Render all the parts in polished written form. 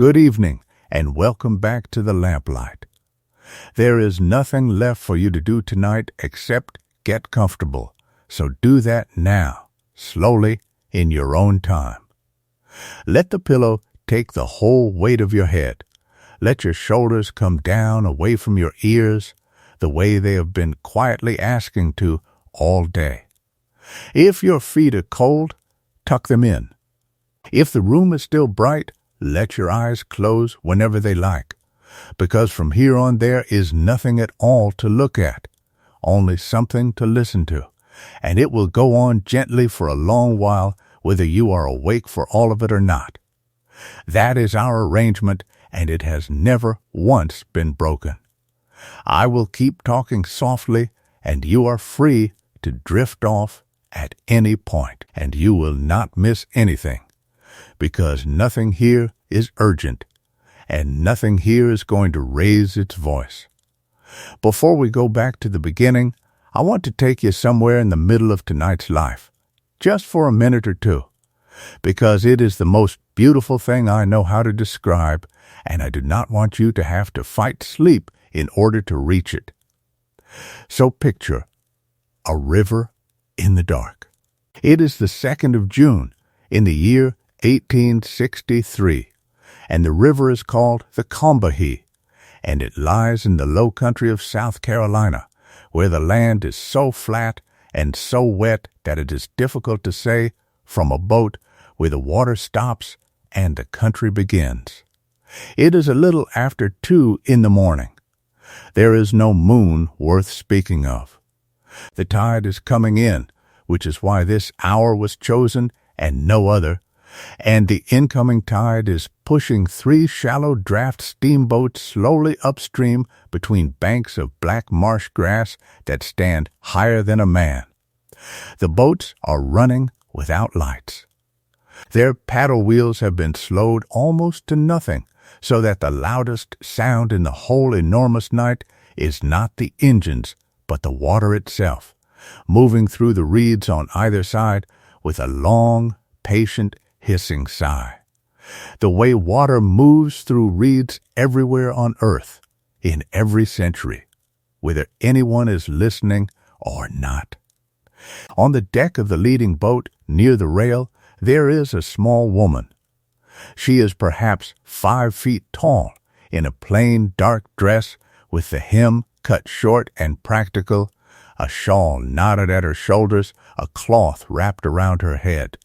good evening, and welcome back to the lamplight. There is nothing left for you to do tonight except get comfortable, so do that now, slowly, in your own time. Let the pillow take the whole weight of your head. Let your shoulders come down away from your ears, the way they have been quietly asking to all day. If your feet are cold, tuck them in. If the room is still bright, let your eyes close whenever they like, because from here on there is nothing at all to look at, only something to listen to, and it will go on gently for a long while, whether you are awake for all of it or not. That is our arrangement, and it has never once been broken. I will keep talking softly, and you are free to drift off at any point, and you will not miss anything, because nothing here is urgent, and nothing here is going to raise its voice. Before we go back to the beginning, I want to take you somewhere in the middle of tonight's life, just for a minute or two, because it is the most beautiful thing I know how to describe, and I do not want you to have to fight sleep in order to reach it. So picture a river in the dark. It is the 2nd of June in the year 1863, and the river is called the Combahee, and it lies in the low country of South Carolina, where the land is so flat and so wet that it is difficult to say from a boat where the water stops and the country begins. It is a little after 2 in the morning. There is no moon worth speaking of. The tide is coming in, which is why this hour was chosen and no other, and the incoming tide is pushing 3 shallow draft steamboats slowly upstream between banks of black marsh grass that stand higher than a man. The boats are running without lights. Their paddle wheels have been slowed almost to nothing, so that the loudest sound in the whole enormous night is not the engines, but the water itself, moving through the reeds on either side with a long, patient, hissing sigh. The way water moves through reeds everywhere on earth, in every century, whether anyone is listening or not. On the deck of the leading boat, near the rail, there is a small woman. She is perhaps 5 feet tall, in a plain dark dress with the hem cut short and practical, a shawl knotted at her shoulders, a cloth wrapped around her head.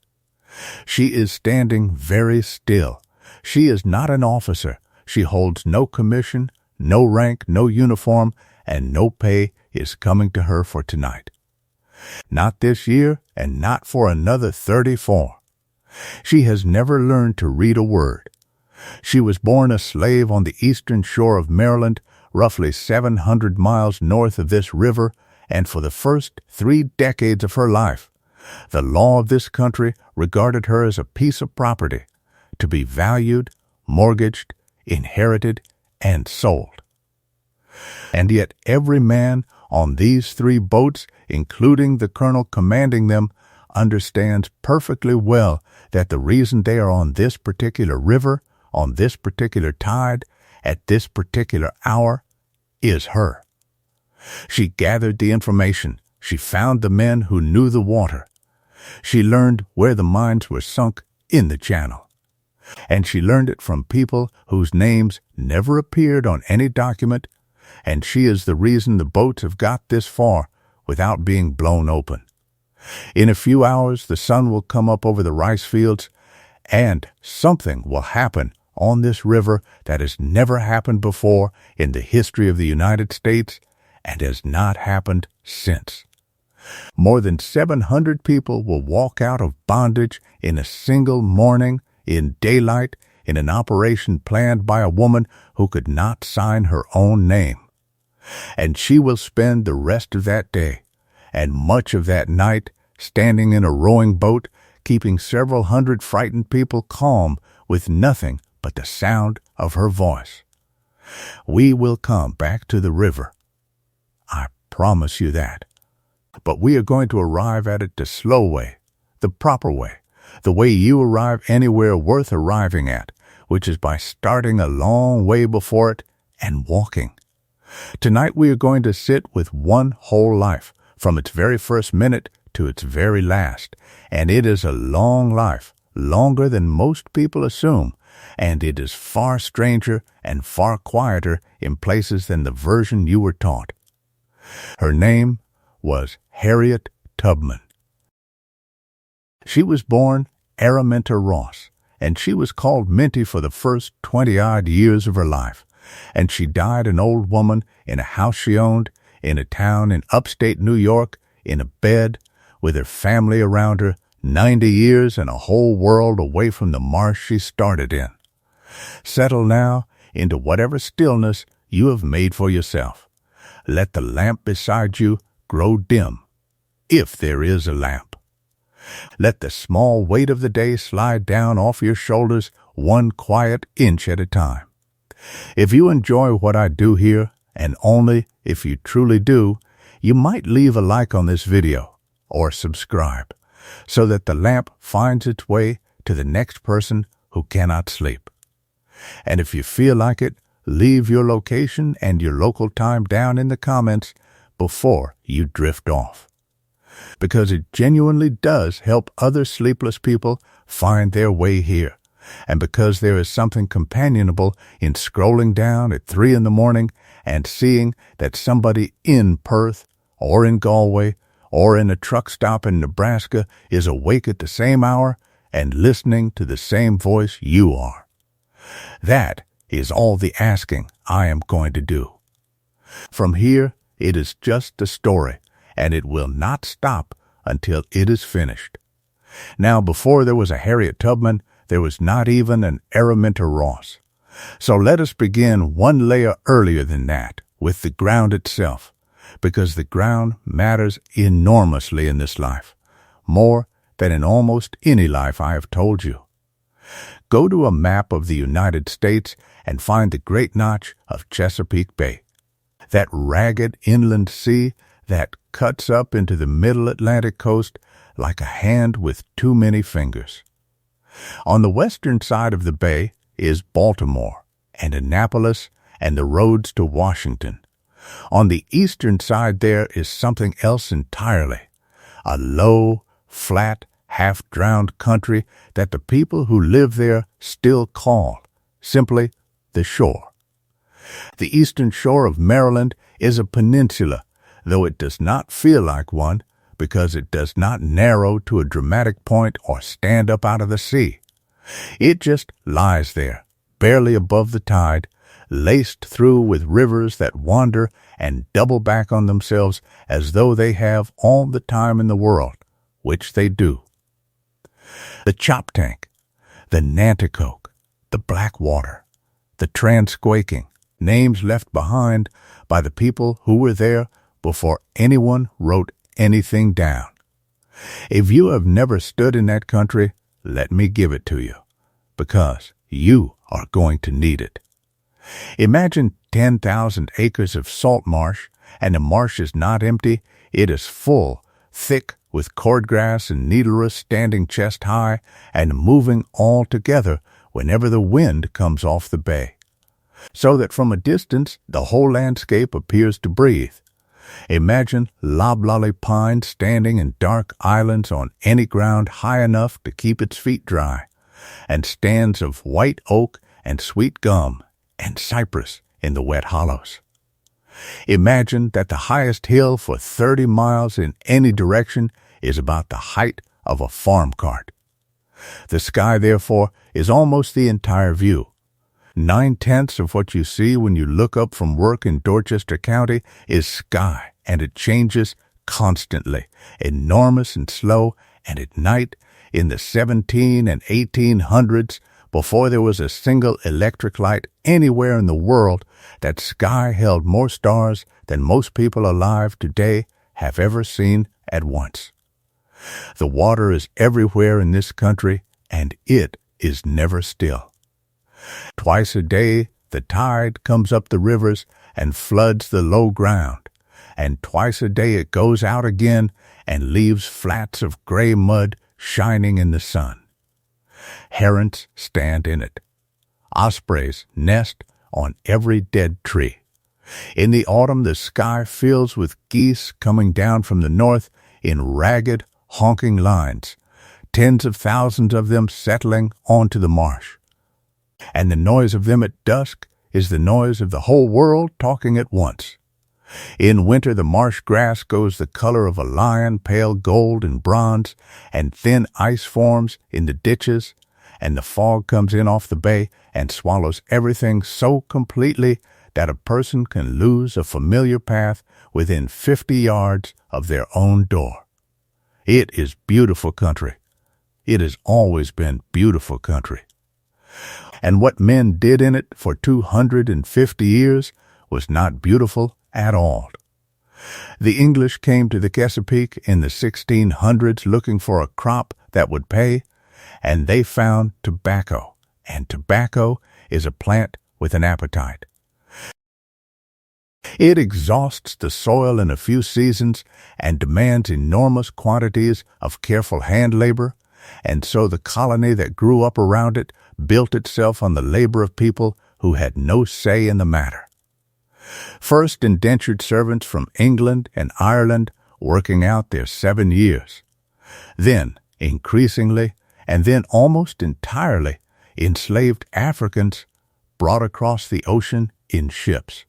She is standing very still. She is not an officer. She holds no commission, no rank, no uniform, and no pay is coming to her for tonight. Not this year, and not for another 34. She has never learned to read a word. She was born a slave on the eastern shore of Maryland, roughly 700 miles north of this river, and for the first 3 decades of her life, the law of this country regarded her as a piece of property, to be valued, mortgaged, inherited, and sold. And yet every man on these 3 boats, including the colonel commanding them, understands perfectly well that the reason they are on this particular river, on this particular tide, at this particular hour, is her. She gathered the information. She found the men who knew the water. She learned where the mines were sunk in the channel. And she learned it from people whose names never appeared on any document, and she is the reason the boats have got this far without being blown open. In a few hours, the sun will come up over the rice fields, and something will happen on this river that has never happened before in the history of the United States and has not happened since. More than 700 people will walk out of bondage in a single morning, in daylight, in an operation planned by a woman who could not sign her own name. And she will spend the rest of that day and much of that night standing in a rowing boat, keeping several hundred frightened people calm with nothing but the sound of her voice. We will come back to the river. I promise you that. But we are going to arrive at it the slow way, the proper way, the way you arrive anywhere worth arriving at, which is by starting a long way before it and walking. Tonight we are going to sit with one whole life, from its very first minute to its very last, and it is a long life, longer than most people assume, and it is far stranger and far quieter in places than the version you were taught. Her name was Harriet Tubman. She was born Araminta Ross, and she was called Minty for the first 20-odd years of her life, and she died an old woman in a house she owned, in a town in upstate New York, in a bed, with her family around her, 90 years and a whole world away from the marsh she started in. Settle now into whatever stillness you have made for yourself. Let the lamp beside you grow dim, if there is a lamp. Let the small weight of the day slide down off your shoulders one quiet inch at a time. If you enjoy what I do here, and only if you truly do, you might leave a like on this video or subscribe so that the lamp finds its way to the next person who cannot sleep. And if you feel like it, leave your location and your local time down in the comments before you drift off, because it genuinely does help other sleepless people find their way here, and because there is something companionable in scrolling down at 3 in the morning and seeing that somebody in Perth or in Galway or in a truck stop in Nebraska is awake at the same hour and listening to the same voice you are. That is all the asking I am going to do. From here, it is just a story, and it will not stop until it is finished. Now, before there was a Harriet Tubman, there was not even an Araminta Ross. So let us begin one layer earlier than that, with the ground itself, because the ground matters enormously in this life, more than in almost any life I have told you. Go to a map of the United States and find the great notch of Chesapeake Bay, that ragged inland sea that cuts up into the middle Atlantic coast like a hand with too many fingers. On the western side of the bay is Baltimore and Annapolis and the roads to Washington. On the eastern side there is something else entirely, a low, flat, half-drowned country that the people who live there still call simply the shore. The eastern shore of Maryland is a peninsula, though it does not feel like one because it does not narrow to a dramatic point or stand up out of the sea. It just lies there, barely above the tide, laced through with rivers that wander and double back on themselves as though they have all the time in the world, which they do. The Choptank, the Nanticoke, the Blackwater, the Transquaking, names left behind by the people who were there before anyone wrote anything down. If you have never stood in that country, let me give it to you, because you are going to need it. Imagine 10,000 acres of salt marsh, and the marsh is not empty, it is full, thick with cordgrass and needlerus standing chest high and moving all together whenever the wind comes off the bay, so that from a distance the whole landscape appears to breathe. Imagine loblolly pine standing in dark islands on any ground high enough to keep its feet dry, and stands of white oak and sweet gum and cypress in the wet hollows. Imagine that the highest hill for 30 miles in any direction is about the height of a farm cart. The sky, therefore, is almost the entire view. 9/10 of what you see when you look up from work in Dorchester County is sky, and it changes constantly, enormous and slow, and at night, in the 17 and 1800s, before there was a single electric light anywhere in the world, that sky held more stars than most people alive today have ever seen at once. The water is everywhere in this country, and it is never still. Twice a day the tide comes up the rivers and floods the low ground, and twice a day it goes out again and leaves flats of gray mud shining in the sun. Herons stand in it. Ospreys nest on every dead tree. In the autumn, the sky fills with geese coming down from the north in ragged, honking lines, tens of thousands of them settling onto the marsh. And the noise of them at dusk is the noise of the whole world talking at once. In winter, the marsh grass goes the color of a lion, pale gold and bronze, and thin ice forms in the ditches, and the fog comes in off the bay and swallows everything so completely that a person can lose a familiar path within 50 yards of their own door. It is beautiful country. It has always been beautiful country. And what men did in it for 250 years was not beautiful at all. The English came to the Chesapeake in the 1600s looking for a crop that would pay, and they found tobacco, and tobacco is a plant with an appetite. It exhausts the soil in a few seasons and demands enormous quantities of careful hand labor, and so the colony that grew up around it built itself on the labor of people who had no say in the matter. First indentured servants from England and Ireland working out their 7 years. Then, increasingly, and then almost entirely, enslaved Africans brought across the ocean in ships.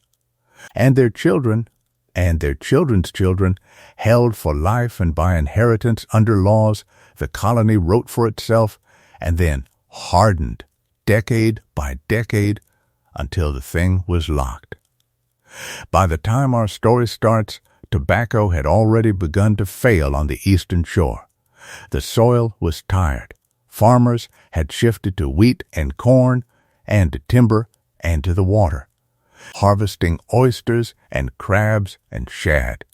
And their children, and their children's children, held for life and by inheritance under laws the colony wrote for itself, and then hardened decade by decade until the thing was locked. By the time our story starts, tobacco had already begun to fail on the eastern shore. The soil was tired. Farmers had shifted to wheat and corn, and to timber, and to the water, harvesting oysters and crabs and shad.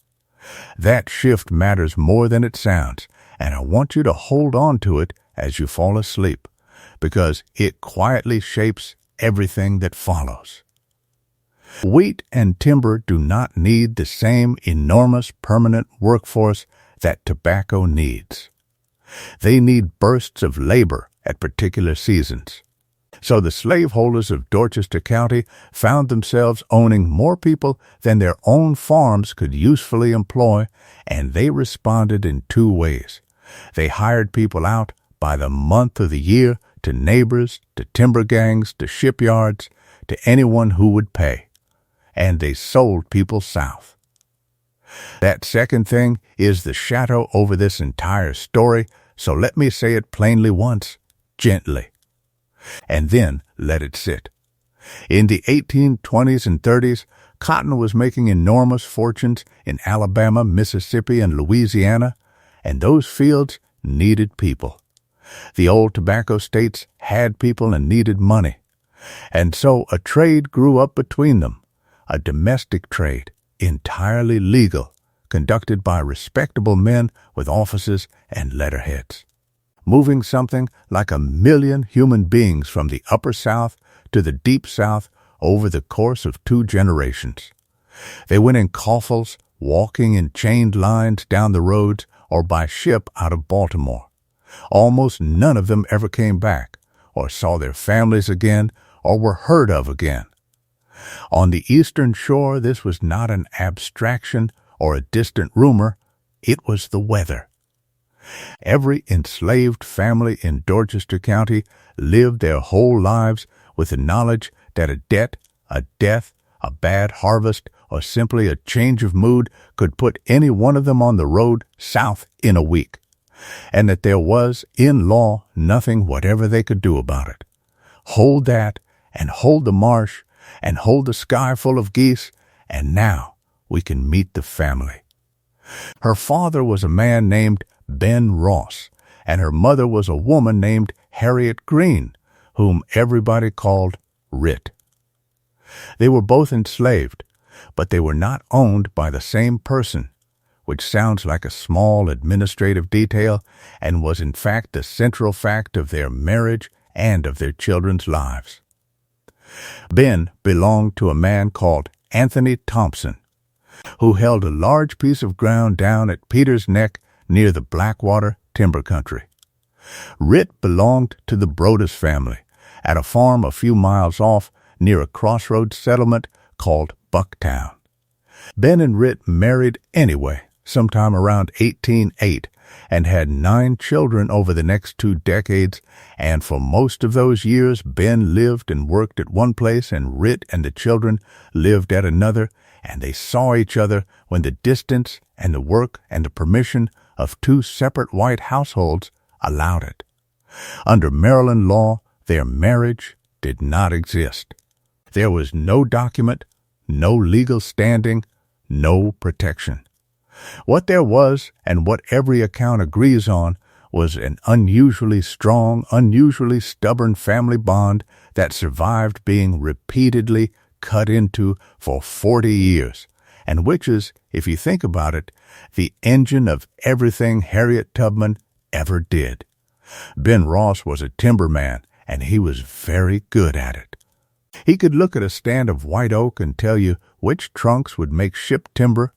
That shift matters more than it sounds, and I want you to hold on to it as you fall asleep, because it quietly shapes everything that follows. Wheat and timber do not need the same enormous permanent workforce that tobacco needs. They need bursts of labor at particular seasons. So the slaveholders of Dorchester County found themselves owning more people than their own farms could usefully employ, and they responded in two ways. They hired people out by the month of the year to neighbors, to timber gangs, to shipyards, to anyone who would pay. And they sold people south. That second thing is the shadow over this entire story, so let me say it plainly once, gently, and then let it sit. In the 1820s and 30s, cotton was making enormous fortunes in Alabama, Mississippi, and Louisiana, and those fields needed people. The old tobacco states had people and needed money, and so a trade grew up between them. A domestic trade, entirely legal, conducted by respectable men with offices and letterheads, moving something like 1 million human beings from the Upper South to the Deep South over the course of 2 generations. They went in coffles, walking in chained lines down the roads or by ship out of Baltimore. Almost none of them ever came back, or saw their families again, or were heard of again. On the eastern shore, this was not an abstraction or a distant rumor. It was the weather. Every enslaved family in Dorchester County lived their whole lives with the knowledge that a debt, a death, a bad harvest, or simply a change of mood could put any one of them on the road south in a week, and that there was, in law, nothing whatever they could do about it. Hold that, and hold the marsh, and hold the sky full of geese, and now we can meet the family. Her father was a man named Ben Ross, and her mother was a woman named Harriet Green, whom everybody called Rit. They were both enslaved, but they were not owned by the same person, which sounds like a small administrative detail and was in fact the central fact of their marriage and of their children's lives. Ben belonged to a man called Anthony Thompson, who held a large piece of ground down at Peter's Neck near the Blackwater timber country. Rit belonged to the Brodus family, at a farm a few miles off near a crossroads settlement called Bucktown. Ben and Rit married anyway, sometime around 1808, and had 9 children over the next 2 decades, and for most of those years Ben lived and worked at one place and Rit and the children lived at another, and they saw each other when the distance and the work and the permission of 2 separate white households allowed it. Under Maryland law, their marriage did not exist. There was no document, no legal standing, no protection. What there was, and what every account agrees on, was an unusually strong, unusually stubborn family bond that survived being repeatedly cut into for 40 years, and which is, if you think about it, the engine of everything Harriet Tubman ever did. Ben Ross was a timberman, and he was very good at it. He could look at a stand of white oak and tell you which trunks would make ship timber,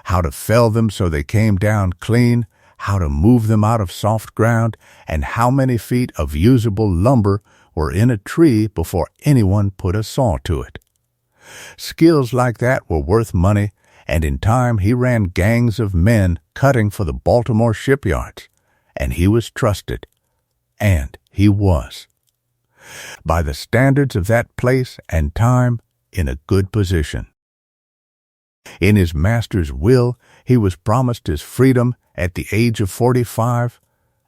how to fell them so they came down clean, how to move them out of soft ground, and how many feet of usable lumber were in a tree before anyone put a saw to it. Skills like that were worth money, and in time he ran gangs of men cutting for the Baltimore shipyards, and he was trusted, and he was, by the standards of that place and time, in a good position. In his master's will, he was promised his freedom at the age of 45,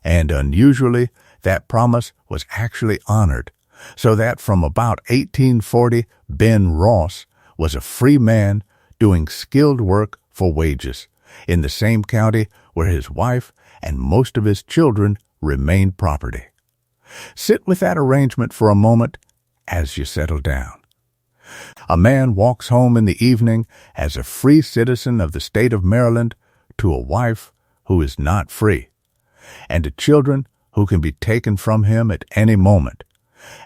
and unusually, that promise was actually honored, so that from about 1840, Ben Ross was a free man doing skilled work for wages in the same county where his wife and most of his children remained property. Sit with that arrangement for a moment as you settle down. A man walks home in the evening as a free citizen of the state of Maryland to a wife who is not free, and to children who can be taken from him at any moment,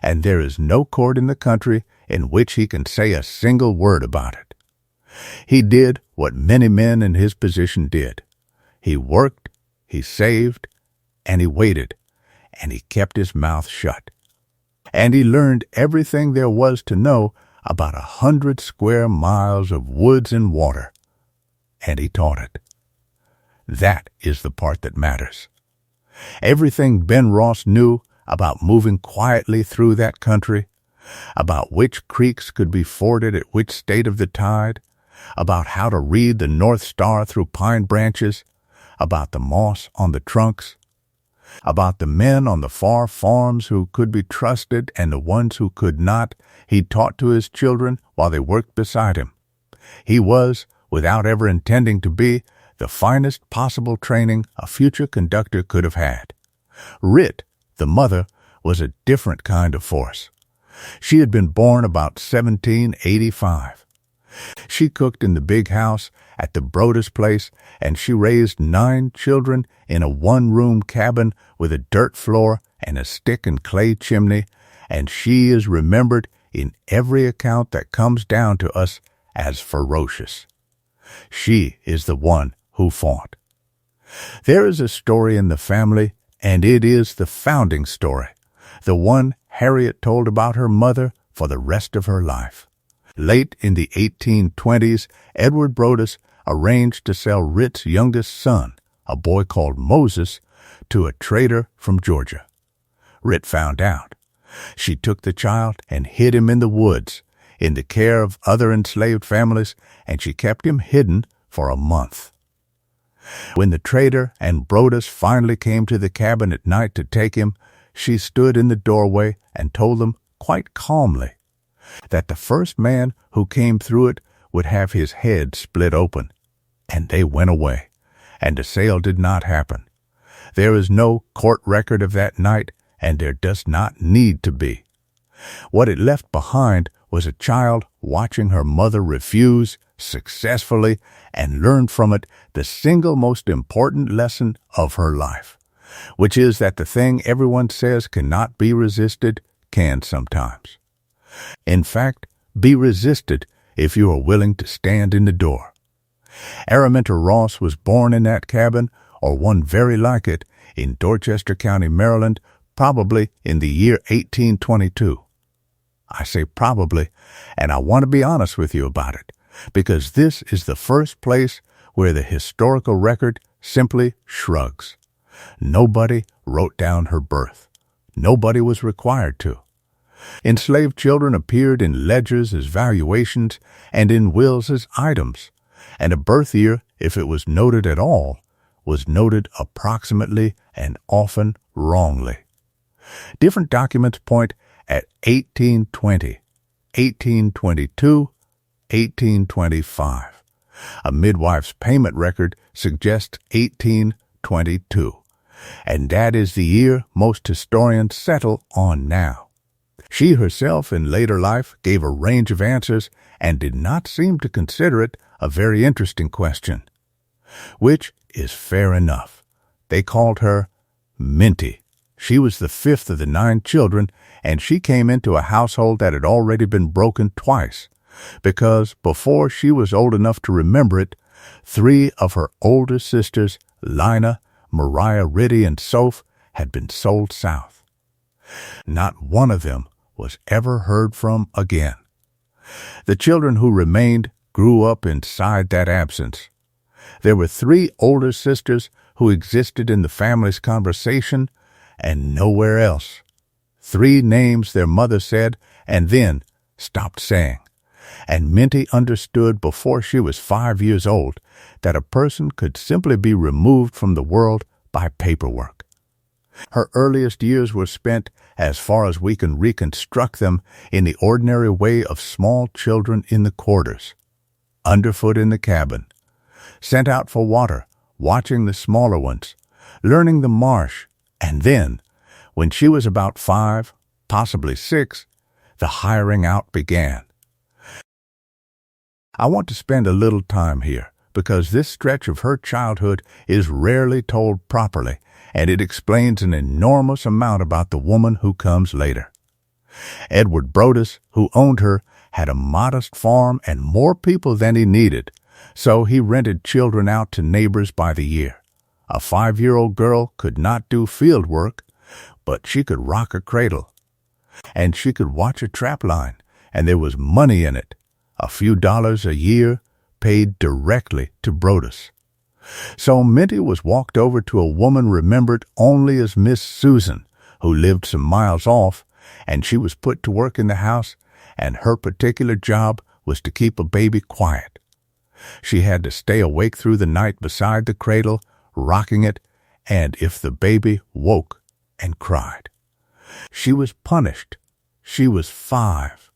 and there is no court in the country in which he can say a single word about it. He did what many men in his position did. He worked, he saved, and he waited, and he kept his mouth shut. And he learned everything there was to know about 100 square miles of woods and water, and he taught it. That is the part that matters. Everything Ben Ross knew about moving quietly through that country, about which creeks could be forded at which state of the tide, about how to read the North Star through pine branches, about the moss on the trunks, about the men on the far farms who could be trusted and the ones who could not, he taught to his children while they worked beside him. He was, without ever intending to be, the finest possible training a future conductor could have had. Rit, the mother, was a different kind of force. She had been born about 1785. She cooked in the big house at the Brodus place, and she raised 9 children in a one-room cabin with a dirt floor and a stick and clay chimney, and she is remembered in every account that comes down to us as ferocious. She is the one who fought. There is a story in the family, and it is the founding story, the one Harriet told about her mother for the rest of her life. Late in the 1820s, Edward Brodus arranged to sell Rit's youngest son, a boy called Moses, to a trader from Georgia. Rit found out. She took the child and hid him in the woods, in the care of other enslaved families, and she kept him hidden for a month. When the trader and Brodus finally came to the cabin at night to take him, she stood in the doorway and told them quite calmly that the first man who came through it would have his head split open. And they went away, and the sale did not happen. There is no court record of that night, and there does not need to be. What it left behind was a child watching her mother refuse successfully and learn from it the single most important lesson of her life, which is that the thing everyone says cannot be resisted can sometimes. In fact, be resisted if you are willing to stand in the door. Araminta Ross was born in that cabin, or one very like it, in Dorchester County, Maryland, probably in the year 1822. I say probably, and I want to be honest with you about it, because this is the first place where the historical record simply shrugs. Nobody wrote down her birth. Nobody was required to. Enslaved children appeared in ledgers as valuations and in wills as items, and a birth year, if it was noted at all, was noted approximately and often wrongly. Different documents point at 1820, 1822, 1825. A midwife's payment record suggests 1822, and that is the year most historians settle on now. She herself in later life gave a range of answers and did not seem to consider it a very interesting question, which is fair enough. They called her Minty. She was the fifth of the 9 children, and she came into a household that had already been broken twice, because before she was old enough to remember it, 3 of her older sisters, Lina, Mariah Riddy, and Soph, had been sold south. Not one of them was ever heard from again. The children who remained grew up inside that absence. There were 3 older sisters who existed in the family's conversation and nowhere else. 3 names their mother said and then stopped saying. And Minty understood before she was 5 years old that a person could simply be removed from the world by paperwork. Her earliest years were spent, as far as we can reconstruct them, in the ordinary way of small children in the quarters, underfoot in the cabin, sent out for water, watching the smaller ones, learning the marsh, and then, when she was about 5, possibly 6, the hiring out began. I want to spend a little time here, because this stretch of her childhood is rarely told properly, and it explains an enormous amount about the woman who comes later. Edward Brodus, who owned her, had a modest farm and more people than he needed, so he rented children out to neighbors by the year. A 5-year-old girl could not do field work, but she could rock a cradle. And she could watch a trap line, and there was money in it, a few dollars a year paid directly to Brodus. So Minty was walked over to a woman remembered only as Miss Susan, who lived some miles off, and she was put to work in the house, and her particular job was to keep a baby quiet. She had to stay awake through the night beside the cradle, rocking it, and if the baby woke and cried. She was punished. She was 5.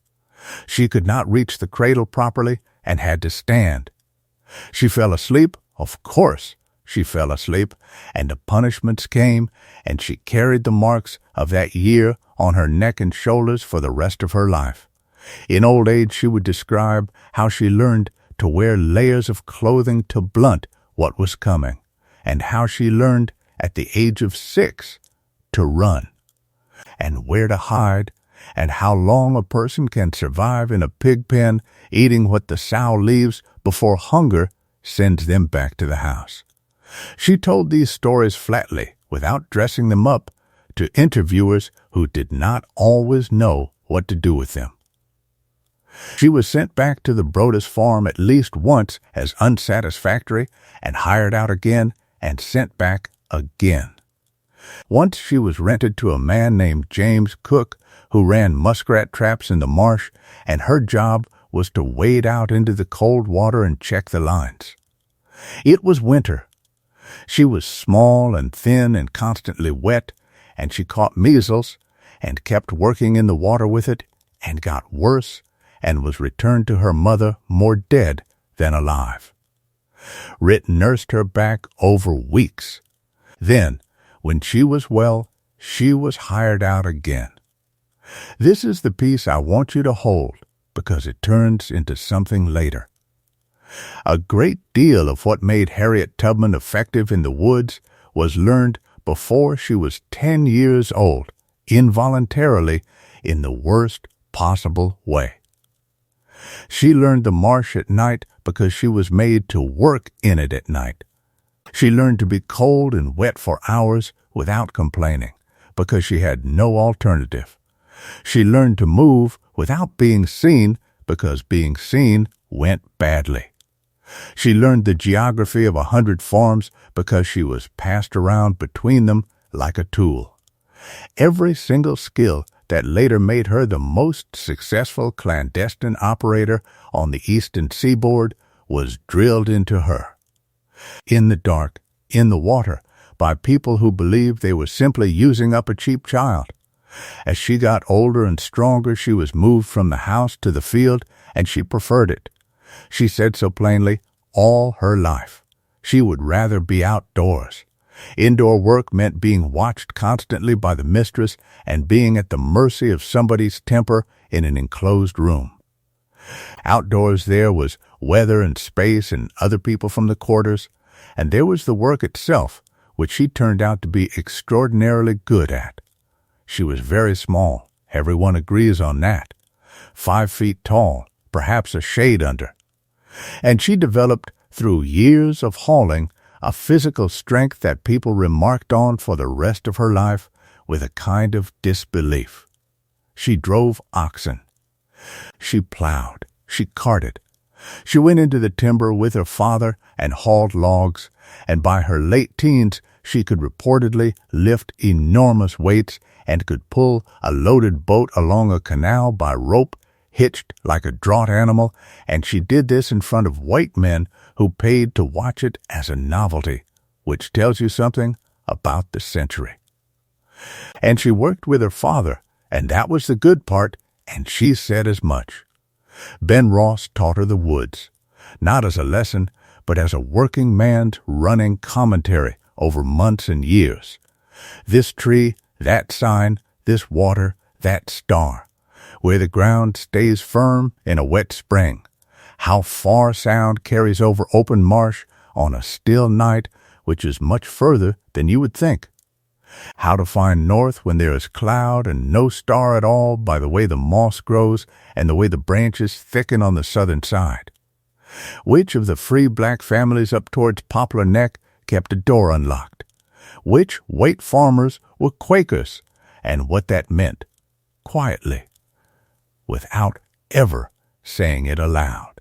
She could not reach the cradle properly and had to stand. She fell asleep. Of course, she fell asleep, and the punishments came, and she carried the marks of that year on her neck and shoulders for the rest of her life. In old age, she would describe how she learned to wear layers of clothing to blunt what was coming, and how she learned at the age of 6 to run, and where to hide, and how long a person can survive in a pig pen eating what the sow leaves before hunger sends them back to the house. She told these stories flatly, without dressing them up, to interviewers who did not always know what to do with them. She was sent back to the Brodus farm at least once as unsatisfactory, and hired out again and sent back again. Once she was rented to a man named James Cook, who ran muskrat traps in the marsh, and her job was to wade out into the cold water and check the lines. It was winter. She was small and thin and constantly wet, and she caught measles and kept working in the water with it and got worse and was returned to her mother more dead than alive. Rit nursed her back over weeks. Then, when she was well, she was hired out again. This is the piece I want you to hold, because it turns into something later. A great deal of what made Harriet Tubman effective in the woods was learned before she was 10 years old, involuntarily, in the worst possible way. She learned the marsh at night because she was made to work in it at night. She learned to be cold and wet for hours without complaining, because she had no alternative. She learned to move without being seen because being seen went badly. She learned the geography of 100 farms because she was passed around between them like a tool. Every single skill that later made her the most successful clandestine operator on the eastern seaboard was drilled into her. In the dark, in the water, by people who believed they were simply using up a cheap child. As she got older and stronger, she was moved from the house to the field, and she preferred it. She said so plainly all her life. She would rather be outdoors. Indoor work meant being watched constantly by the mistress and being at the mercy of somebody's temper in an enclosed room. Outdoors there was weather and space and other people from the quarters, and there was the work itself, which she turned out to be extraordinarily good at. She was very small, everyone agrees on that, 5 feet tall, perhaps a shade under. And she developed, through years of hauling, a physical strength that people remarked on for the rest of her life with a kind of disbelief. She drove oxen. She plowed. She carted. She went into the timber with her father and hauled logs, and by her late teens she could reportedly lift enormous weights and could pull a loaded boat along a canal by rope hitched like a draught animal, and she did this in front of white men who paid to watch it as a novelty, which tells you something about the century. And she worked with her father, and that was the good part, and she said as much. Ben Ross taught her the woods, not as a lesson, but as a working man's running commentary over months and years. This tree, that sign, this water, that star, where the ground stays firm in a wet spring, how far sound carries over open marsh on a still night, which is much further than you would think. How to find north when there is cloud and no star at all by the way the moss grows and the way the branches thicken on the southern side. Which of the free black families up towards Poplar Neck kept a door unlocked? Which white farmers were Quakers, and what that meant, quietly, without ever saying it aloud.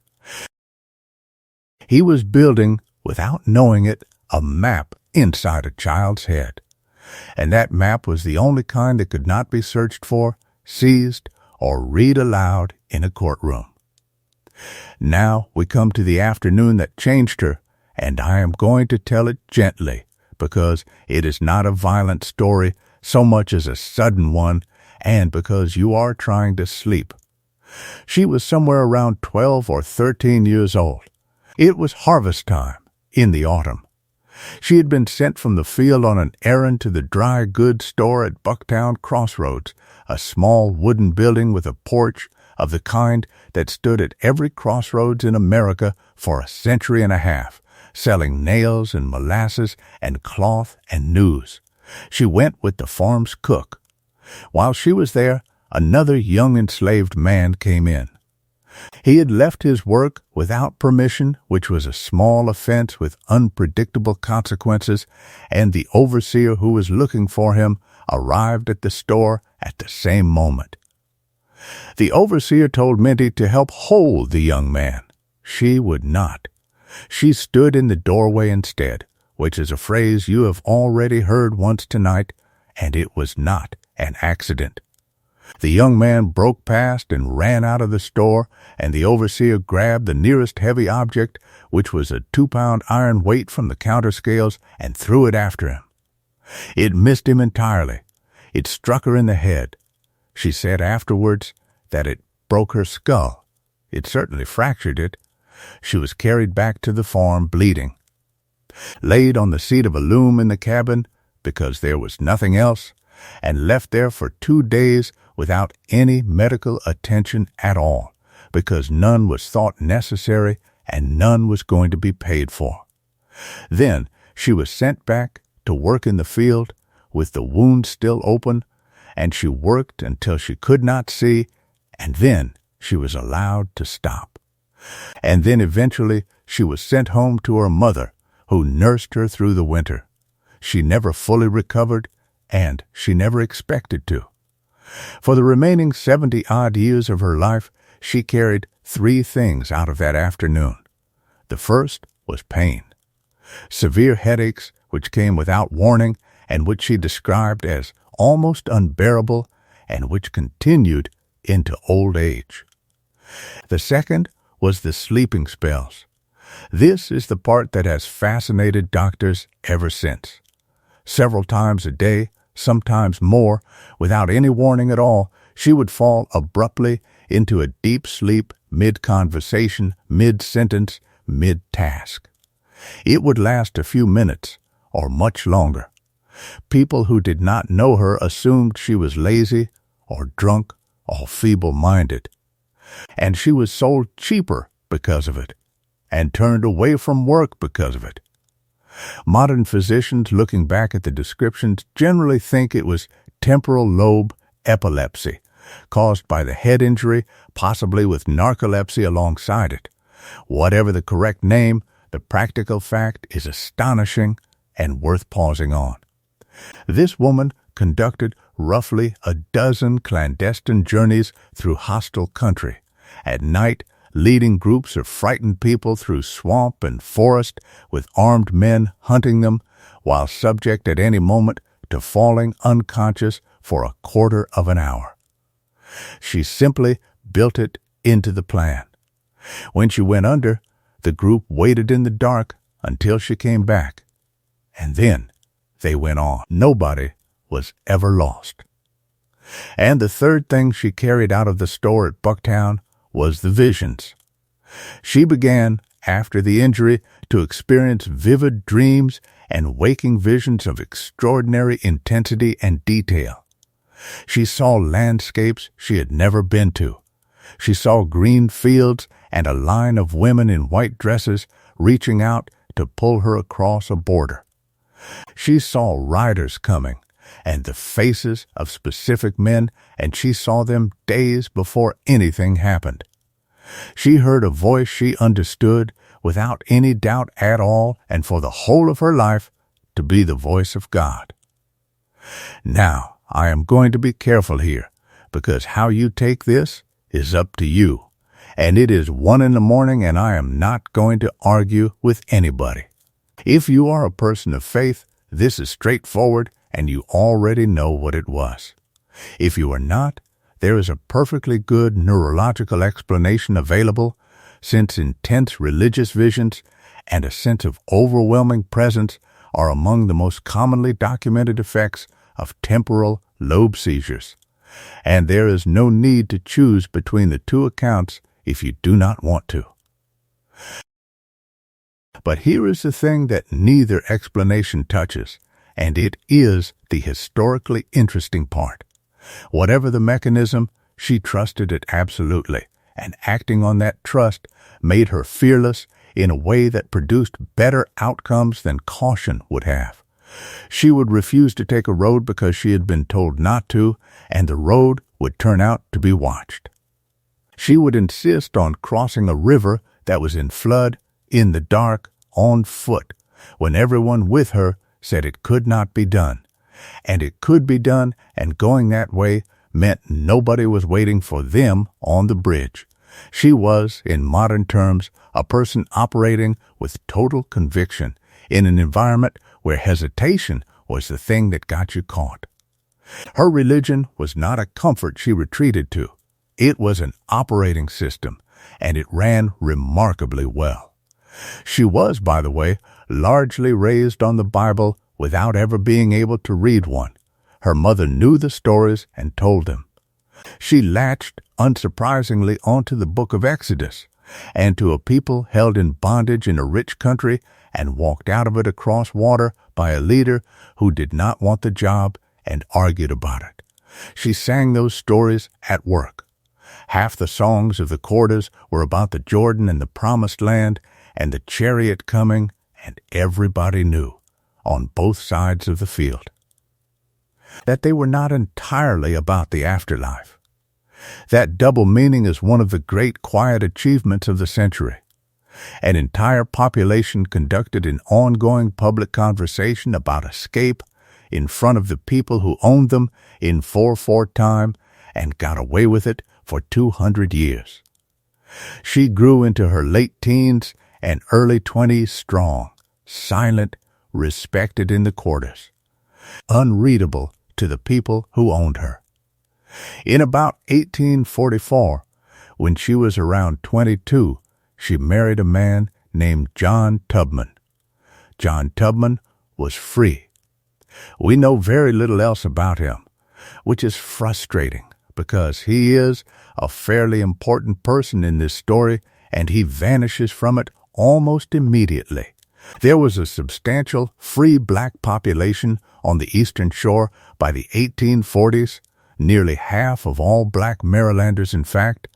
He was building, without knowing it, a map inside a child's head. And that map was the only kind that could not be searched for, seized, or read aloud in a courtroom. Now we come to the afternoon that changed her, and I am going to tell it gently, because it is not a violent story so much as a sudden one, and because you are trying to sleep. She was somewhere around 12 or 13 years old. It was harvest time, in the autumn. She had been sent from the field on an errand to the dry goods store at Bucktown Crossroads, a small wooden building with a porch of the kind that stood at every crossroads in America for a century and a half, selling nails and molasses and cloth and news. She went with the farm's cook. While she was there, another young enslaved man came in. He had left his work without permission, which was a small offense with unpredictable consequences, and the overseer who was looking for him arrived at the store at the same moment. The overseer told Minty to help hold the young man. She would not. She stood in the doorway instead, which is a phrase you have already heard once tonight, and it was not an accident. The young man broke past and ran out of the store, and the overseer grabbed the nearest heavy object, which was a 2-pound iron weight from the counter scales, and threw it after him. It missed him entirely. It struck her in the head. She said afterwards that it broke her skull. It certainly fractured it. She was carried back to the farm bleeding. Laid on the seat of a loom in the cabin, because there was nothing else, and left there for 2 days without any medical attention at all, because none was thought necessary and none was going to be paid for. Then she was sent back to work in the field with the wound still open, and she worked until she could not see, and then she was allowed to stop. And then eventually she was sent home to her mother, who nursed her through the winter. She never fully recovered, and she never expected to. For the remaining 70-odd years of her life, she carried 3 things out of that afternoon. The first was pain. Severe headaches which came without warning and which she described as almost unbearable and which continued into old age. The second was the sleeping spells. This is the part that has fascinated doctors ever since. Several times a day, sometimes more, without any warning at all, she would fall abruptly into a deep sleep mid-conversation, mid-sentence, mid-task. It would last a few minutes or much longer. People who did not know her assumed she was lazy or drunk or feeble-minded. And she was sold cheaper because of it, and turned away from work because of it. Modern physicians, looking back at the descriptions, generally think it was temporal lobe epilepsy, caused by the head injury, possibly with narcolepsy alongside it. Whatever the correct name, the practical fact is astonishing and worth pausing on. This woman conducted roughly a dozen clandestine journeys through hostile country, at night leading groups of frightened people through swamp and forest with armed men hunting them, while subject at any moment to falling unconscious for a quarter of an hour. She simply built it into the plan. When she went under, the group waited in the dark until she came back, and then they went on. Nobody was ever lost. And the third thing she carried out of the store at Bucktown was the visions. She began, after the injury, to experience vivid dreams and waking visions of extraordinary intensity and detail. She saw landscapes she had never been to. She saw green fields and a line of women in white dresses reaching out to pull her across a border. She saw riders coming and the faces of specific men, and she saw them days before anything happened. She heard a voice she understood without any doubt at all, and for the whole of her life, to be the voice of God. Now, I am going to be careful here, because how you take this is up to you, and it is 1 a.m, and I am not going to argue with anybody. If you are a person of faith, this is straightforward, and you already know what it was. If you are not, there is a perfectly good neurological explanation available, since intense religious visions and a sense of overwhelming presence are among the most commonly documented effects of temporal lobe seizures, and there is no need to choose between the 2 accounts if you do not want to. But here is the thing that neither explanation touches, and it is the historically interesting part. Whatever the mechanism, she trusted it absolutely, and acting on that trust made her fearless in a way that produced better outcomes than caution would have. She would refuse to take a road because she had been told not to, and the road would turn out to be watched. She would insist on crossing a river that was in flood, in the dark, on foot, when everyone with her said it could not be done. And it could be done, and going that way meant nobody was waiting for them on the bridge. She was, in modern terms, a person operating with total conviction in an environment where hesitation was the thing that got you caught. Her religion was not a comfort she retreated to. It was an operating system, and it ran remarkably well. She was, by the way, largely raised on the Bible without ever being able to read one. Her mother knew the stories and told them. She latched, unsurprisingly, onto the book of Exodus and to a people held in bondage in a rich country and walked out of it across water by a leader who did not want the job and argued about it. She sang those stories at work. Half the songs of the quarters were about the Jordan and the Promised Land and the chariot coming, and everybody knew, on both sides of the field, that they were not entirely about the afterlife. That double meaning is one of the great quiet achievements of the century. An entire population conducted an ongoing public conversation about escape in front of the people who owned them in 4/4 time and got away with it for 200 years. She grew into her late teens and early 20s strong, silent, respected in the quarters, unreadable to the people who owned her. In about 1844, when she was around 22, she married a man named John Tubman. John Tubman was free. We know very little else about him, which is frustrating because he is a fairly important person in this story and he vanishes from it almost immediately. There was a substantial free black population on the Eastern Shore by the 1840s, nearly half of all black Marylanders in fact,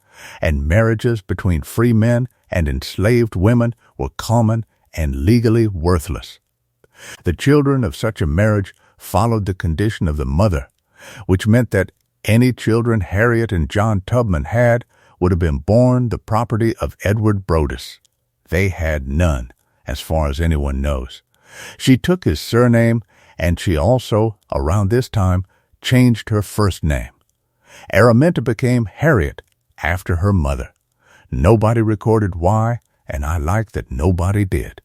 and marriages between free men and enslaved women were common and legally worthless. The children of such a marriage followed the condition of the mother, which meant that any children Harriet and John Tubman had would have been born the property of Edward Brodess. They had none, as far as anyone knows. She took his surname, and she also, around this time, changed her first name. Araminta became Harriet after her mother. Nobody recorded why, and I like that nobody did.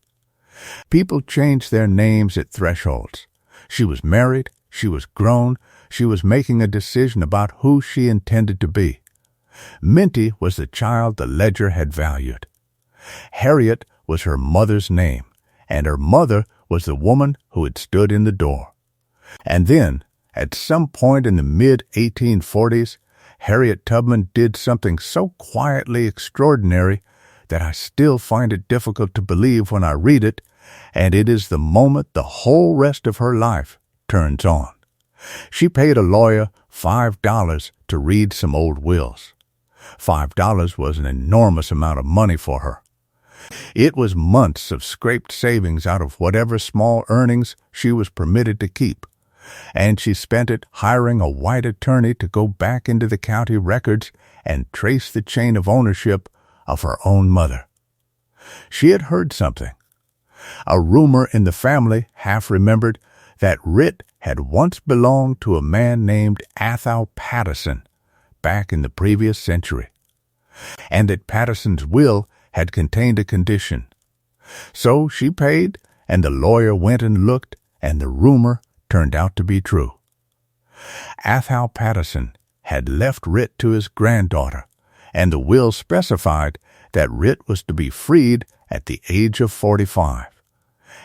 People changed their names at thresholds. She was married, she was grown, she was making a decision about who she intended to be. Minty was the child the ledger had valued. Harriet was her mother's name, and her mother was the woman who had stood in the door. And then, at some point in the mid-1840s, Harriet Tubman did something so quietly extraordinary that I still find it difficult to believe when I read it, and it is the moment the whole rest of her life turns on. She paid a lawyer $5 to read some old wills. $5 was an enormous amount of money for her. It was months of scraped savings out of whatever small earnings she was permitted to keep, and she spent it hiring a white attorney to go back into the county records and trace the chain of ownership of her own mother. She had heard something. A rumor in the family half remembered that Rit had once belonged to a man named Athol Patterson back in the previous century, and that Patterson's will had contained a condition. So she paid, and the lawyer went and looked, and the rumor turned out to be true. Athol Patterson had left Rit to his granddaughter, and the will specified that Rit was to be freed at the age of 45.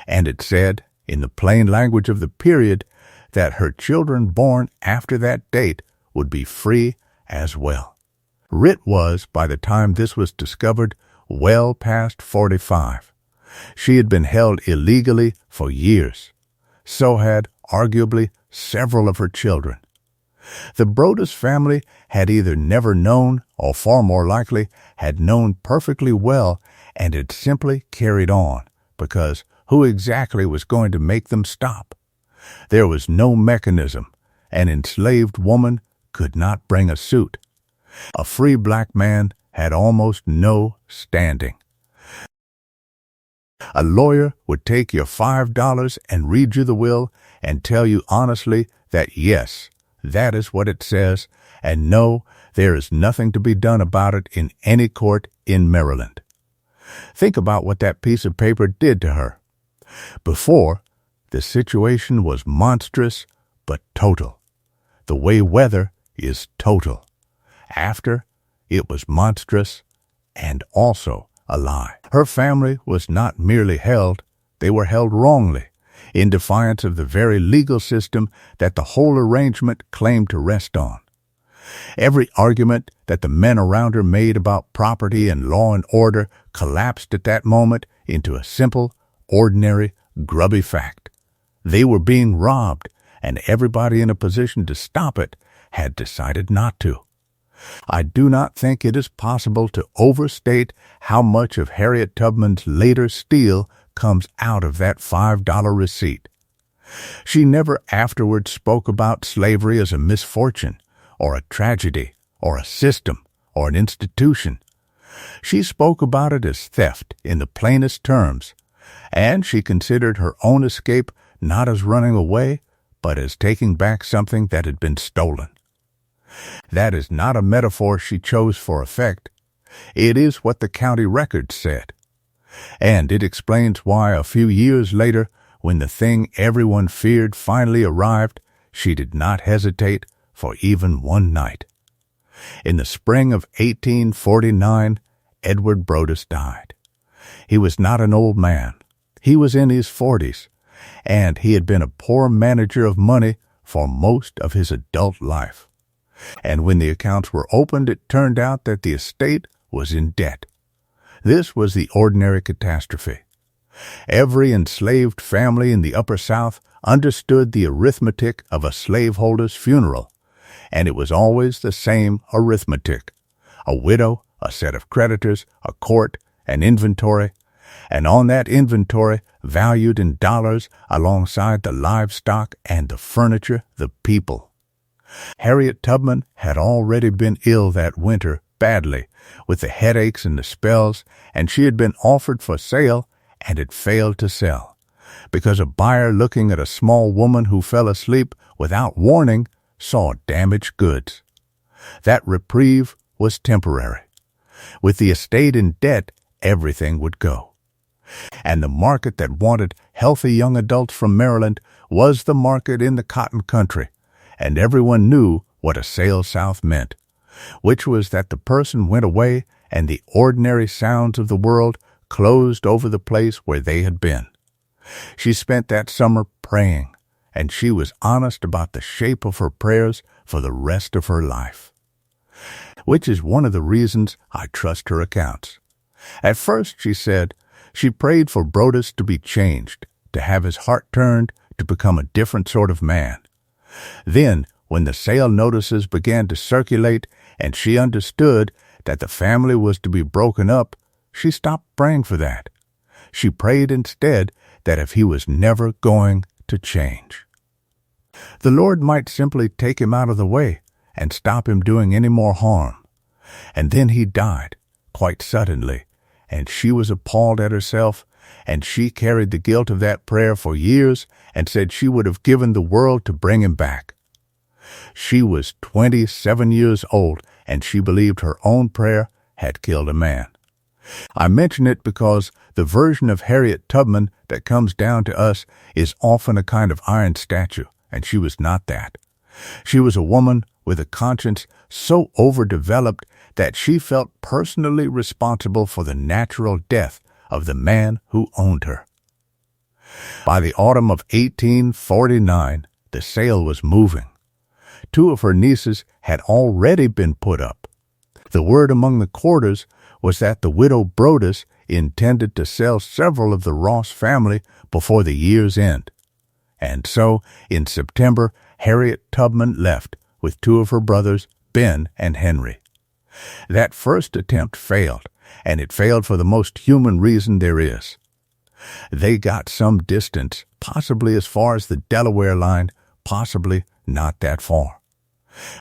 And it said, in the plain language of the period, that her children born after that date would be free as well. Rit was, by the time this was discovered, well past 45. She had been held illegally for years. So had, arguably, several of her children. The Brodess family had either never known, or far more likely, had known perfectly well and had simply carried on, because who exactly was going to make them stop? There was no mechanism. An enslaved woman could not bring a suit. A free black man had almost no standing. A lawyer would take your $5 and read you the will and tell you honestly that yes, that is what it says, and no, there is nothing to be done about it in any court in Maryland. Think about what that piece of paper did to her. Before, the situation was monstrous but total, the way weather is total. After, it was monstrous and also a lie. Her family was not merely held, they were held wrongly, in defiance of the very legal system that the whole arrangement claimed to rest on. Every argument that the men around her made about property and law and order collapsed at that moment into a simple, ordinary, grubby fact. They were being robbed, and everybody in a position to stop it had decided not to. I do not think it is possible to overstate how much of Harriet Tubman's later steal comes out of that $5 receipt. She never afterward spoke about slavery as a misfortune, or a tragedy, or a system, or an institution. She spoke about it as theft in the plainest terms, and she considered her own escape not as running away, but as taking back something that had been stolen. That is not a metaphor she chose for effect. It is what the county records said. And it explains why a few years later, when the thing everyone feared finally arrived, she did not hesitate for even one night. In the spring of 1849, Edward Brodess died. He was not an old man. He was in his 40s, and he had been a poor manager of money for most of his adult life. And when the accounts were opened, it turned out that the estate was in debt. This was the ordinary catastrophe. Every enslaved family in the Upper South understood the arithmetic of a slaveholder's funeral, and it was always the same arithmetic: a widow, a set of creditors, a court, an inventory, and on that inventory, valued in dollars alongside the livestock and the furniture, the people. Harriet Tubman had already been ill that winter, badly, with the headaches and the spells, and she had been offered for sale and had failed to sell, because a buyer looking at a small woman who fell asleep without warning saw damaged goods. That reprieve was temporary. With the estate in debt, everything would go. And the market that wanted healthy young adults from Maryland was the market in the cotton country, and everyone knew what a sail south meant, which was that the person went away and the ordinary sounds of the world closed over the place where they had been. She spent that summer praying, and she was honest about the shape of her prayers for the rest of her life. Which is one of the reasons I trust her accounts. At first, she said, she prayed for Brodess to be changed, to have his heart turned, to become a different sort of man. Then, when the sale notices began to circulate and she understood that the family was to be broken up, she stopped praying for that. She prayed instead that if he was never going to change, the Lord might simply take him out of the way and stop him doing any more harm. And then he died, quite suddenly, and she was appalled at herself, and she carried the guilt of that prayer for years and said she would have given the world to bring him back. She was 27 years old, and she believed her own prayer had killed a man. I mention it because the version of Harriet Tubman that comes down to us is often a kind of iron statue, and she was not that. She was a woman with a conscience so overdeveloped that she felt personally responsible for the natural death of the man who owned her. By the autumn of 1849, the sale was moving. 2 of her nieces had already been put up. The word among the quarters was that the widow Brodess intended to sell several of the Ross family before the year's end. And so, in September, Harriet Tubman left with 2 of her brothers, Ben and Henry. That first attempt failed, and it failed for the most human reason there is. They got some distance, possibly as far as the Delaware line, possibly not that far.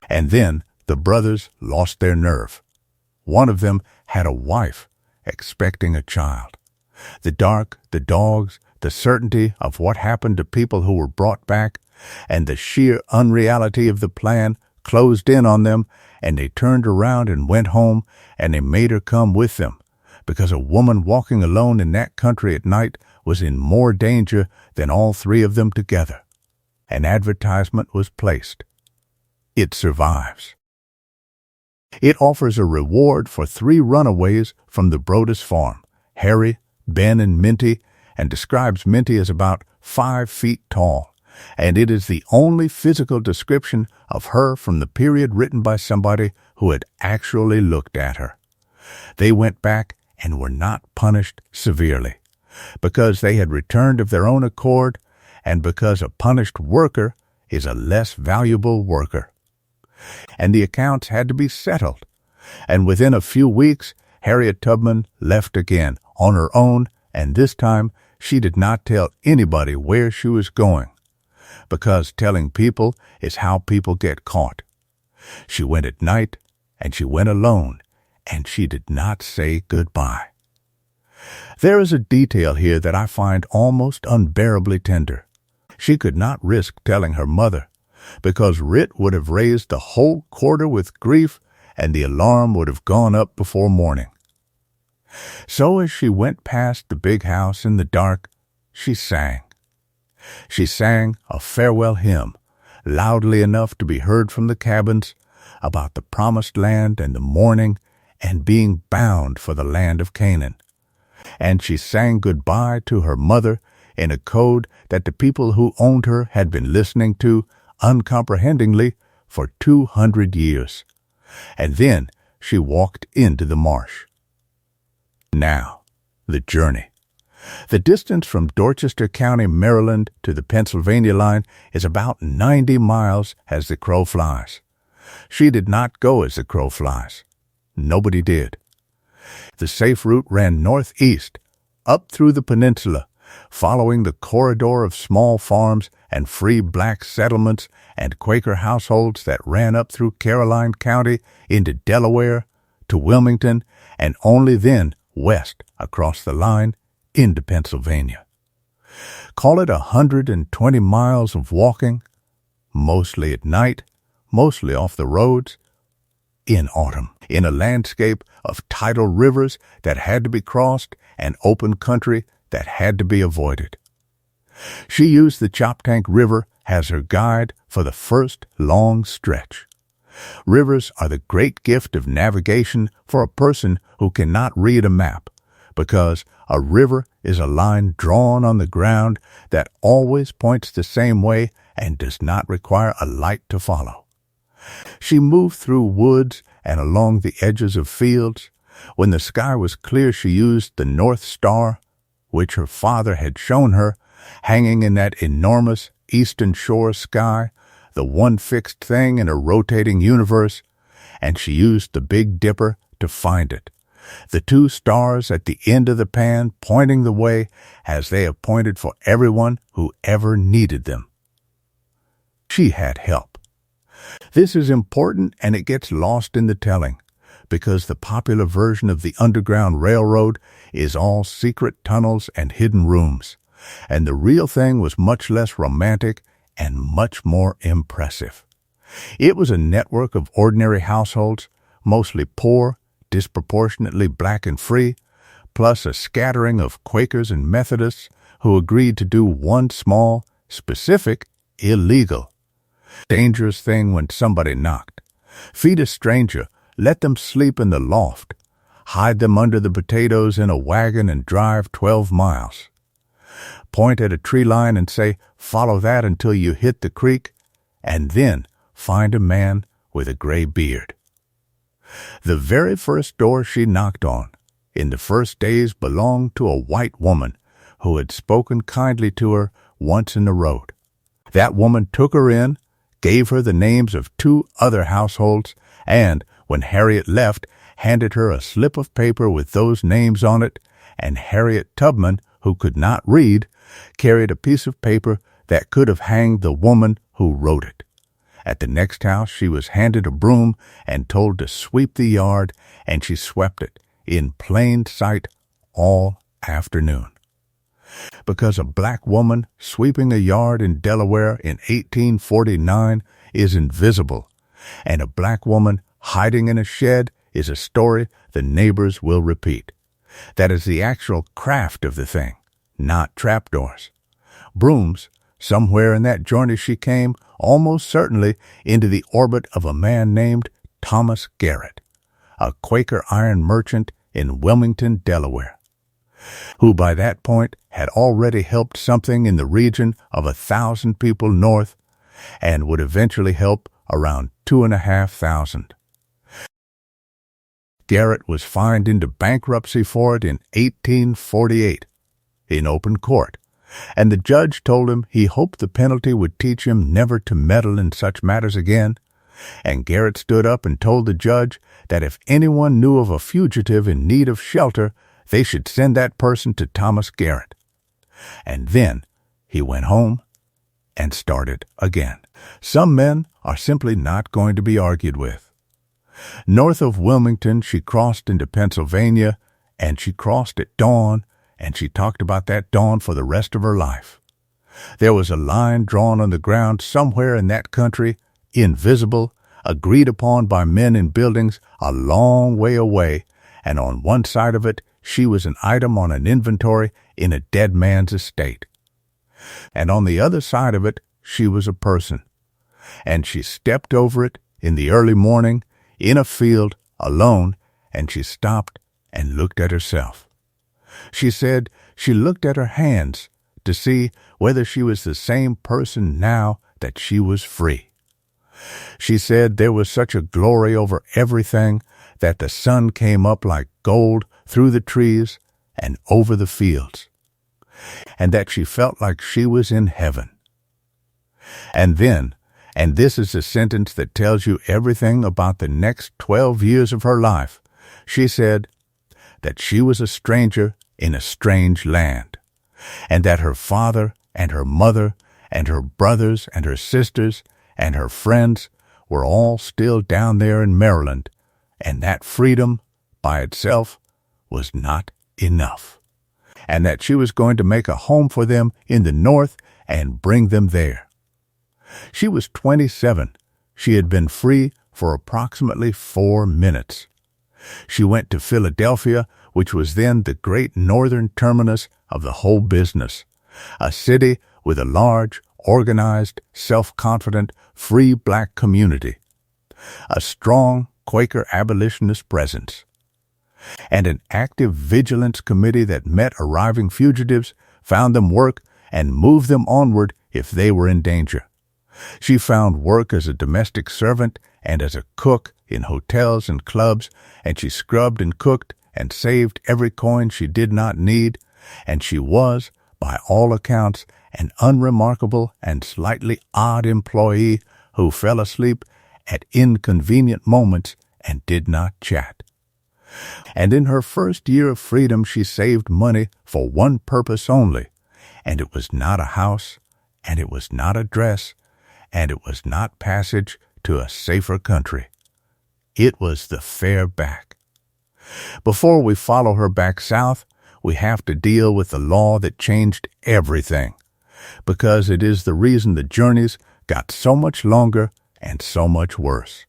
And then the brothers lost their nerve. One of them had a wife, expecting a child. The dark, the dogs, the certainty of what happened to people who were brought back, and the sheer unreality of the plan closed in on them, and they turned around and went home, and they made her come with them, because a woman walking alone in that country at night was in more danger than all 3 of them together. An advertisement was placed. It survives. It offers a reward for 3 runaways from the Brodess farm, Harry, Ben, and Minty, and describes Minty as about 5 feet tall, and it is the only physical description of her from the period written by somebody who had actually looked at her. They went back and were not punished severely, because they had returned of their own accord, and because a punished worker is a less valuable worker. And the accounts had to be settled, and within a few weeks Harriet Tubman left again on her own, and this time she did not tell anybody where she was going, because telling people is how people get caught. She went at night, and she went alone, and she did not say goodbye. There is a detail here that I find almost unbearably tender. She could not risk telling her mother, because Rit would have raised the whole quarter with grief, and the alarm would have gone up before morning. So as she went past the big house in the dark, she sang. She sang a farewell hymn, loudly enough to be heard from the cabins, about the promised land and the mourning and being bound for the land of Canaan. And she sang goodbye to her mother in a code that the people who owned her had been listening to uncomprehendingly for 200 years. And then she walked into the marsh. Now, the journey. The distance from Dorchester County, Maryland to the Pennsylvania line is about 90 miles as the crow flies. She did not go as the crow flies. Nobody did. The safe route ran northeast, up through the peninsula, following the corridor of small farms and free black settlements and Quaker households that ran up through Caroline County into Delaware to Wilmington, and only then west across the line into Pennsylvania. Call it 120 miles of walking, mostly at night, mostly off the roads, in autumn, in a landscape of tidal rivers that had to be crossed and open country that had to be avoided. She used the Choptank River as her guide for the first long stretch. Rivers are the great gift of navigation for a person who cannot read a map, because a river is a line drawn on the ground that always points the same way and does not require a light to follow. She moved through woods and along the edges of fields. When the sky was clear, she used the North Star, which her father had shown her, hanging in that enormous eastern shore sky, the one fixed thing in a rotating universe, and she used the Big Dipper to find it. The two stars at the end of the pan pointing the way as they have pointed for everyone who ever needed them. She had help. This is important, and it gets lost in the telling, because the popular version of the Underground Railroad is all secret tunnels and hidden rooms, and the real thing was much less romantic and much more impressive. It was a network of ordinary households, mostly poor, disproportionately black and free, plus a scattering of Quakers and Methodists who agreed to do one small, specific, illegal, dangerous thing when somebody knocked. Feed a stranger, let them sleep in the loft, hide them under the potatoes in a wagon and drive 12 miles. Point at a tree line and say, "Follow that until you hit the creek," and then find a man with a gray beard. The very first door she knocked on, in the first days, belonged to a white woman who had spoken kindly to her once in the road. That woman took her in, gave her the names of 2 other households, and, when Harriet left, handed her a slip of paper with those names on it, and Harriet Tubman, who could not read, carried a piece of paper that could have hanged the woman who wrote it. At the next house she was handed a broom and told to sweep the yard, and she swept it, in plain sight, all afternoon. Because a black woman sweeping a yard in Delaware in 1849 is invisible, and a black woman hiding in a shed is a story the neighbors will repeat. That is the actual craft of the thing, not trapdoors. Brooms, somewhere in that journey she came, almost certainly, into the orbit of a man named Thomas Garrett, a Quaker iron merchant in Wilmington, Delaware, who by that point had already helped something in the region of 1,000 people north, and would eventually help around 2,500. Garrett was fined into bankruptcy for it in 1848, in open court, and the judge told him he hoped the penalty would teach him never to meddle in such matters again, and Garrett stood up and told the judge that if anyone knew of a fugitive in need of shelter, they should send that person to Thomas Garrett. And then he went home and started again. Some men are simply not going to be argued with. North of Wilmington, she crossed into Pennsylvania, and she crossed at dawn, and she talked about that dawn for the rest of her life. There was a line drawn on the ground somewhere in that country, invisible, agreed upon by men in buildings a long way away, and on one side of it she was an item on an inventory in a dead man's estate. And on the other side of it she was a person, and she stepped over it in the early morning, in a field, alone, and she stopped and looked at herself. She said she looked at her hands to see whether she was the same person now that she was free. She said there was such a glory over everything that the sun came up like gold through the trees and over the fields, and that she felt like she was in heaven. And then, and this is a sentence that tells you everything about the next 12 years of her life, she said that she was a stranger in a strange land, and that her father and her mother and her brothers and her sisters and her friends were all still down there in Maryland, and that freedom by itself was not enough, and that she was going to make a home for them in the North and bring them there. She was 27. She had been free for approximately 4 minutes. She went to Philadelphia, which was then the great northern terminus of the whole business, a city with a large, organized, self-confident, free black community, a strong Quaker abolitionist presence, and an active vigilance committee that met arriving fugitives, found them work, and moved them onward if they were in danger. She found work as a domestic servant and as a cook in hotels and clubs, and she scrubbed and cooked and saved every coin she did not need, and she was, by all accounts, an unremarkable and slightly odd employee who fell asleep at inconvenient moments and did not chat. And in her first year of freedom she saved money for one purpose only, and it was not a house, and it was not a dress, and it was not passage to a safer country. It was the fare back. Before we follow her back south, we have to deal with the law that changed everything, because it is the reason the journeys got so much longer and so much worse.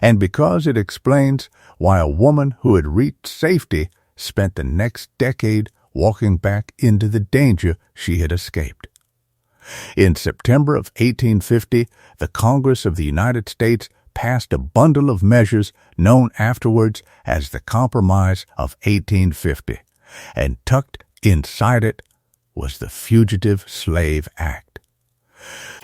And because it explains why a woman who had reached safety spent the next decade walking back into the danger she had escaped. In September of 1850, the Congress of the United States passed a bundle of measures known afterwards as the Compromise of 1850, and tucked inside it was the Fugitive Slave Act.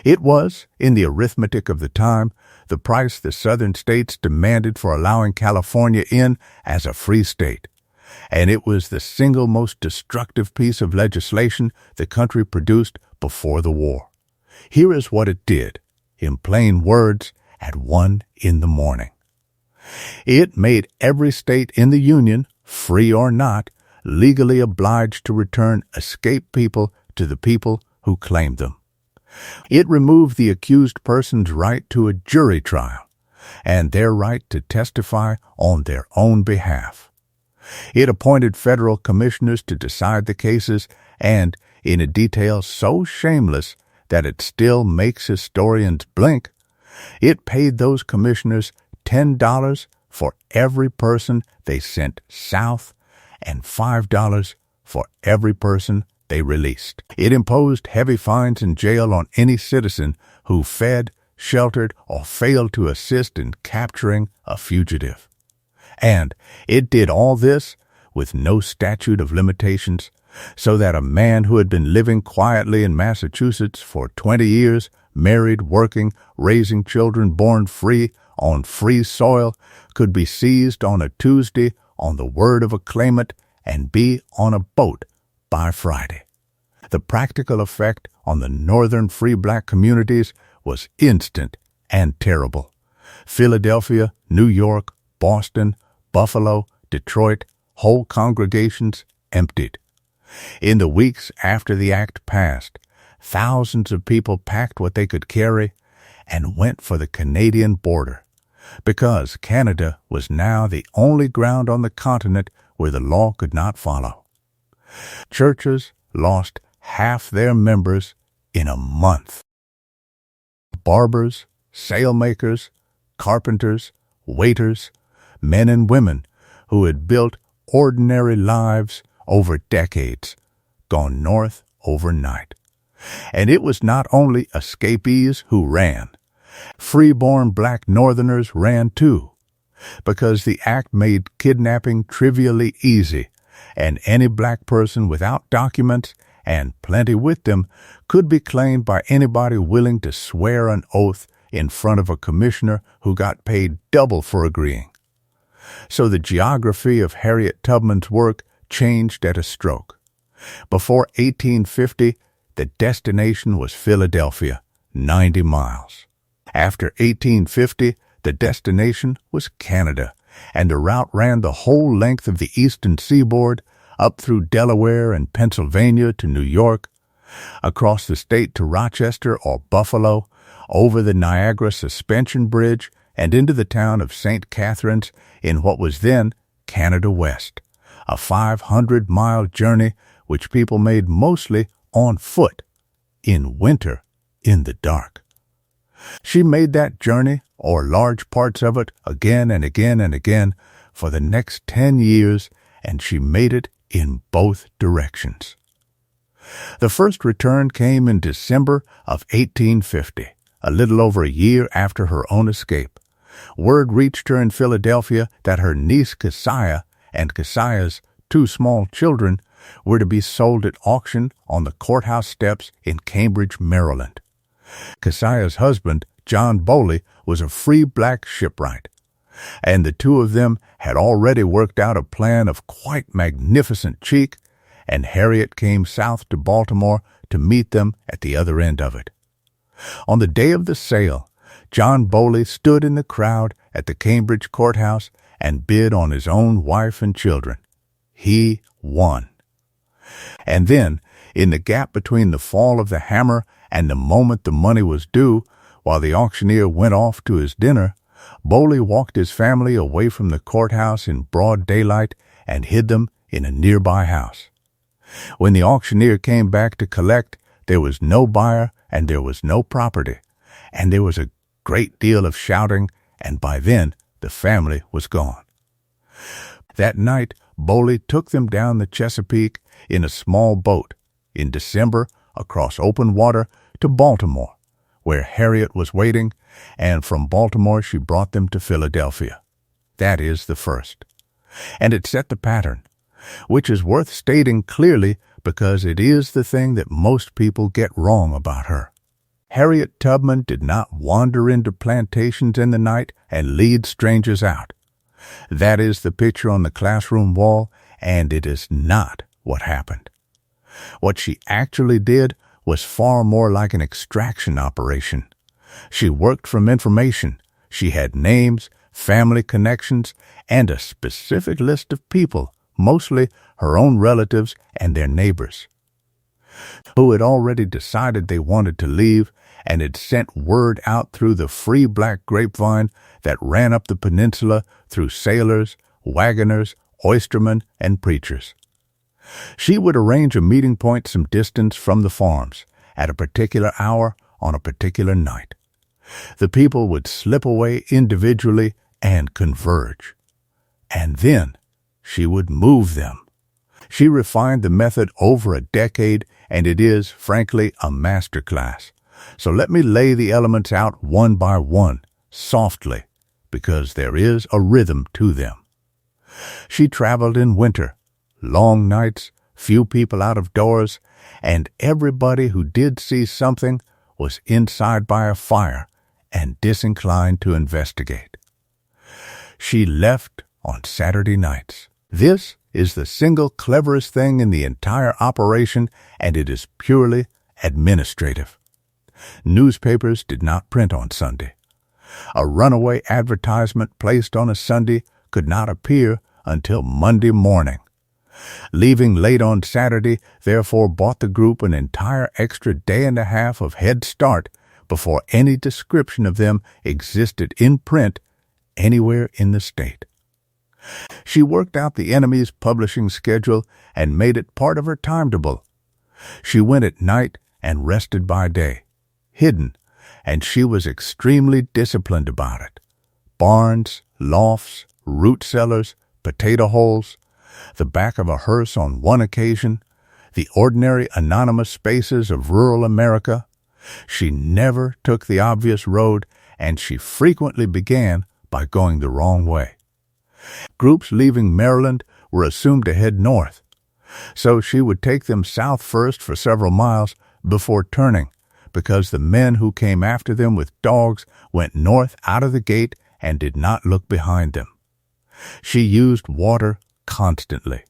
It was, in the arithmetic of the time, the price the Southern states demanded for allowing California in as a free state, and it was the single most destructive piece of legislation the country produced before the war. Here is what it did, in plain words, at 1 in the morning. It made every state in the Union, free or not, legally obliged to return escaped people to the people who claimed them. It removed the accused person's right to a jury trial and their right to testify on their own behalf. It appointed federal commissioners to decide the cases, and, in a detail so shameless that it still makes historians blink, it paid those commissioners $10 for every person they sent south and $5 for every person they released. It imposed heavy fines and jail on any citizen who fed, sheltered, or failed to assist in capturing a fugitive. And it did all this with no statute of limitations, so that a man who had been living quietly in Massachusetts for 20 years, married, working, raising children born free on free soil, could be seized on a Tuesday on the word of a claimant and be on a boat by Friday. The practical effect on the northern free black communities was instant and terrible. Philadelphia, New York, Boston, Buffalo, Detroit, whole congregations emptied. In the weeks after the act passed, thousands of people packed what they could carry and went for the Canadian border, because Canada was now the only ground on the continent where the law could not follow. Churches lost half their members in a month. Barbers, sailmakers, carpenters, waiters, men and women who had built ordinary lives over decades, gone north overnight. And it was not only escapees who ran. Freeborn black Northerners ran too, because the act made kidnapping trivially easy, and any black person without documents and plenty with them could be claimed by anybody willing to swear an oath in front of a commissioner who got paid double for agreeing. So the geography of Harriet Tubman's work changed at a stroke. Before 1850, the destination was Philadelphia, 90 miles. After 1850, the destination was Canada, and the route ran the whole length of the eastern seaboard, up through Delaware and Pennsylvania to New York, across the state to Rochester or Buffalo, over the Niagara Suspension Bridge, and into the town of St. Catharines in what was then Canada West, a 500-mile journey which people made mostly on foot, in winter, in the dark. She made that journey, or large parts of it, again and again and again, for the next 10 years, and she made it in both directions. The first return came in December of 1850, a little over a year after her own escape. Word reached her in Philadelphia that her niece Keziah and Keziah's 2 small children were to be sold at auction on the courthouse steps in Cambridge, Maryland. Keziah's husband, John Bowley, was a free black shipwright, and the 2 of them had already worked out a plan of quite magnificent cheek, and Harriet came south to Baltimore to meet them at the other end of it. On the day of the sale, John Bowley stood in the crowd at the Cambridge courthouse and bid on his own wife and children. He won. And then, in the gap between the fall of the hammer and the moment the money was due, while the auctioneer went off to his dinner, Bowley walked his family away from the courthouse in broad daylight and hid them in a nearby house. When the auctioneer came back to collect, there was no buyer and there was no property, and there was a great deal of shouting, and by then the family was gone. That night, Bowley took them down the Chesapeake in a small boat, in December, across open water, to Baltimore, where Harriet was waiting, and from Baltimore she brought them to Philadelphia. That is the first. And it set the pattern, which is worth stating clearly because it is the thing that most people get wrong about her. Harriet Tubman did not wander into plantations in the night and lead strangers out. That is the picture on the classroom wall, and it is not what happened. What she actually did was far more like an extraction operation. She worked from information. She had names, family connections, and a specific list of people, mostly her own relatives and their neighbors, who had already decided they wanted to leave and had sent word out through the free black grapevine that ran up the peninsula through sailors, wagoners, oystermen, and preachers. She would arrange a meeting point some distance from the farms, at a particular hour on a particular night. The people would slip away individually and converge. And then she would move them. She refined the method over a decade, and it is, frankly, a masterclass. So let me lay the elements out one by one, softly, because there is a rhythm to them. She traveled in winter, long nights, few people out of doors, and everybody who did see something was inside by a fire and disinclined to investigate. She left on Saturday nights. This is the single cleverest thing in the entire operation, and it is purely administrative. Newspapers did not print on Sunday. A runaway advertisement placed on a Sunday could not appear until Monday morning. Leaving late on Saturday, therefore, bought the group an entire extra day and a half of head start before any description of them existed in print anywhere in the state. She worked out the enemy's publishing schedule and made it part of her timetable. She went at night and rested by day, hidden, and she was extremely disciplined about it. Barns, lofts, root cellars, potato holes, the back of a hearse on one occasion, the ordinary anonymous spaces of rural America. She never took the obvious road, and she frequently began by going the wrong way. Groups leaving Maryland were assumed to head north, so she would take them south first for several miles before turning, because the men who came after them with dogs went north out of the gate and did not look behind them. She used water constantly.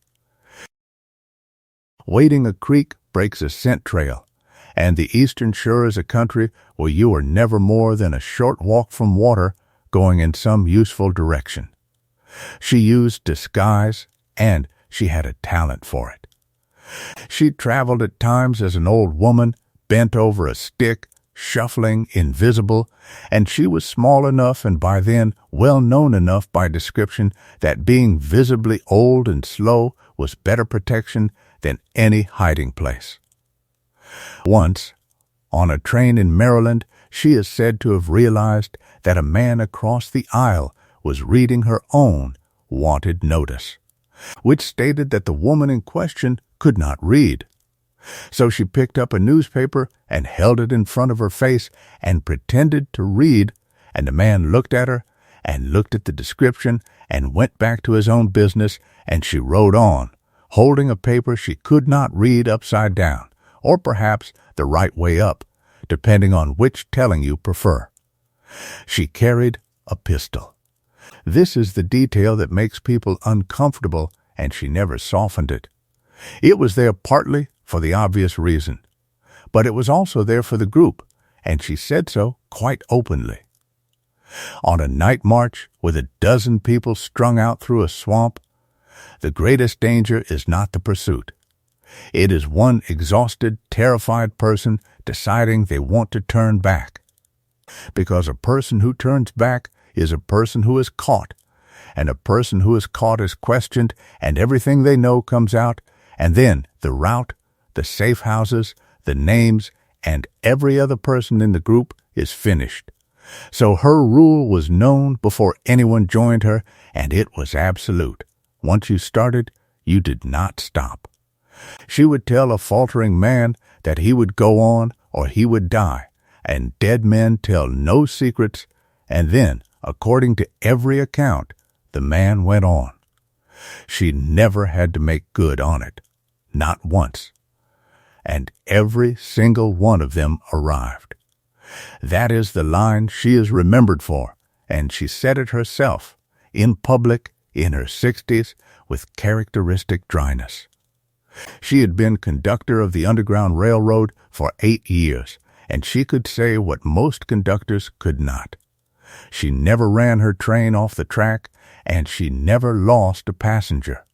Wading a creek breaks a scent trail, and the Eastern Shore is a country where you are never more than a short walk from water going in some useful direction. She used disguise, and she had a talent for it. She traveled at times as an old woman, bent over a stick, shuffling, invisible, and she was small enough and by then well known enough by description that being visibly old and slow was better protection than any hiding place. Once, on a train in Maryland, she is said to have realized that a man across the aisle was reading her own wanted notice, which stated that the woman in question could not read. So she picked up a newspaper and held it in front of her face and pretended to read, and the man looked at her and looked at the description and went back to his own business, and she rode on, holding a paper she could not read upside down, or perhaps the right way up, depending on which telling you prefer. She carried a pistol. This is the detail that makes people uncomfortable, and she never softened it. It was there partly for the obvious reason, but it was also there for the group, and she said so quite openly. On a night march with a dozen people strung out through a swamp, the greatest danger is not the pursuit. It is one exhausted, terrified person deciding they want to turn back. Because a person who turns back is a person who is caught, and a person who is caught is questioned, and everything they know comes out, and then the route, the safe houses, the names, and every other person in the group is finished. So her rule was known before anyone joined her, and it was absolute. Once you started, you did not stop. She would tell a faltering man that he would go on or he would die, and dead men tell no secrets, and then, according to every account, the man went on. She never had to make good on it, not once. And every single one of them arrived. That is the line she is remembered for, and she said it herself, in public, in her 60s, with characteristic dryness. She had been conductor of the Underground Railroad for 8 years, and she could say what most conductors could not. She never ran her train off the track, and she never lost a passenger.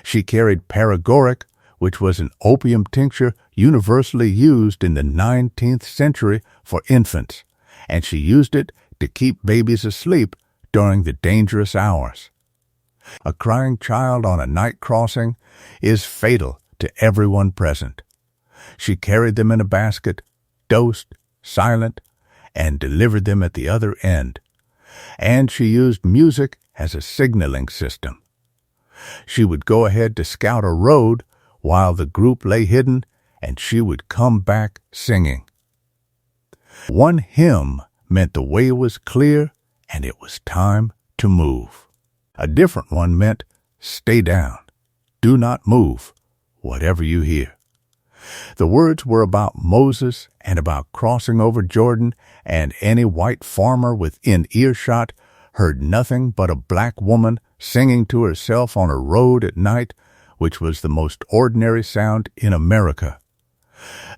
She carried paregoric, which was an opium tincture universally used in the 19th century for infants, and she used it to keep babies asleep during the dangerous hours. A crying child on a night crossing is fatal to everyone present. She carried them in a basket, dosed, silent, and delivered them at the other end. And she used music as a signaling system. She would go ahead to scout a road while the group lay hidden, and she would come back singing. One hymn meant the way was clear and it was time to move. A different one meant, stay down, do not move, whatever you hear. The words were about Moses and about crossing over Jordan, and any white farmer within earshot heard nothing but a black woman singing to herself on a road at night, which was the most ordinary sound in America.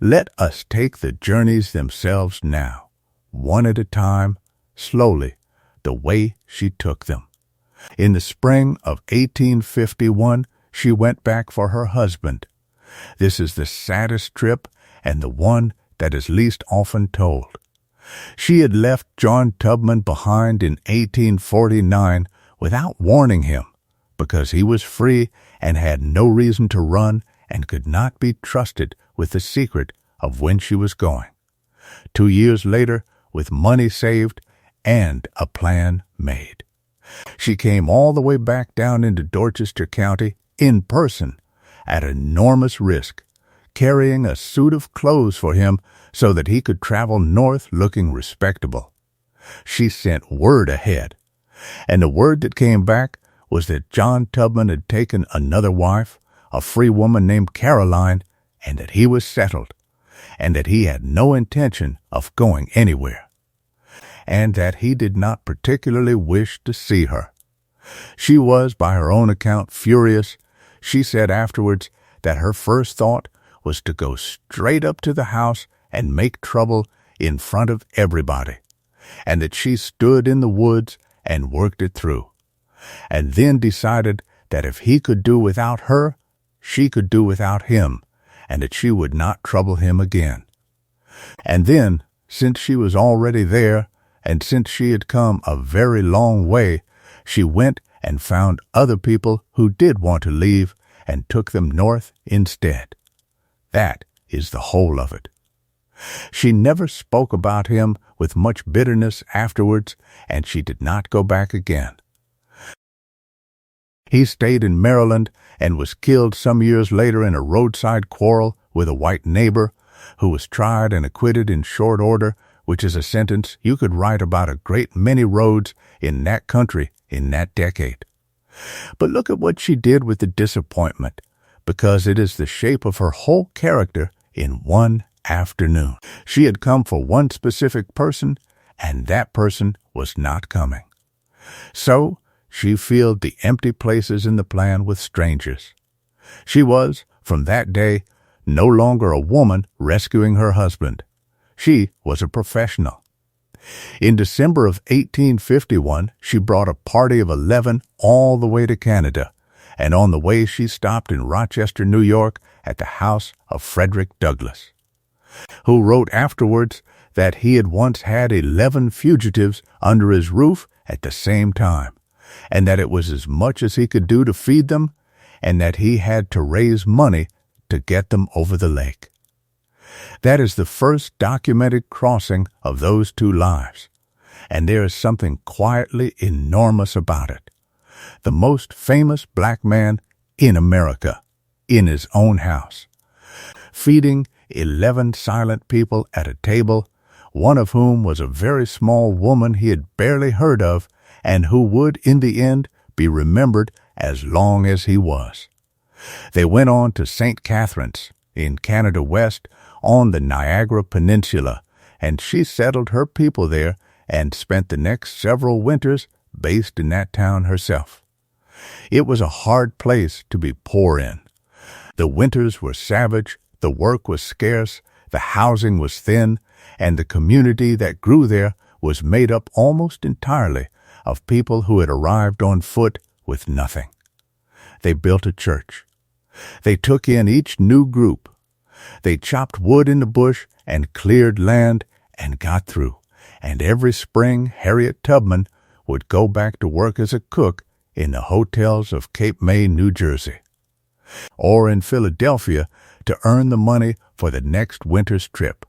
Let us take the journeys themselves now, one at a time, slowly, the way she took them. In the spring of 1851, she went back for her husband. This is the saddest trip and the one that is least often told. She had left John Tubman behind in 1849 without warning him, because he was free and had no reason to run and could not be trusted with the secret of when she was going. 2 years later, with money saved and a plan made, she came all the way back down into Dorchester County in person at enormous risk, carrying a suit of clothes for him so that he could travel north looking respectable. She sent word ahead, and the word that came back was that John Tubman had taken another wife, a free woman named Caroline, and that he was settled, and that he had no intention of going anywhere, and that he did not particularly wish to see her. She was, by her own account, furious. She said afterwards that her first thought was to go straight up to the house and make trouble in front of everybody, and that she stood in the woods and worked it through, and then decided that if he could do without her, she could do without him, and that she would not trouble him again. And then, since she was already there, and since she had come a very long way, she went and found other people who did want to leave and took them north instead. That is the whole of it. She never spoke about him with much bitterness afterwards, and she did not go back again. He stayed in Maryland and was killed some years later in a roadside quarrel with a white neighbor who was tried and acquitted in short order, which is a sentence you could write about a great many roads in that country in that decade. But look at what she did with the disappointment, because it is the shape of her whole character in one afternoon. She had come for one specific person, and that person was not coming. So she filled the empty places in the plan with strangers. She was, from that day, no longer a woman rescuing her husband. She was a professional. In December of 1851, she brought a party of 11 all the way to Canada, and on the way she stopped in Rochester, New York, at the house of Frederick Douglass, who wrote afterwards that he had once had 11 fugitives under his roof at the same time, and that it was as much as he could do to feed them, and that he had to raise money to get them over the lake. That is the first documented crossing of those two lives, and there is something quietly enormous about it. The most famous black man in America, in his own house, feeding 11 silent people at a table, one of whom was a very small woman he had barely heard of, and who would, in the end, be remembered as long as he was. They went on to St. Catharines, in Canada West, on the Niagara Peninsula, and she settled her people there and spent the next several winters based in that town herself. It was a hard place to be poor in. The winters were savage, the work was scarce, the housing was thin, and the community that grew there was made up almost entirely of people who had arrived on foot with nothing. They built a church. They took in each new group. They chopped wood in the bush and cleared land and got through. And every spring Harriet Tubman would go back to work as a cook in the hotels of Cape May, New Jersey, or in Philadelphia to earn the money for the next winter's trip.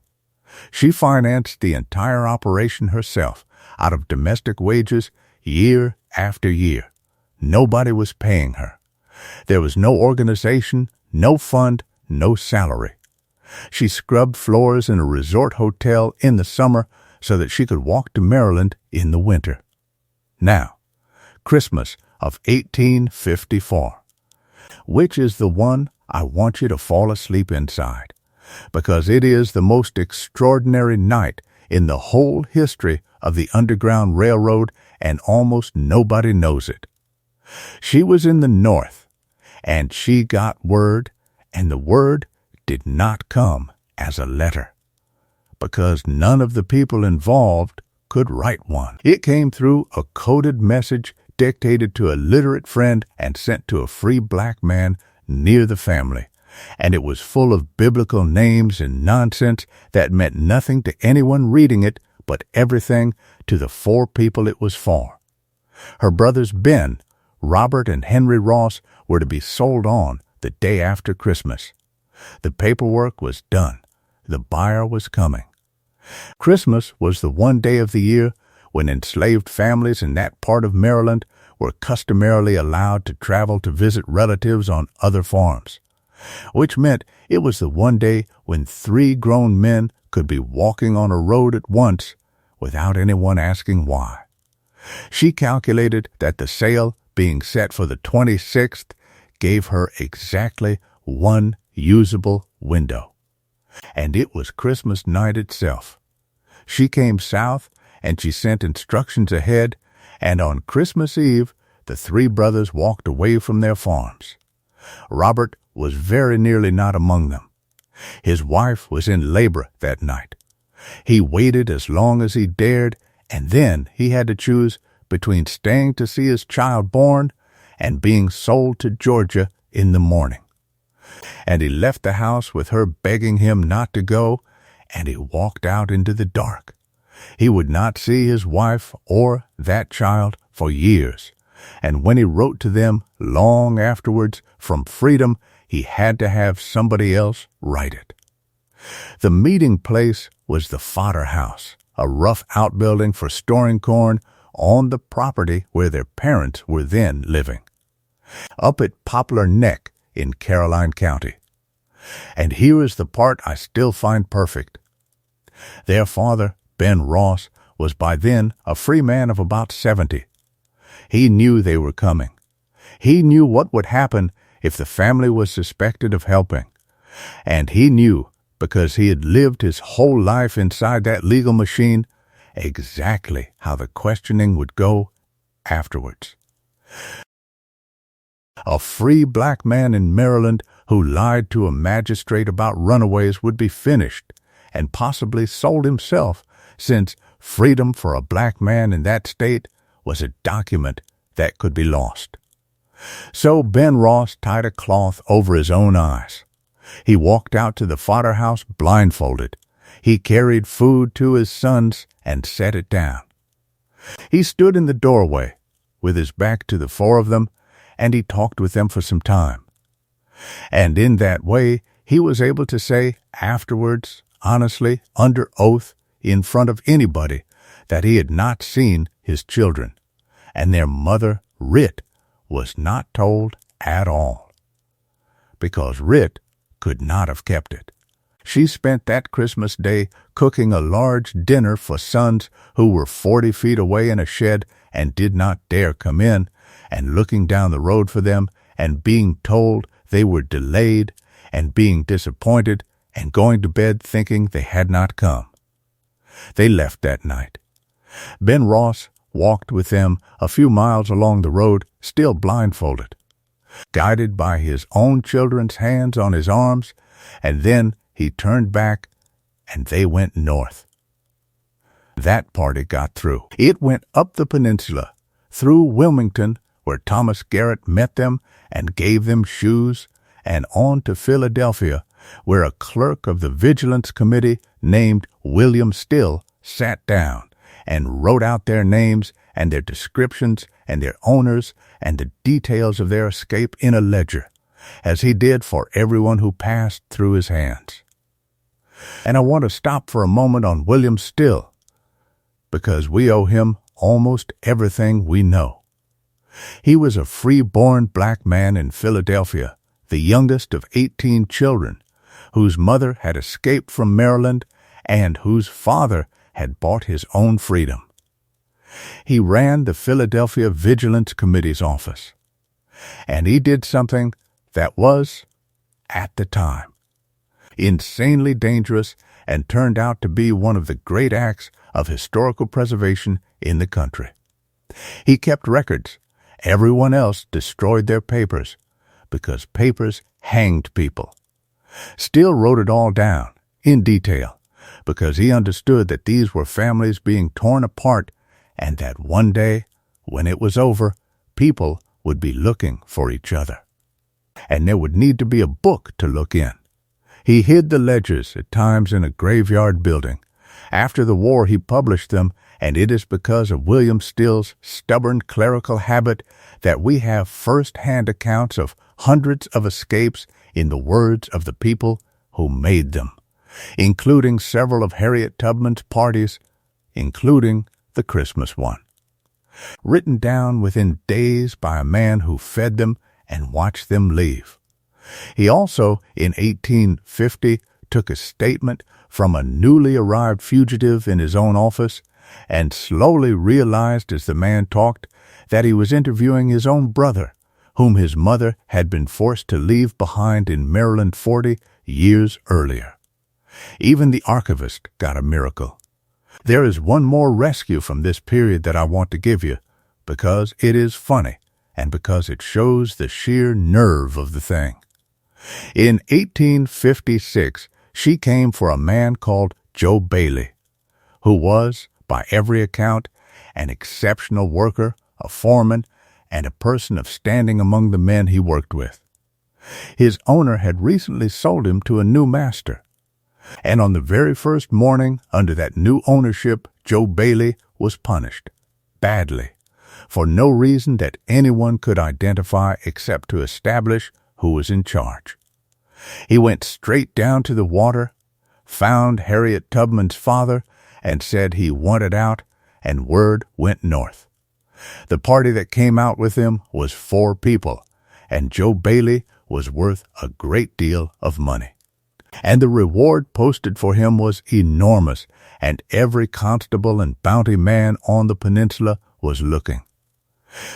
She financed the entire operation herself out of domestic wages year after year. Nobody was paying her. There was no organization, no fund, no salary. She scrubbed floors in a resort hotel in the summer so that she could walk to Maryland in the winter. Now, Christmas of 1854. Which is the one I want you to fall asleep inside, because it is the most extraordinary night in the whole history of the Underground Railroad, and almost nobody knows it. She was in the North, and she got word, and the word did not come as a letter, because none of the people involved could write one. It came through a coded message dictated to a literate friend and sent to a free black man near the family, and it was full of biblical names and nonsense that meant nothing to anyone reading it, but everything to the 4 people it was for. Her brothers Ben, Robert, and Henry Ross were to be sold on the day after Christmas. The paperwork was done. the buyer was coming. Christmas was the one day of the year when enslaved families in that part of Maryland were customarily allowed to travel to visit relatives on other farms, which meant it was the one day when 3 grown men could be walking on a road at once without anyone asking why. She calculated that the sale, being set for the 26th, gave her exactly 1 usable window. And it was Christmas night itself. She came south, and she sent instructions ahead, and on Christmas Eve, the 3 brothers walked away from their farms. Robert was very nearly not among them. His wife was in labor that night. He waited as long as he dared, and then he had to choose between staying to see his child born and being sold to Georgia in the morning. And he left the house with her begging him not to go, and he walked out into the dark. He would not see his wife or that child for years, and when he wrote to them long afterwards from freedom, he had to have somebody else write it. The meeting place was the fodder house, a rough outbuilding for storing corn on the property where their parents were then living, up at Poplar Neck in Caroline County. And here is the part I still find perfect. Their father, Ben Ross, was by then a free man of about 70. He knew they were coming. He knew what would happen if the family was suspected of helping. And he knew, because he had lived his whole life inside that legal machine, exactly how the questioning would go afterwards. A free black man in Maryland who lied to a magistrate about runaways would be finished and possibly sold himself, since freedom for a black man in that state was a document that could be lost. So Ben Ross tied a cloth over his own eyes. He walked out to the fodder house blindfolded. He carried food to his sons and set it down. He stood in the doorway with his back to the 4 of them, and he talked with them for some time. And in that way, he was able to say afterwards, honestly, under oath, in front of anybody, that he had not seen his children, and their mother, Rit, was not told at all, because Rit could not have kept it. She spent that Christmas day cooking a large dinner for sons who were 40 feet away in a shed and did not dare come in, and looking down the road for them and being told they were delayed and being disappointed and going to bed thinking they had not come. They left that night. Ben Ross walked with them a few miles along the road, still blindfolded, guided by his own children's hands on his arms, and then he turned back and they went north. That party got through. It went up the peninsula, through Wilmington, where Thomas Garrett met them and gave them shoes, and on to Philadelphia, where a clerk of the Vigilance Committee named William Still sat down and wrote out their names and their descriptions and their owners and the details of their escape in a ledger, as he did for everyone who passed through his hands. And I want to stop for a moment on William Still, because we owe him almost everything we know. He was a free-born black man in Philadelphia, the youngest of 18 children, whose mother had escaped from Maryland and whose father had bought his own freedom. He ran the Philadelphia Vigilance Committee's office, and he did something that was, at the time, insanely dangerous and turned out to be one of the great acts of historical preservation in the country. He kept records. Everyone else destroyed their papers, because papers hanged people. Still wrote it all down, in detail, because he understood that these were families being torn apart, and that one day, when it was over, people would be looking for each other. And there would need to be a book to look in. He hid the ledgers at times in a graveyard building. After the war he published them, and it is because of William Still's stubborn clerical habit that we have first-hand accounts of hundreds of escapes in the words of the people who made them, including several of Harriet Tubman's parties, including the Christmas one. Written down within days by a man who fed them and watched them leave. He also, in 1850, took a statement from a newly arrived fugitive in his own office and slowly realized as the man talked that he was interviewing his own brother, whom his mother had been forced to leave behind in Maryland 40 years earlier. Even the archivist got a miracle. There is one more rescue from this period that I want to give you, because it is funny and because it shows the sheer nerve of the thing. In 1856, she came for a man called Joe Bailey, who was, by every account, an exceptional worker, a foreman, and a person of standing among the men he worked with. His owner had recently sold him to a new master, and on the very first morning under that new ownership, Joe Bailey was punished, badly, for no reason that anyone could identify except to establish who was in charge. He went straight down to the water, found Harriet Tubman's father, and said he wanted out, and word went north. The party that came out with him was 4 people, and Joe Bailey was worth a great deal of money. And the reward posted for him was enormous, and every constable and bounty man on the peninsula was looking.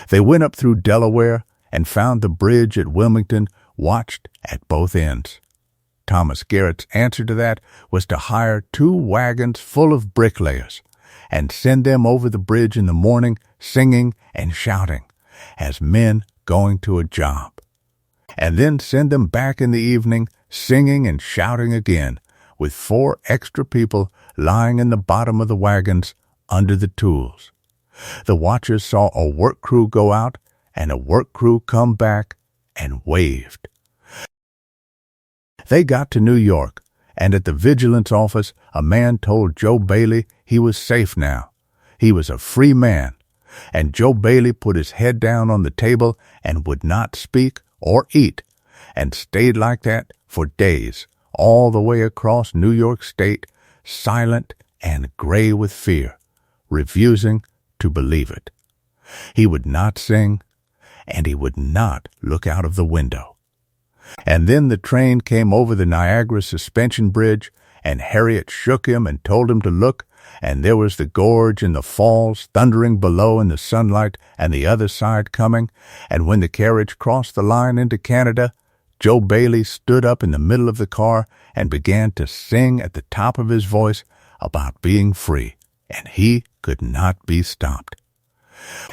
They went up through Delaware and found the bridge at Wilmington watched at both ends. Thomas Garrett's answer to that was to hire 2 wagons full of bricklayers and send them over the bridge in the morning singing and shouting as men going to a job, and then send them back in the evening singing and shouting again with 4 extra people lying in the bottom of the wagons under the tools. The watchers saw a work crew go out and a work crew come back and waved. They got to New York, and at the vigilance office a man told Joe Bailey he was safe now. He was a free man, and Joe Bailey put his head down on the table and would not speak or eat, and stayed like that for days, all the way across New York State, silent and gray with fear, refusing to believe it. He would not sing, and he would not look out of the window. And then the train came over the Niagara Suspension Bridge, and Harriet shook him and told him to look, and there was the gorge and the falls thundering below in the sunlight and the other side coming, and when the carriage crossed the line into Canada, Joe Bailey stood up in the middle of the car and began to sing at the top of his voice about being free, and he could not be stopped.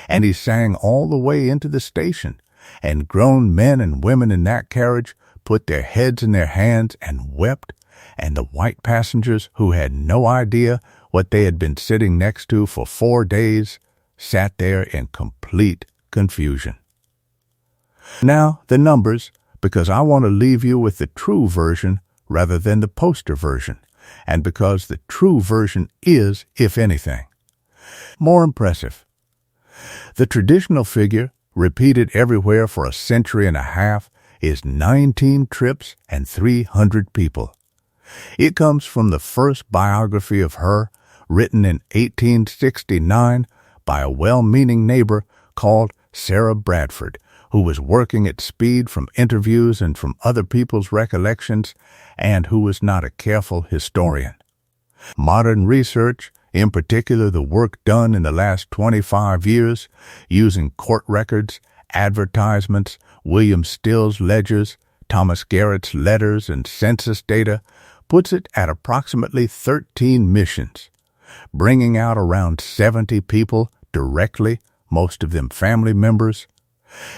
And he sang all the way into the station, and grown men and women in that carriage put their heads in their hands and wept, and the white passengers, who had no idea what they had been sitting next to for 4 days, sat there in complete confusion. Now, the numbers, because I want to leave you with the true version rather than the poster version, and because the true version is, if anything, more impressive. The traditional figure, repeated everywhere for a century and a half, is 19 trips and 300 people. It comes from the first biography of her, written in 1869 by a well-meaning neighbor called Sarah Bradford, who was working at speed from interviews and from other people's recollections, and who was not a careful historian. Modern research, in particular the work done in the last 25 years, using court records, advertisements, William Still's ledgers, Thomas Garrett's letters, and census data, puts it at approximately 13 missions, bringing out around 70 people directly, most of them family members,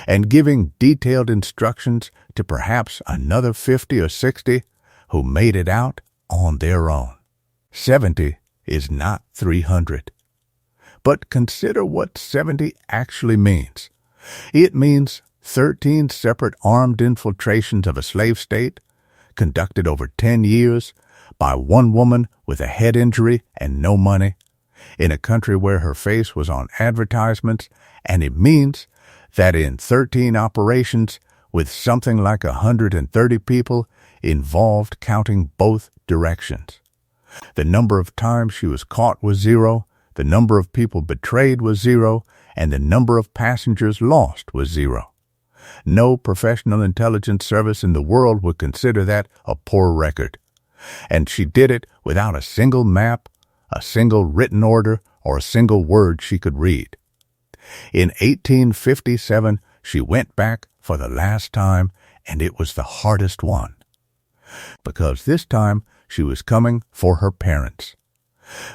and giving detailed instructions to perhaps another 50 or 60 who made it out on their own. 70 is not 300. But consider what 70 actually means. It means 13 separate armed infiltrations of a slave state, conducted over 10 years by one woman with a head injury and no money, in a country where her face was on advertisements, and it means that in 13 operations, with something like 130 people involved counting both directions. The number of times she was caught was 0, the number of people betrayed was 0, and the number of passengers lost was 0. No professional intelligence service in the world would consider that a poor record. And she did it without a single map, a single written order, or a single word she could read. In 1857, she went back for the last time, and it was the hardest one. Because this time she was coming for her parents.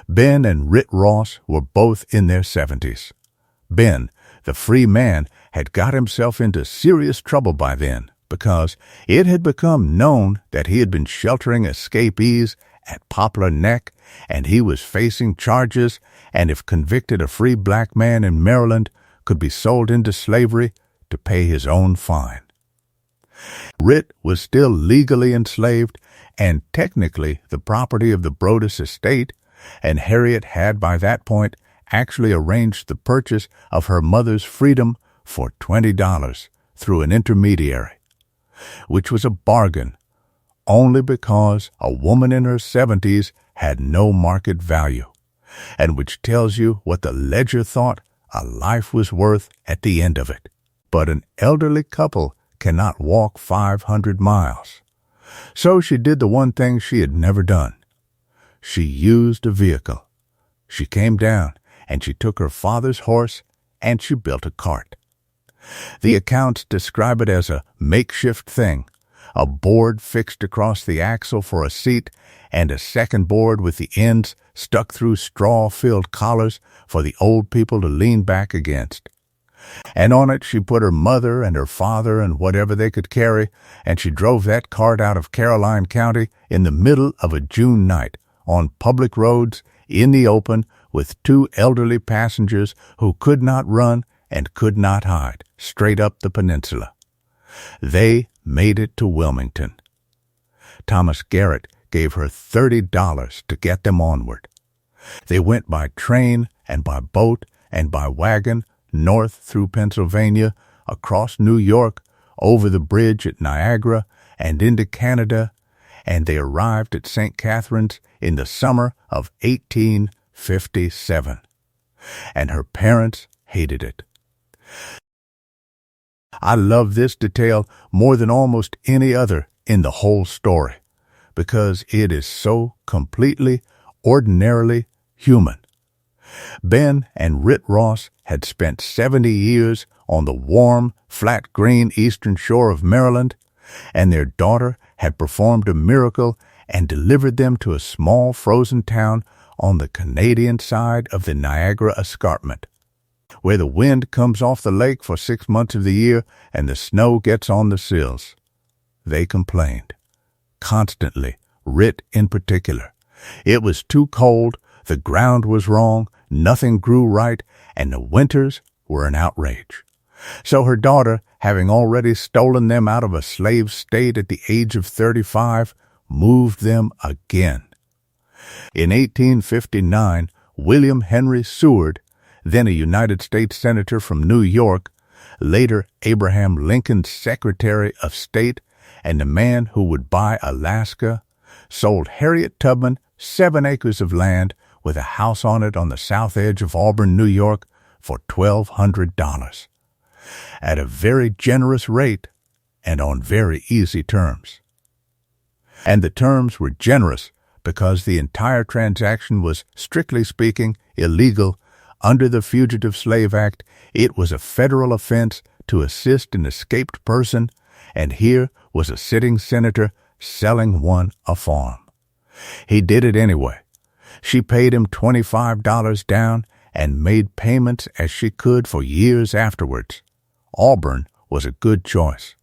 Ben and Rit Ross were both in their 70s. Ben, the free man, had got himself into serious trouble by then because it had become known that he had been sheltering escapees at Poplar Neck, and he was facing charges, and if convicted, a free black man in Maryland could be sold into slavery to pay his own fine. Rit was still legally enslaved and technically the property of the Brodess estate, and Harriet had by that point actually arranged the purchase of her mother's freedom for $20 through an intermediary, which was a bargain only because a woman in her 70s had no market value, and which tells you what the ledger thought a life was worth at the end of it. But an elderly couple cannot walk 500 miles. So she did the one thing she had never done. She used a vehicle. She came down, and she took her father's horse, and she built a cart. The accounts describe it as a makeshift thing, a board fixed across the axle for a seat, and a second board with the ends stuck through straw-filled collars for the old people to lean back against. And on it she put her mother and her father and whatever they could carry, and she drove that cart out of Caroline County in the middle of a June night, on public roads, in the open, with 2 elderly passengers who could not run and could not hide, straight up the peninsula. They made it to Wilmington. Thomas Garrett gave her $30 to get them onward. They went by train and by boat and by wagon north through Pennsylvania, across New York, over the bridge at Niagara, and into Canada, and they arrived at St. Catharines in the summer of 1857. And her parents hated it. I love this detail more than almost any other in the whole story, because it is so completely, ordinarily human. Ben and Rit Ross had spent 70 years on the warm, flat, green eastern shore of Maryland, and their daughter had performed a miracle and delivered them to a small frozen town on the Canadian side of the Niagara Escarpment, where the wind comes off the lake for 6 months of the year and the snow gets on the sills. They complained. Constantly, Rit in particular. It was too cold, the ground was wrong, nothing grew right, and the winters were an outrage. So her daughter, having already stolen them out of a slave state at the age of 35, moved them again. In 1859, William Henry Seward, then a United States Senator from New York, later Abraham Lincoln's Secretary of State, and the man who would buy Alaska, sold Harriet Tubman 7 acres of land with a house on it on the south edge of Auburn, New York, for $1,200, at a very generous rate and on very easy terms. And the terms were generous because the entire transaction was, strictly speaking, illegal. Under the Fugitive Slave Act, it was a federal offense to assist an escaped person, and here was a sitting senator selling one a farm. He did it anyway. She paid him $25 down and made payments as she could for years afterwards. Auburn was a good choice.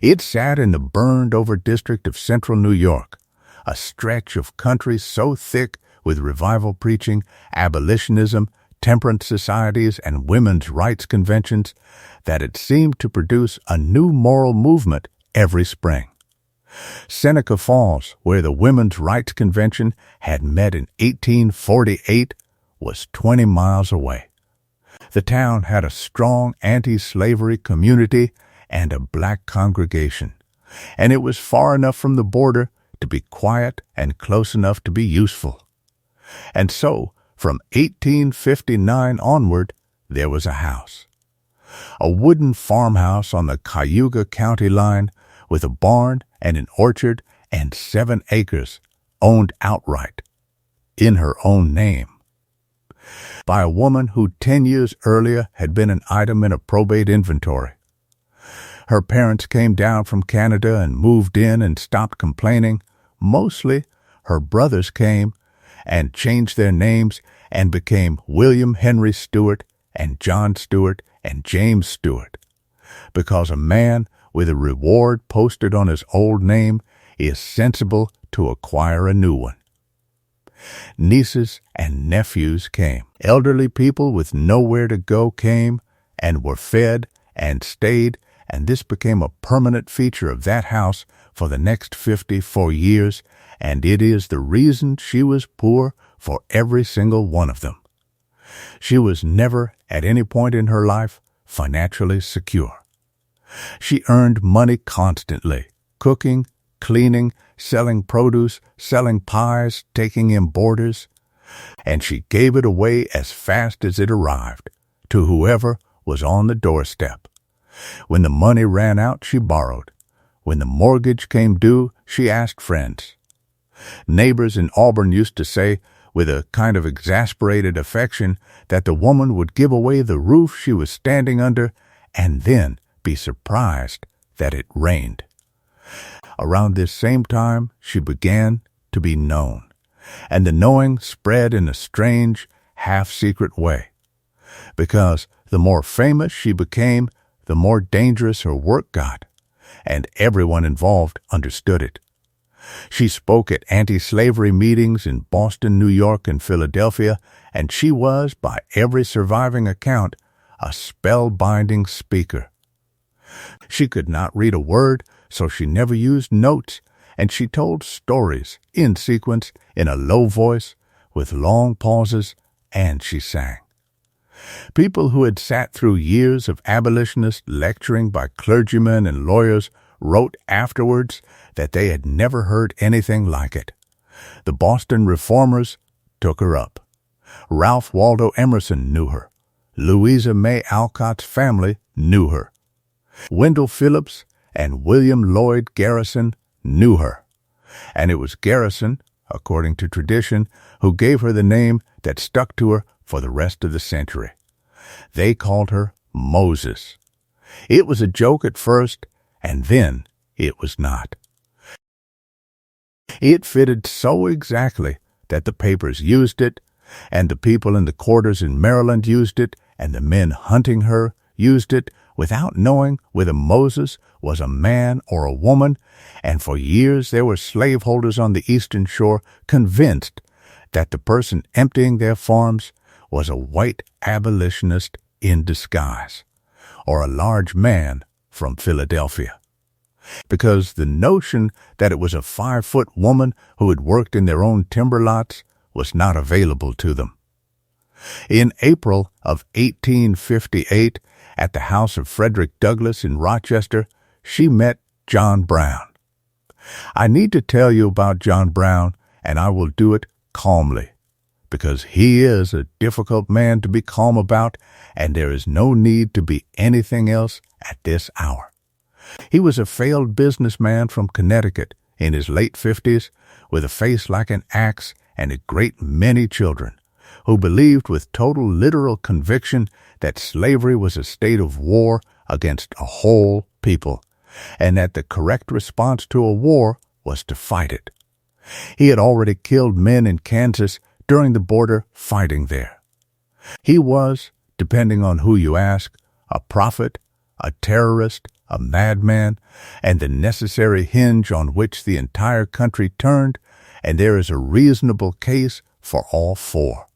It sat in the burned-over district of central New York, a stretch of country so thick with revival preaching, abolitionism, temperance societies, and women's rights conventions that it seemed to produce a new moral movement every spring. Seneca Falls, where the Women's Rights Convention had met in 1848, was 20 miles away. The town had a strong anti-slavery community, and a black congregation, and it was far enough from the border to be quiet and close enough to be useful. And so, from 1859 onward, there was a house. A wooden farmhouse on the Cayuga County line with a barn and an orchard and 7 acres, owned outright, in her own name, by a woman who 10 years earlier had been an item in a probate inventory. Her parents came down from Canada and moved in and stopped complaining. Mostly, her brothers came and changed their names and became William Henry Stewart and John Stewart and James Stewart, because a man with a reward posted on his old name is sensible to acquire a new one. Nieces and nephews came. Elderly people with nowhere to go came and were fed and stayed, and this became a permanent feature of that house for the next 54 years, and it is the reason she was poor for every single one of them. She was never, at any point in her life, financially secure. She earned money constantly, cooking, cleaning, selling produce, selling pies, taking in boarders, and she gave it away as fast as it arrived, to whoever was on the doorstep. When the money ran out, she borrowed. When the mortgage came due, she asked friends. Neighbors in Auburn used to say, with a kind of exasperated affection, that the woman would give away the roof she was standing under and then be surprised that it rained. Around this same time, she began to be known, and the knowing spread in a strange, half-secret way, because the more famous she became, the more dangerous her work got, and everyone involved understood it. She spoke at anti-slavery meetings in Boston, New York, and Philadelphia, and she was, by every surviving account, a spellbinding speaker. She could not read a word, so she never used notes, and she told stories in sequence in a low voice with long pauses, and she sang. People who had sat through years of abolitionist lecturing by clergymen and lawyers wrote afterwards that they had never heard anything like it. The Boston reformers took her up. Ralph Waldo Emerson knew her. Louisa May Alcott's family knew her. Wendell Phillips and William Lloyd Garrison knew her. And it was Garrison, according to tradition, who gave her the name that stuck to her for the rest of the century. They called her Moses. It was a joke at first, and then it was not. It fitted so exactly that the papers used it, and the people in the quarters in Maryland used it, and the men hunting her used it, without knowing whether Moses was a man or a woman, and for years there were slaveholders on the eastern shore convinced that the person emptying their farms was a white abolitionist in disguise, or a large man from Philadelphia, because the notion that it was a 5-foot woman who had worked in their own timber lots was not available to them. In April of 1858, at the house of Frederick Douglass in Rochester, she met John Brown. I need to tell you about John Brown, and I will do it calmly, because he is a difficult man to be calm about, and there is no need to be anything else at this hour. He was a failed businessman from Connecticut in his late 50s, with a face like an axe and a great many children, who believed with total literal conviction that slavery was a state of war against a whole people, and that the correct response to a war was to fight it. He had already killed men in Kansas during the border fighting there. He was, depending on who you ask, a prophet, a terrorist, a madman, and the necessary hinge on which the entire country turned, and there is a reasonable case for all four.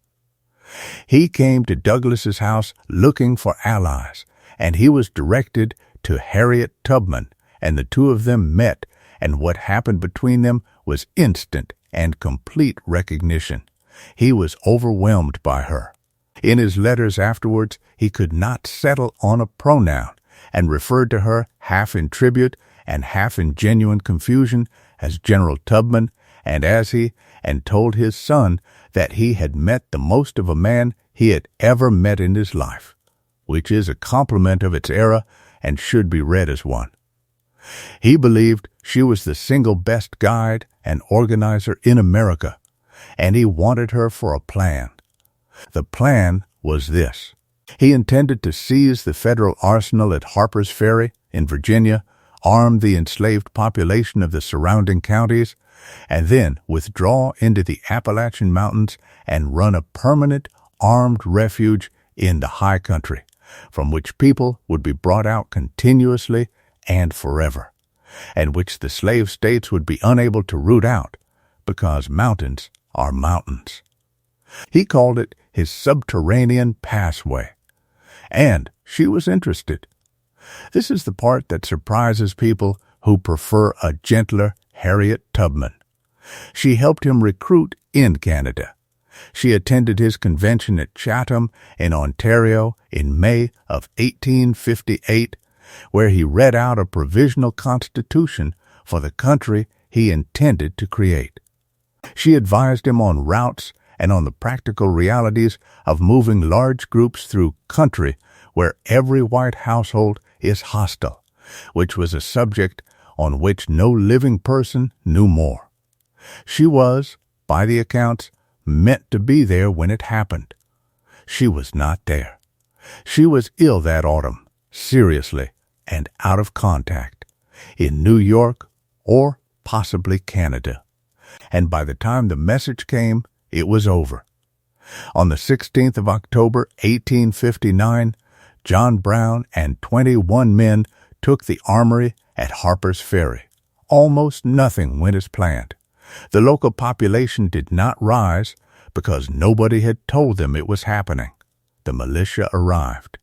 He came to Douglas's house looking for allies, and he was directed to Harriet Tubman, and the two of them met, and what happened between them was instant and complete recognition. He was overwhelmed by her. In his letters afterwards, he could not settle on a pronoun, and referred to her half in tribute and half in genuine confusion as General Tubman, and told his son that he had met the most of a man he had ever met in his life, which is a compliment of its era and should be read as one. He believed she was the single best guide and organizer in America, and he wanted her for a plan. The plan was this. He intended to seize the federal arsenal at Harper's Ferry in Virginia, arm the enslaved population of the surrounding counties, and then withdraw into the Appalachian Mountains and run a permanent armed refuge in the high country, from which people would be brought out continuously and forever, and which the slave states would be unable to root out, because mountains are mountains. He called it his subterranean passway, and she was interested. This is the part that surprises people who prefer a gentler Harriet Tubman. She helped him recruit in Canada. She attended his convention at Chatham in Ontario in May of 1858, where he read out a provisional constitution for the country he intended to create. She advised him on routes and on the practical realities of moving large groups through country where every white household is hostile, which was a subject on which no living person knew more. She was, by the accounts, meant to be there when it happened. She was not there. She was ill that autumn, seriously, and out of contact, in New York or possibly Canada. And by the time the message came, it was over. On the 16th of October, 1859, John Brown and 21 men took the armory at Harper's Ferry. Almost nothing went as planned. The local population did not rise because nobody had told them it was happening. The militia arrived.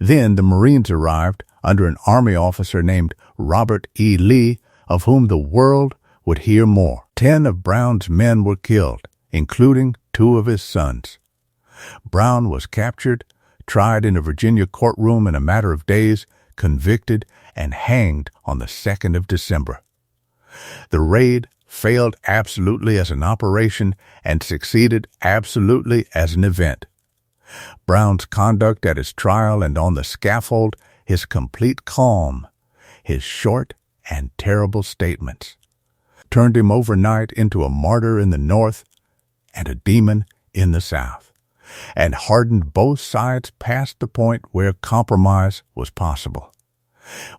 Then the Marines arrived under an Army officer named Robert E. Lee, of whom the world would hear more. 10 of Brown's men were killed, including 2 of his sons. Brown was captured, tried in a Virginia courtroom in a matter of days, convicted, and hanged on the 2nd of December. The raid failed absolutely as an operation and succeeded absolutely as an event. Brown's conduct at his trial and on the scaffold, his complete calm, his short and terrible statements, turned him overnight into a martyr in the North and a demon in the South, and hardened both sides past the point where compromise was possible.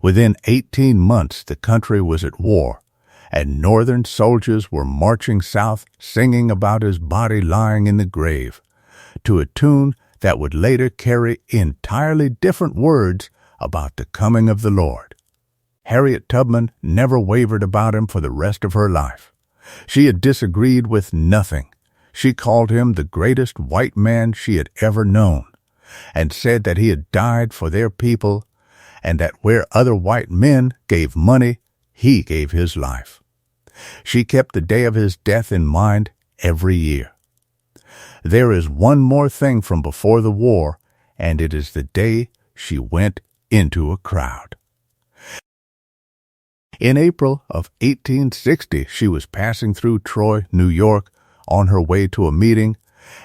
Within 18 months, the country was at war, and Northern soldiers were marching south singing about his body lying in the grave, to a tune that would later carry entirely different words about the coming of the Lord. Harriet Tubman never wavered about him for the rest of her life. She had disagreed with nothing. She called him the greatest white man she had ever known, and said that he had died for their people, and that where other white men gave money, he gave his life. She kept the day of his death in mind every year. There is one more thing from before the war, and it is the day she went into a crowd. In April of 1860, she was passing through Troy, New York, on her way to a meeting,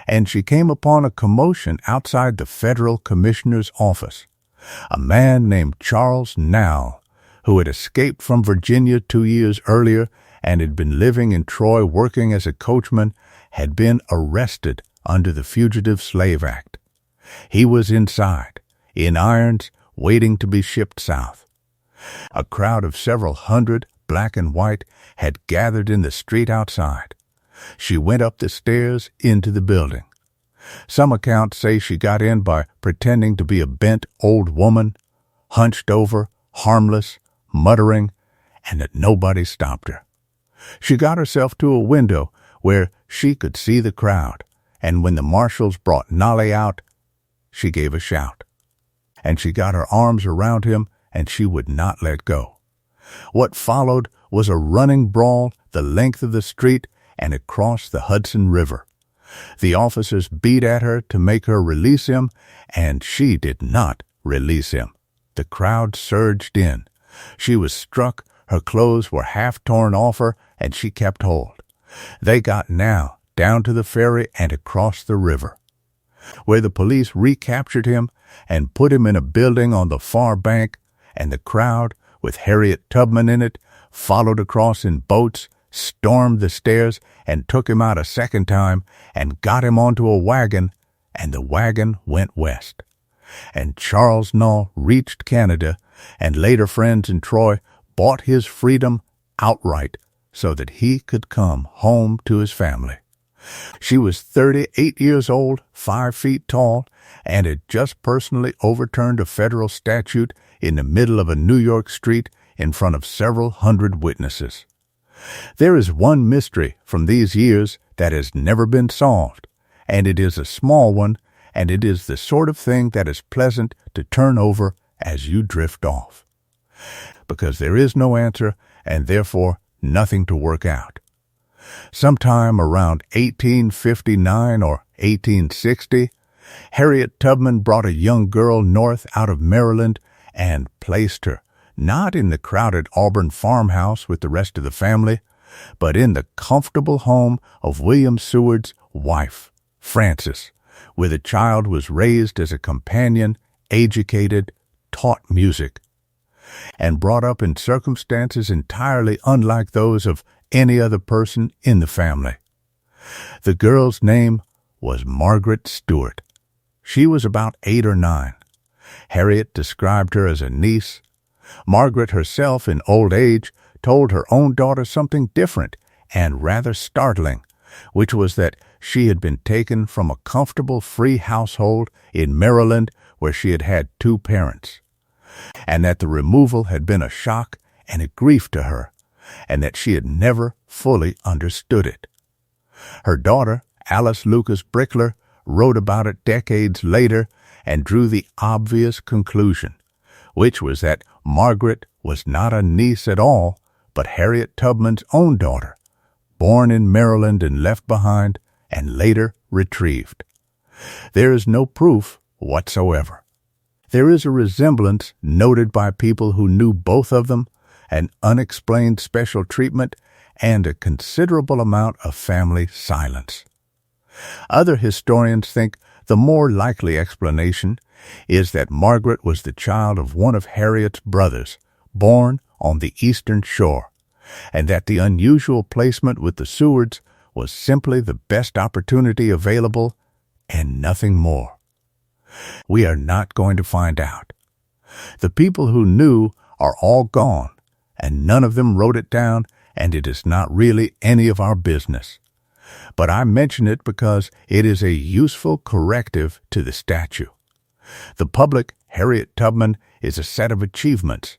and she came upon a commotion outside the federal commissioner's office. A man named Charles Nowell, who had escaped from Virginia 2 years earlier and had been living in Troy working as a coachman, had been arrested under the Fugitive Slave Act. He was inside, in irons, waiting to be shipped south. A crowd of several hundred, black and white, had gathered in the street outside. She went up the stairs into the building. Some accounts say she got in by pretending to be a bent old woman, hunched over, harmless, muttering, and that nobody stopped her. She got herself to a window where she could see the crowd, and when the marshals brought Nolly out, she gave a shout. And she got her arms around him, and she would not let go. What followed was a running brawl the length of the street and across the Hudson River. The officers beat at her to make her release him, and she did not release him. The crowd surged in. She was struck, her clothes were half torn off her, and she kept hold. They got now down to the ferry and across the river, where the police recaptured him and put him in a building on the far bank, and the crowd, with Harriet Tubman in it, followed across in boats, stormed the stairs, and took him out a second time and got him onto a wagon, and the wagon went west. And Charles Null reached Canada, and later friends in Troy bought his freedom outright so that he could come home to his family. She was 38 years old, 5 feet tall, and had just personally overturned a federal statute in the middle of a New York street in front of several hundred witnesses. There is one mystery from these years that has never been solved, and it is a small one, and it is the sort of thing that is pleasant to turn over as you drift off. Because there is no answer, and therefore nothing to work out. Sometime around 1859 or 1860, Harriet Tubman brought a young girl north out of Maryland and placed her, not in the crowded Auburn farmhouse with the rest of the family, but in the comfortable home of William Seward's wife, Frances, where the child was raised as a companion, educated, taught music, and brought up in circumstances entirely unlike those of any other person in the family. The girl's name was Margaret Stewart. She was about 8 or 9. Harriet described her as a niece. Margaret herself, in old age, told her own daughter something different and rather startling, which was that she had been taken from a comfortable free household in Maryland where she had had 2 parents, and that the removal had been a shock and a grief to her, and that she had never fully understood it. Her daughter, Alice Lucas Brickler, wrote about it decades later and drew the obvious conclusion, which was that Margaret was not a niece at all, but Harriet Tubman's own daughter, born in Maryland and left behind and later retrieved. There is no proof whatsoever. There is a resemblance noted by people who knew both of them, an unexplained special treatment, and a considerable amount of family silence. Other historians think the more likely explanation is that Margaret was the child of one of Harriet's brothers, born on the eastern shore, and that the unusual placement with the Sewards was simply the best opportunity available and nothing more. We are not going to find out. The people who knew are all gone, and none of them wrote it down, and it is not really any of our business. But I mention it because it is a useful corrective to the statue. The public Harriet Tubman is a set of achievements.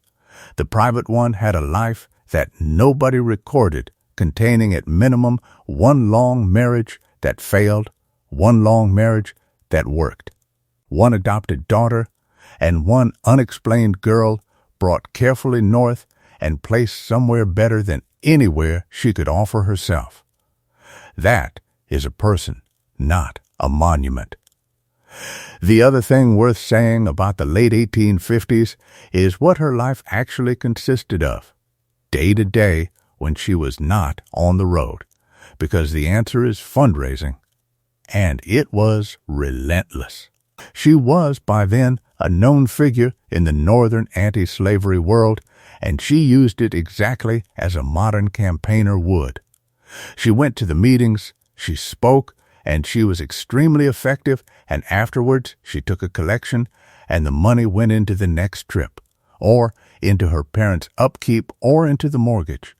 The private one had a life that nobody recorded, containing at minimum one long marriage that failed, one long marriage that worked, one adopted daughter, and one unexplained girl brought carefully north and placed somewhere better than anywhere she could offer herself. That is a person, not a monument. The other thing worth saying about the late 1850s is what her life actually consisted of, day to day when she was not on the road, because the answer is fundraising, and it was relentless. She was, by then, a known figure in the northern anti-slavery world, and she used it exactly as a modern campaigner would. She went to the meetings, she spoke, and she was extremely effective, and afterwards she took a collection, and the money went into the next trip, or into her parents' upkeep, or into the mortgage.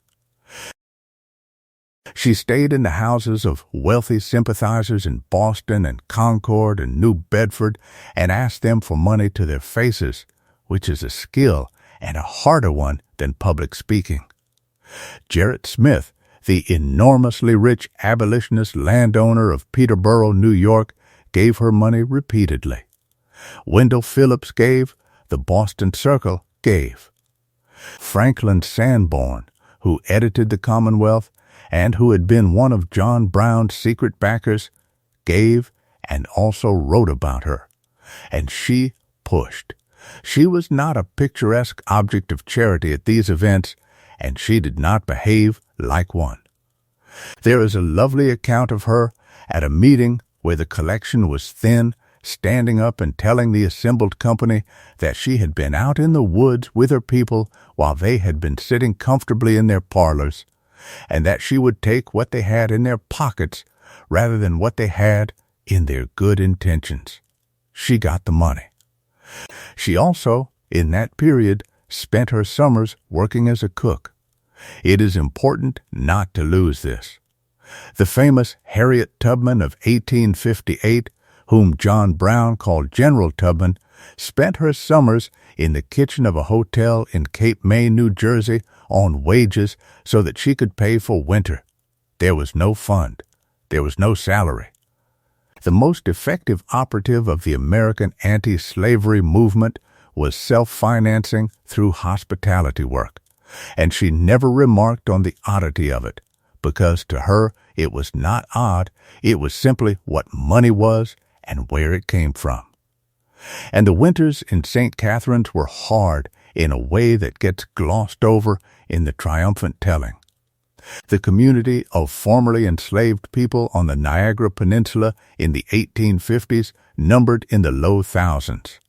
She stayed in the houses of wealthy sympathizers in Boston and Concord and New Bedford and asked them for money to their faces, which is a skill and a harder one than public speaking. Gerrit Smith, the enormously rich abolitionist landowner of Peterborough, New York, gave her money repeatedly. Wendell Phillips gave, the Boston Circle gave. Franklin Sanborn, who edited the Commonwealth and who had been one of John Brown's secret backers, gave and also wrote about her. And she pushed. She was not a picturesque object of charity at these events, and she did not behave like one. There is a lovely account of her at a meeting where the collection was thin, standing up and telling the assembled company that she had been out in the woods with her people while they had been sitting comfortably in their parlors, and that she would take what they had in their pockets rather than what they had in their good intentions. She got the money. She also, in that period, spent her summers working as a cook. It is important not to lose this. The famous Harriet Tubman of 1858, whom John Brown called General Tubman, spent her summers in the kitchen of a hotel in Cape May, New Jersey, on wages so that she could pay for winter. There was no fund. There was no salary. The most effective operative of the American anti-slavery movement was self-financing through hospitality work, and she never remarked on the oddity of it, because to her it was not odd, it was simply what money was and where it came from. And the winters in St. Catharines were hard in a way that gets glossed over in the triumphant telling. The community of formerly enslaved people on the Niagara Peninsula in the 1850s numbered in the low thousands.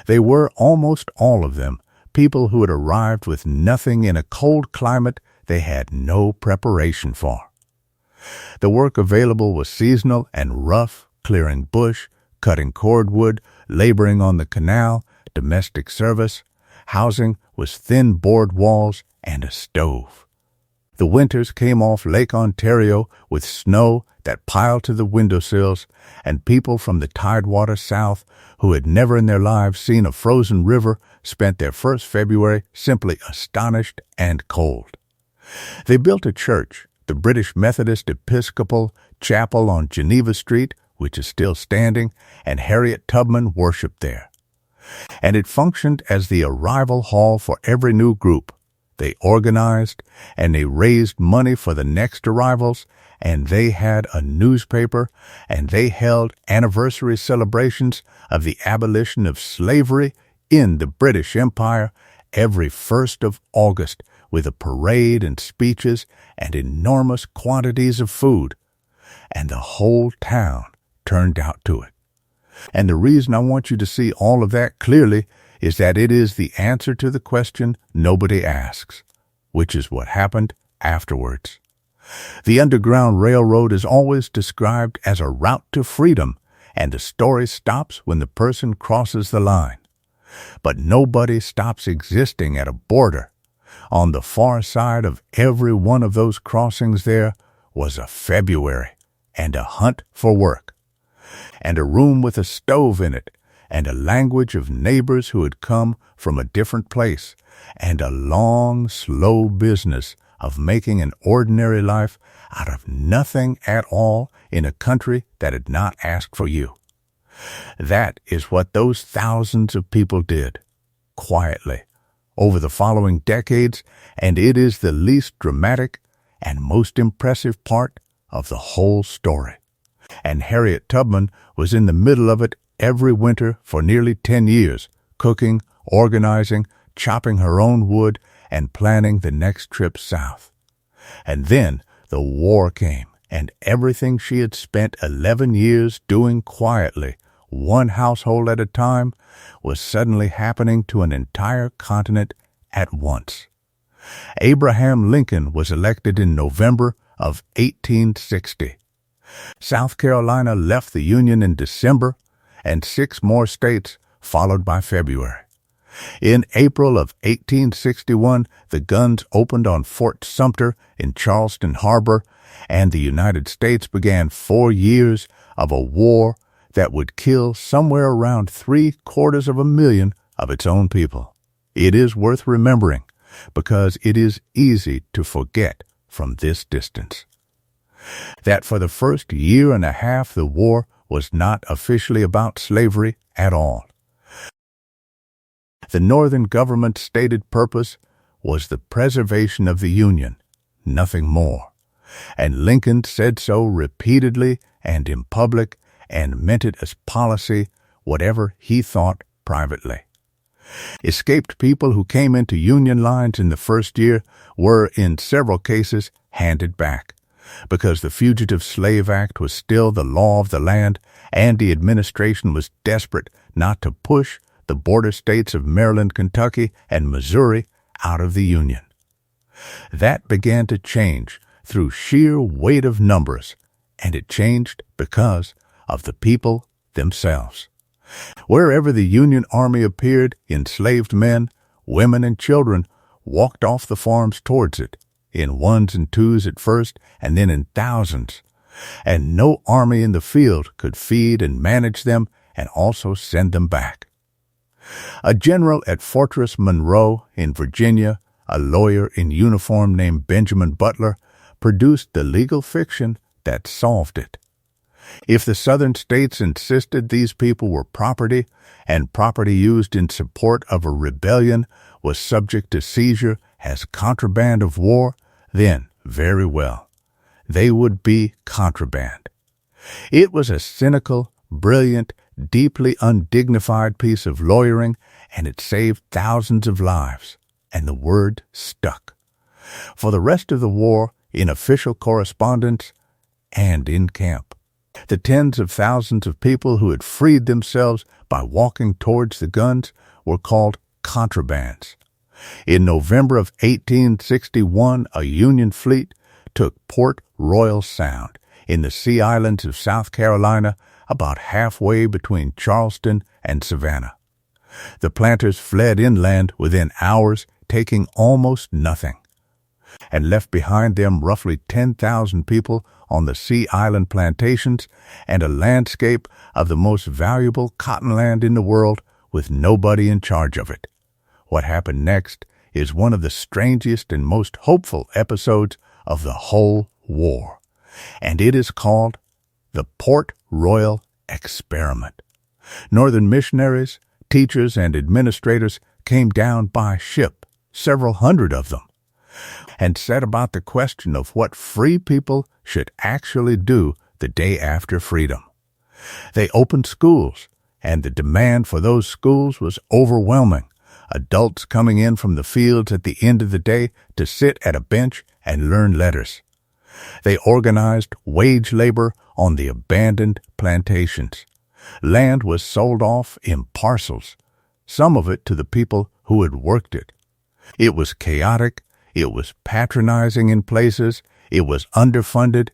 They were, almost all of them, people who had arrived with nothing in a cold climate they had no preparation for. The work available was seasonal and rough, clearing bush, cutting cordwood, laboring on the canal, domestic service. Housing was thin board walls and a stove. The winters came off Lake Ontario with snow that piled to the windowsills, and people from the tidewater south who had never in their lives seen a frozen river spent their first February simply astonished and cold. They built a church, the British Methodist Episcopal Chapel on Geneva Street, which is still standing, and Harriet Tubman worshipped there. And it functioned as the arrival hall for every new group. They organized, and they raised money for the next arrivals, and they had a newspaper, and they held anniversary celebrations of the abolition of slavery in the British Empire every 1st of August with a parade and speeches and enormous quantities of food. And the whole town turned out to it. And the reason I want you to see all of that clearly is that it is the answer to the question nobody asks, which is what happened afterwards. The Underground Railroad is always described as a route to freedom, and the story stops when the person crosses the line. But nobody stops existing at a border. On the far side of every one of those crossings there was a February and a hunt for work, and a room with a stove in it, and a language of neighbors who had come from a different place, and a long, slow business of making an ordinary life out of nothing at all in a country that had not asked for you. That is what those thousands of people did, quietly, over the following decades, and it is the least dramatic and most impressive part of the whole story. And Harriet Tubman was in the middle of it every winter for nearly 10 years, cooking, organizing, chopping her own wood, and planning the next trip south. And then the war came, and everything she had spent 11 years doing quietly, one household at a time, was suddenly happening to an entire continent at once. Abraham Lincoln was elected in November of 1860. South Carolina left the Union in December, and 6 more states followed by February. In April of 1861, the guns opened on Fort Sumter in Charleston Harbor, and the United States began 4 years of a war that would kill somewhere around 750,000 of its own people. It is worth remembering, because it is easy to forget from this distance. That for the first year and a half the war was not officially about slavery at all. The Northern government's stated purpose was the preservation of the Union, nothing more. And Lincoln said so repeatedly and in public, and meant it as policy, whatever he thought privately. Escaped people who came into Union lines in the first year were, in several cases, handed back, because the Fugitive Slave Act was still the law of the land, and the administration was desperate not to push the border states of Maryland, Kentucky, and Missouri out of the Union. That began to change through sheer weight of numbers, and it changed because of the people themselves. Wherever the Union Army appeared, enslaved men, women, and children walked off the farms towards it, in ones and twos at first, and then in thousands. And no army in the field could feed and manage them and also send them back. A general at Fortress Monroe in Virginia, a lawyer in uniform named Benjamin Butler, produced the legal fiction that solved it. If the Southern states insisted these people were property, and property used in support of a rebellion was subject to seizure as contraband of war, then, very well, they would be contraband. It was a cynical, brilliant, deeply undignified piece of lawyering, and it saved thousands of lives, and the word stuck. For the rest of the war, in official correspondence and in camp, the tens of thousands of people who had freed themselves by walking towards the guns were called contrabands. In November of 1861, a Union fleet took Port Royal Sound in the Sea Islands of South Carolina, about halfway between Charleston and Savannah. The planters fled inland within hours, taking almost nothing, and left behind them roughly 10,000 people on the Sea Island plantations and a landscape of the most valuable cottonland in the world with nobody in charge of it. What happened next is one of the strangest and most hopeful episodes of the whole war, and it is called the Port Royal Experiment. Northern missionaries, teachers, and administrators came down by ship, several hundred of them, and set about the question of what free people should actually do the day after freedom. They opened schools, and the demand for those schools was overwhelming, adults coming in from the fields at the end of the day to sit at a bench and learn letters. They organized wage labor on the abandoned plantations. Land was sold off in parcels, some of it to the people who had worked it. It was chaotic, it was patronizing in places, it was underfunded,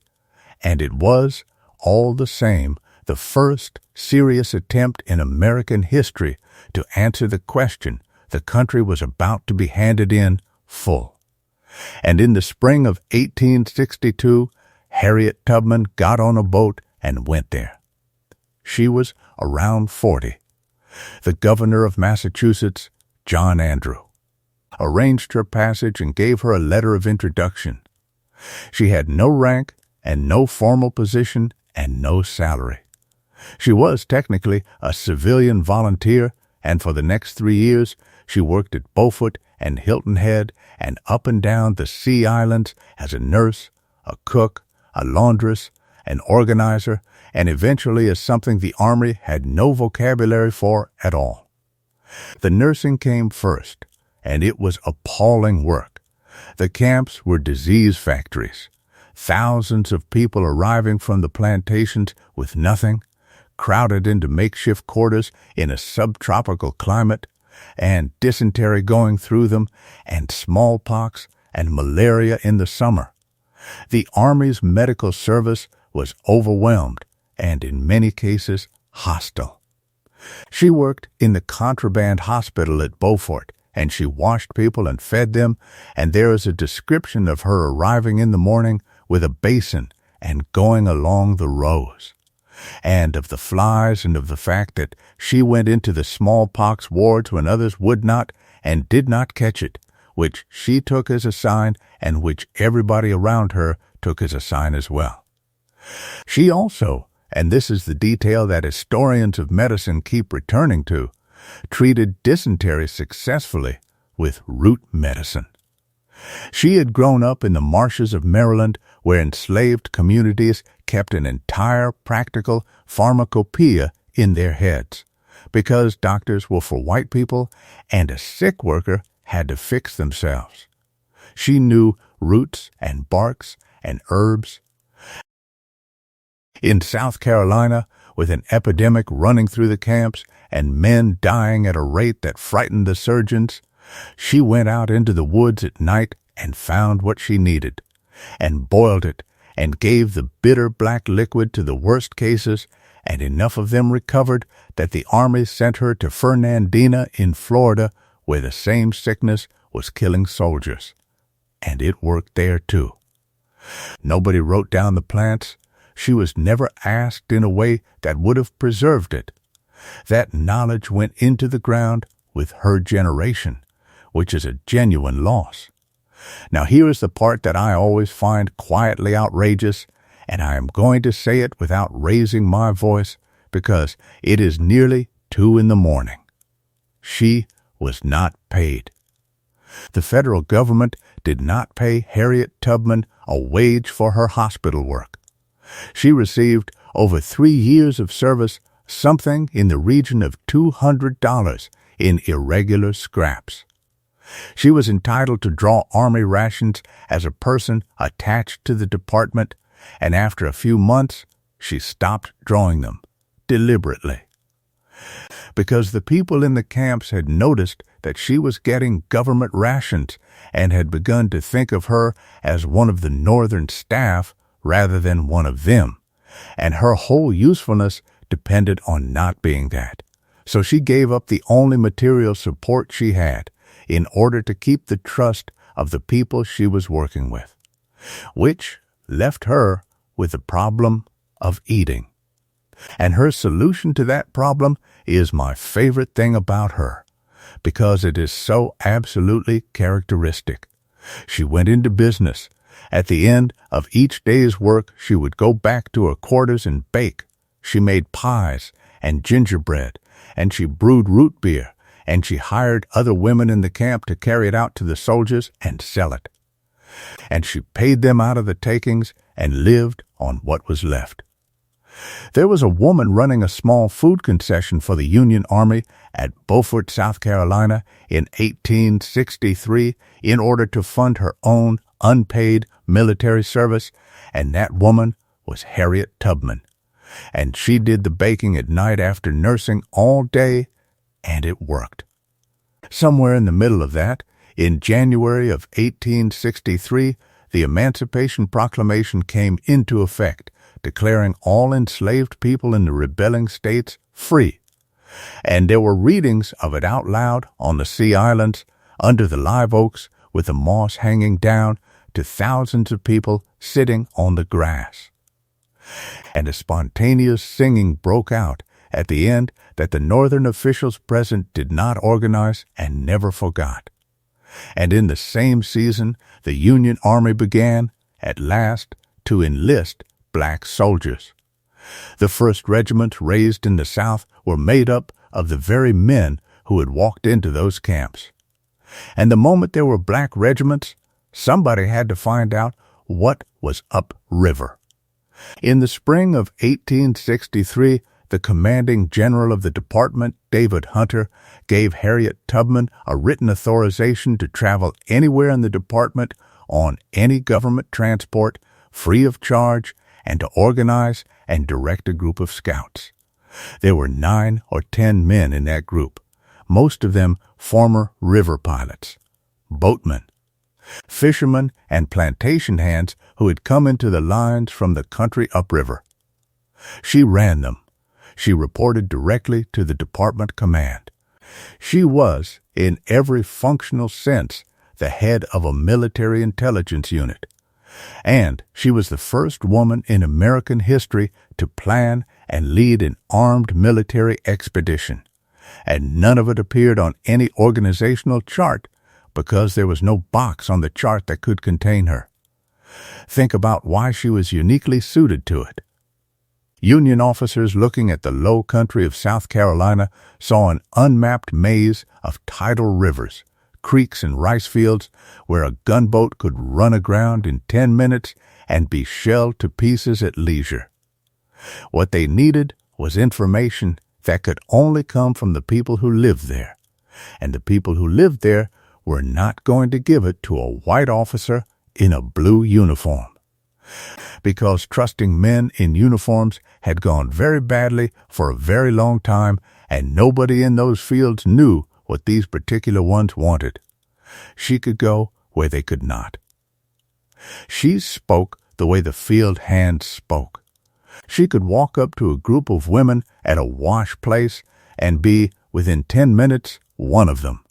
and it was, all the same, the first serious attempt in American history to answer the question the country was about to be handed in full. And in the spring of 1862, Harriet Tubman got on a boat and went there. She was around 40. The governor of Massachusetts, John Andrew, arranged her passage and gave her a letter of introduction. She had no rank and no formal position and no salary. She was technically a civilian volunteer, and for the next 3 years she worked at Beaufort and Hilton Head and up and down the Sea Islands as a nurse, a cook, a laundress, an organizer, and eventually as something the Army had no vocabulary for at all. The nursing came first, and it was appalling work. The camps were disease factories. Thousands of people arriving from the plantations with nothing, crowded into makeshift quarters in a subtropical climate, and dysentery going through them, and smallpox and malaria in the summer. The Army's medical service was overwhelmed and in many cases hostile. She worked in the contraband hospital at Beaufort, and she washed people and fed them, and there is a description of her arriving in the morning with a basin and going along the rows, and of the flies and of the fact that she went into the smallpox wards when others would not and did not catch it, which she took as a sign and which everybody around her took as a sign as well. She also, and this is the detail that historians of medicine keep returning to, treated dysentery successfully with root medicine. She had grown up in the marshes of Maryland, where enslaved communities kept an entire practical pharmacopoeia in their heads, because doctors were for white people and a sick worker had to fix themselves. She knew roots and barks and herbs. In South Carolina, with an epidemic running through the camps and men dying at a rate that frightened the surgeons, she went out into the woods at night and found what she needed, and boiled it, and gave the bitter black liquid to the worst cases, and enough of them recovered that the Army sent her to Fernandina in Florida, where the same sickness was killing soldiers. And it worked there, too. Nobody wrote down the plants. She was never asked in a way that would have preserved it. That knowledge went into the ground with her generation, which is a genuine loss. Now here is the part that I always find quietly outrageous, and I am going to say it without raising my voice because it is nearly 2 a.m. She was not paid. The federal government did not pay Harriet Tubman a wage for her hospital work. She received, over 3 years of service, something in the region of $200 in irregular scraps. She was entitled to draw Army rations as a person attached to the department, and after a few months, she stopped drawing them, deliberately. Because the people in the camps had noticed that she was getting government rations and had begun to think of her as one of the Northern staff rather than one of them, and her whole usefulness depended on not being that. So she gave up the only material support she had in order to keep the trust of the people she was working with, which left her with the problem of eating. And her solution to that problem is my favorite thing about her, because it is so absolutely characteristic. She went into business. At the end of each day's work, she would go back to her quarters and bake. She made pies and gingerbread, and she brewed root beer, and she hired other women in the camp to carry it out to the soldiers and sell it. And she paid them out of the takings and lived on what was left. There was a woman running a small food concession for the Union Army at Beaufort, South Carolina in 1863 in order to fund her own unpaid military service, and that woman was Harriet Tubman. And she did the baking at night after nursing all day, and it worked. Somewhere in the middle of that, in January of 1863, the Emancipation Proclamation came into effect, declaring all enslaved people in the rebelling states free. And there were readings of it out loud on the Sea Islands, under the live oaks, with the moss hanging down, to thousands of people sitting on the grass. And a spontaneous singing broke out at the end that the Northern officials present did not organize and never forgot. And in the same season, the Union Army began, at last, to enlist black soldiers. The first regiments raised in the South were made up of the very men who had walked into those camps. And the moment there were black regiments, somebody had to find out what was upriver. In the spring of 1863, the commanding general of the department, David Hunter, gave Harriet Tubman a written authorization to travel anywhere in the department on any government transport, free of charge, and to organize and direct a group of scouts. There were 9 or 10 men in that group, most of them former river pilots, boatmen, fishermen, and plantation hands who had come into the lines from the country upriver. She ran them. She reported directly to the department command. She was, in every functional sense, the head of a military intelligence unit. And she was the first woman in American history to plan and lead an armed military expedition. And none of it appeared on any organizational chart because there was no box on the chart that could contain her. Think about why she was uniquely suited to it. Union officers looking at the low country of South Carolina saw an unmapped maze of tidal rivers, creeks, and rice fields where a gunboat could run aground in 10 minutes and be shelled to pieces at leisure. What they needed was information that could only come from the people who lived there, and the people who lived there were not going to give it to a white officer in a blue uniform. Because trusting men in uniforms had gone very badly for a very long time, and nobody in those fields knew what these particular ones wanted. She could go where they could not. She spoke the way the field hands spoke. She could walk up to a group of women at a wash place and be, within 10 minutes, one of them.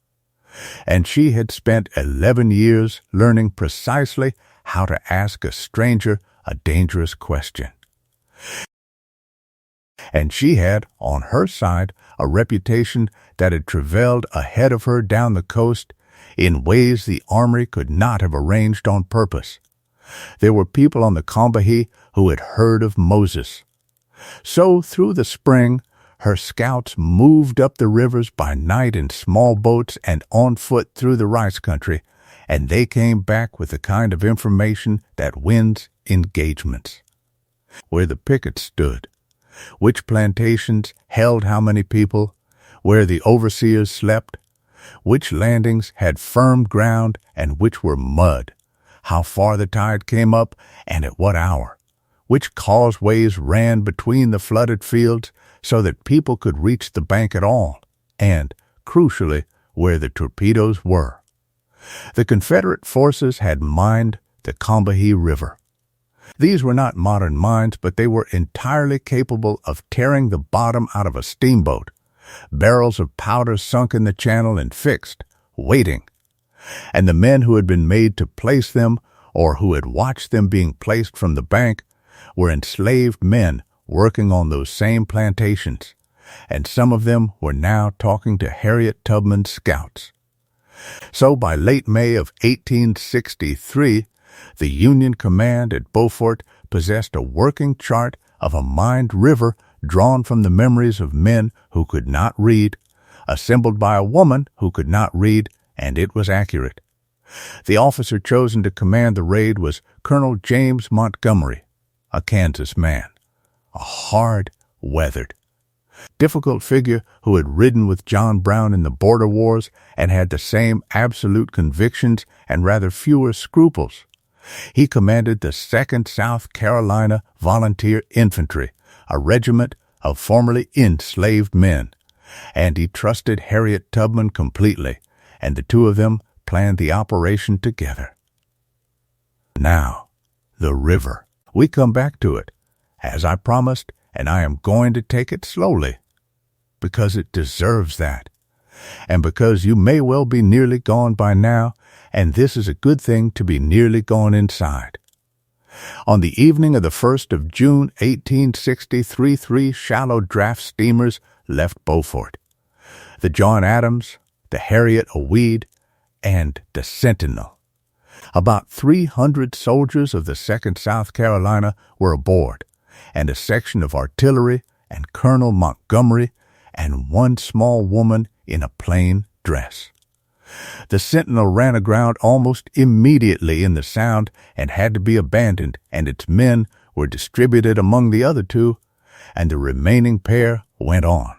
And she had spent 11 years learning precisely how to ask a stranger a dangerous question. And she had, on her side, a reputation that had travailed ahead of her down the coast in ways the Armory could not have arranged on purpose. There were people on the Combahee who had heard of Moses. So, through the spring, her scouts moved up the rivers by night in small boats and on foot through the rice country, and they came back with the kind of information that wins engagements. Where the pickets stood, which plantations held how many people, where the overseers slept, which landings had firm ground and which were mud, how far the tide came up and at what hour, which causeways ran between the flooded fields so that people could reach the bank at all, and, crucially, where the torpedoes were. The Confederate forces had mined the Combahee River. These were not modern mines, but they were entirely capable of tearing the bottom out of a steamboat, barrels of powder sunk in the channel and fixed, waiting. And the men who had been made to place them, or who had watched them being placed from the bank, were enslaved men working on those same plantations, and some of them were now talking to Harriet Tubman's scouts. So by late May of 1863, the Union command at Beaufort possessed a working chart of a mined river drawn from the memories of men who could not read, assembled by a woman who could not read, and it was accurate. The officer chosen to command the raid was Colonel James Montgomery, a Kansas man, a hard-weathered, difficult figure who had ridden with John Brown in the border wars and had the same absolute convictions and rather fewer scruples. He commanded the 2nd South Carolina Volunteer Infantry, a regiment of formerly enslaved men, and he trusted Harriet Tubman completely, and the two of them planned the operation together. Now, the river. We come back to it, as I promised, and I am going to take it slowly, because it deserves that, and because you may well be nearly gone by now, and this is a good thing to be nearly gone inside. On the evening of the 1st of June, 1863, 3 shallow draft steamers left Beaufort. The John Adams, the Harriet a Weed, and the Sentinel. About 300 soldiers of the 2nd South Carolina were aboard, and a section of artillery, and Colonel Montgomery, and one small woman in a plain dress. The Sentinel ran aground almost immediately in the Sound and had to be abandoned, and its men were distributed among the other two, and the remaining pair went on.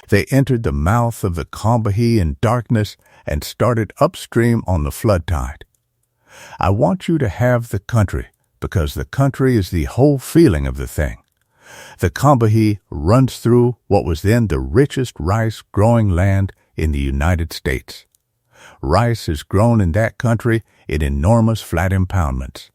They entered the mouth of the Combahee in darkness and started upstream on the flood tide. I want you to have the country, because the country is the whole feeling of the thing. The Combahee runs through what was then the richest rice-growing land in the United States. Rice is grown in that country in enormous flat impoundments.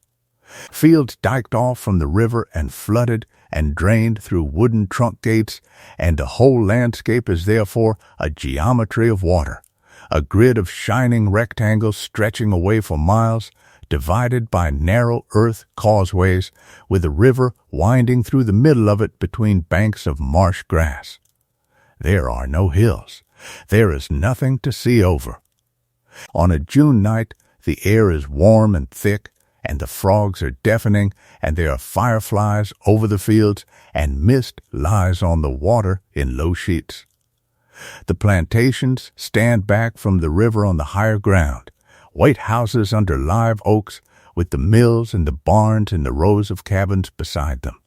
Fields diked off from the river and flooded and drained through wooden trunk gates, and the whole landscape is therefore a geometry of water, a grid of shining rectangles stretching away for miles, divided by narrow earth causeways, with the river winding through the middle of it between banks of marsh grass. There are no hills. There is nothing to see over. On a June night, the air is warm and thick, and the frogs are deafening, and there are fireflies over the fields, and mist lies on the water in low sheets. The plantations stand back from the river on the higher ground, white houses under live oaks, with the mills and the barns and the rows of cabins beside them.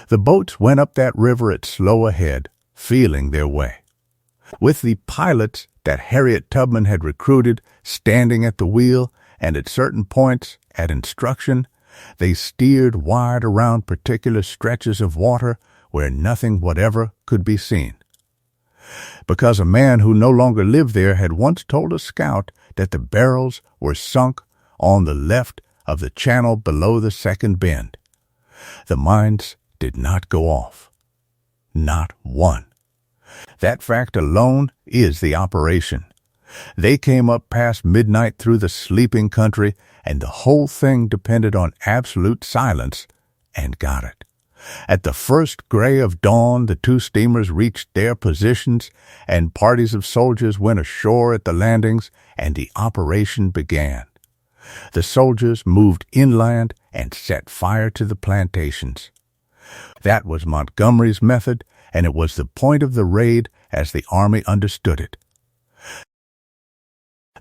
The boats went up that river at slow ahead, feeling their way. With the pilots that Harriet Tubman had recruited standing at the wheel and at certain points at instruction, they steered wide around particular stretches of water where nothing whatever could be seen. Because a man who no longer lived there had once told a scout that the barrels were sunk on the left of the channel below the second bend. The mines did not go off. Not one. That fact alone is the operation. They came up past midnight through the sleeping country, and the whole thing depended on absolute silence, and got it. At the first gray of dawn, the two steamers reached their positions, and parties of soldiers went ashore at the landings, and the operation began. The soldiers moved inland and set fire to the plantations. That was Montgomery's method, and it was the point of the raid as the Army understood it.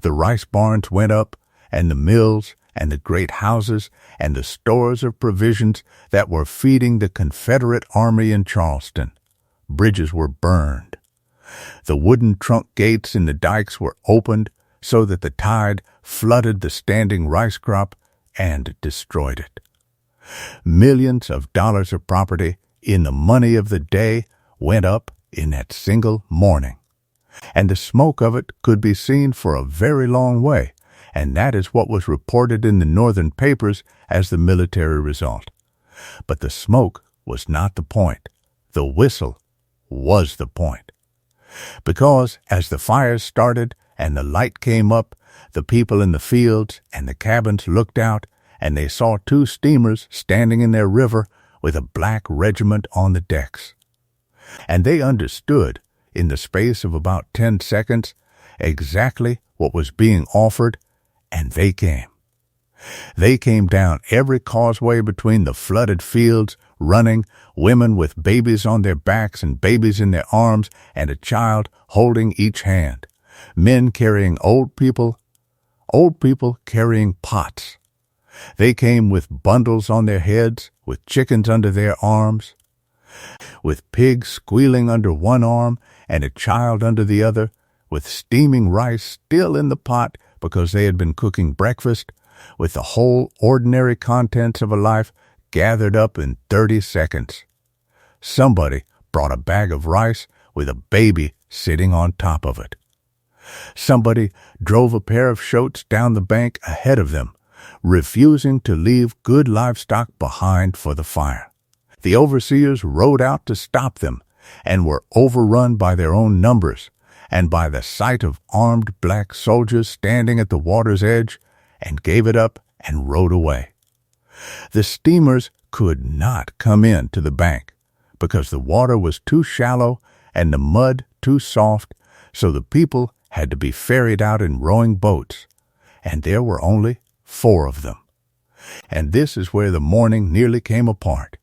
The rice barns went up, and the mills, and the great houses, and the stores of provisions that were feeding the Confederate Army in Charleston. Bridges were burned. The wooden trunk gates in the dikes were opened so that the tide flooded the standing rice crop and destroyed it. Millions of dollars of property in the money of the day went up in that single morning, and the smoke of it could be seen for a very long way, and that is what was reported in the Northern papers as the military result. But the smoke was not the point. The whistle was the point. Because as the fires started and the light came up, the people in the fields and the cabins looked out, and they saw two steamers standing in their river with a black regiment on the decks. And they understood, in the space of about 10 seconds, exactly what was being offered, and they came. They came down every causeway between the flooded fields, running, women with babies on their backs and babies in their arms, and a child holding each hand, men carrying old people carrying pots. They came with bundles on their heads, with chickens under their arms, with pigs squealing under one arm and a child under the other, with steaming rice still in the pot because they had been cooking breakfast, with the whole ordinary contents of a life gathered up in 30 seconds. Somebody brought a bag of rice with a baby sitting on top of it. Somebody drove a pair of shoats down the bank ahead of them, refusing to leave good livestock behind for the fire. The overseers rode out to stop them, and were overrun by their own numbers, and by the sight of armed black soldiers standing at the water's edge, and gave it up and rode away. The steamers could not come in to the bank, because the water was too shallow and the mud too soft, so the people had to be ferried out in rowing boats, and there were only 4 of them. And this is where the morning nearly came apart.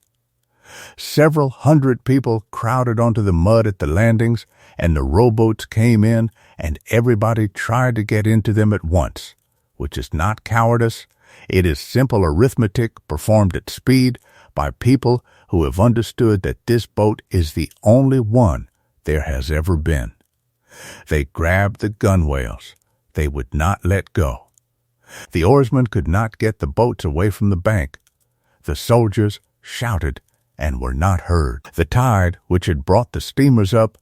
Several hundred people crowded onto the mud at the landings, and the rowboats came in, and everybody tried to get into them at once, which is not cowardice. It is simple arithmetic performed at speed by people who have understood that this boat is the only one there has ever been. They grabbed the gunwales. They would not let go. The oarsmen could not get the boats away from the bank. The soldiers shouted and were not heard. The tide, which had brought the steamers up,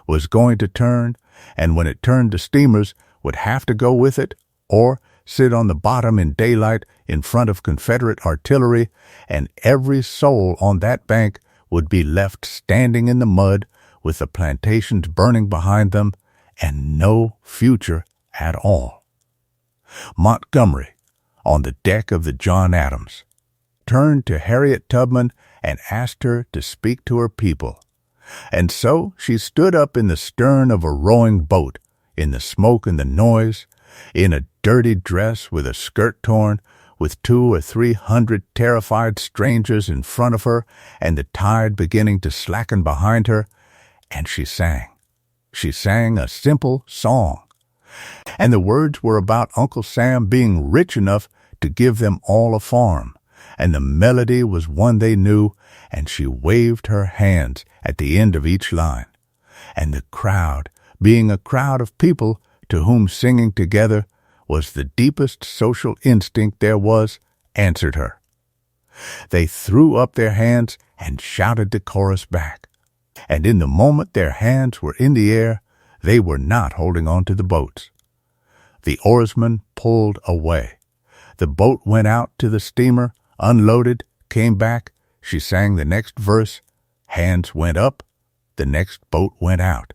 was going to turn, and when it turned, the steamers would have to go with it or sit on the bottom in daylight in front of Confederate artillery, and every soul on that bank would be left standing in the mud with the plantations burning behind them and no future at all. Montgomery, on the deck of the John Adams, turned to Harriet Tubman and asked her to speak to her people. And so she stood up in the stern of a rowing boat, in the smoke and the noise, in a dirty dress with a skirt torn, with 200 or 300 terrified strangers in front of her, and the tide beginning to slacken behind her, and she sang. She sang a simple song, and the words were about Uncle Sam being rich enough to give them all a farm, and the melody was one they knew, and she waved her hands at the end of each line. And the crowd, being a crowd of people to whom singing together was the deepest social instinct there was, answered her. They threw up their hands and shouted the chorus back. And in the moment their hands were in the air, they were not holding on to the boats. The oarsmen pulled away. The boat went out to the steamer, unloaded, came back. She sang the next verse. Hands went up. The next boat went out.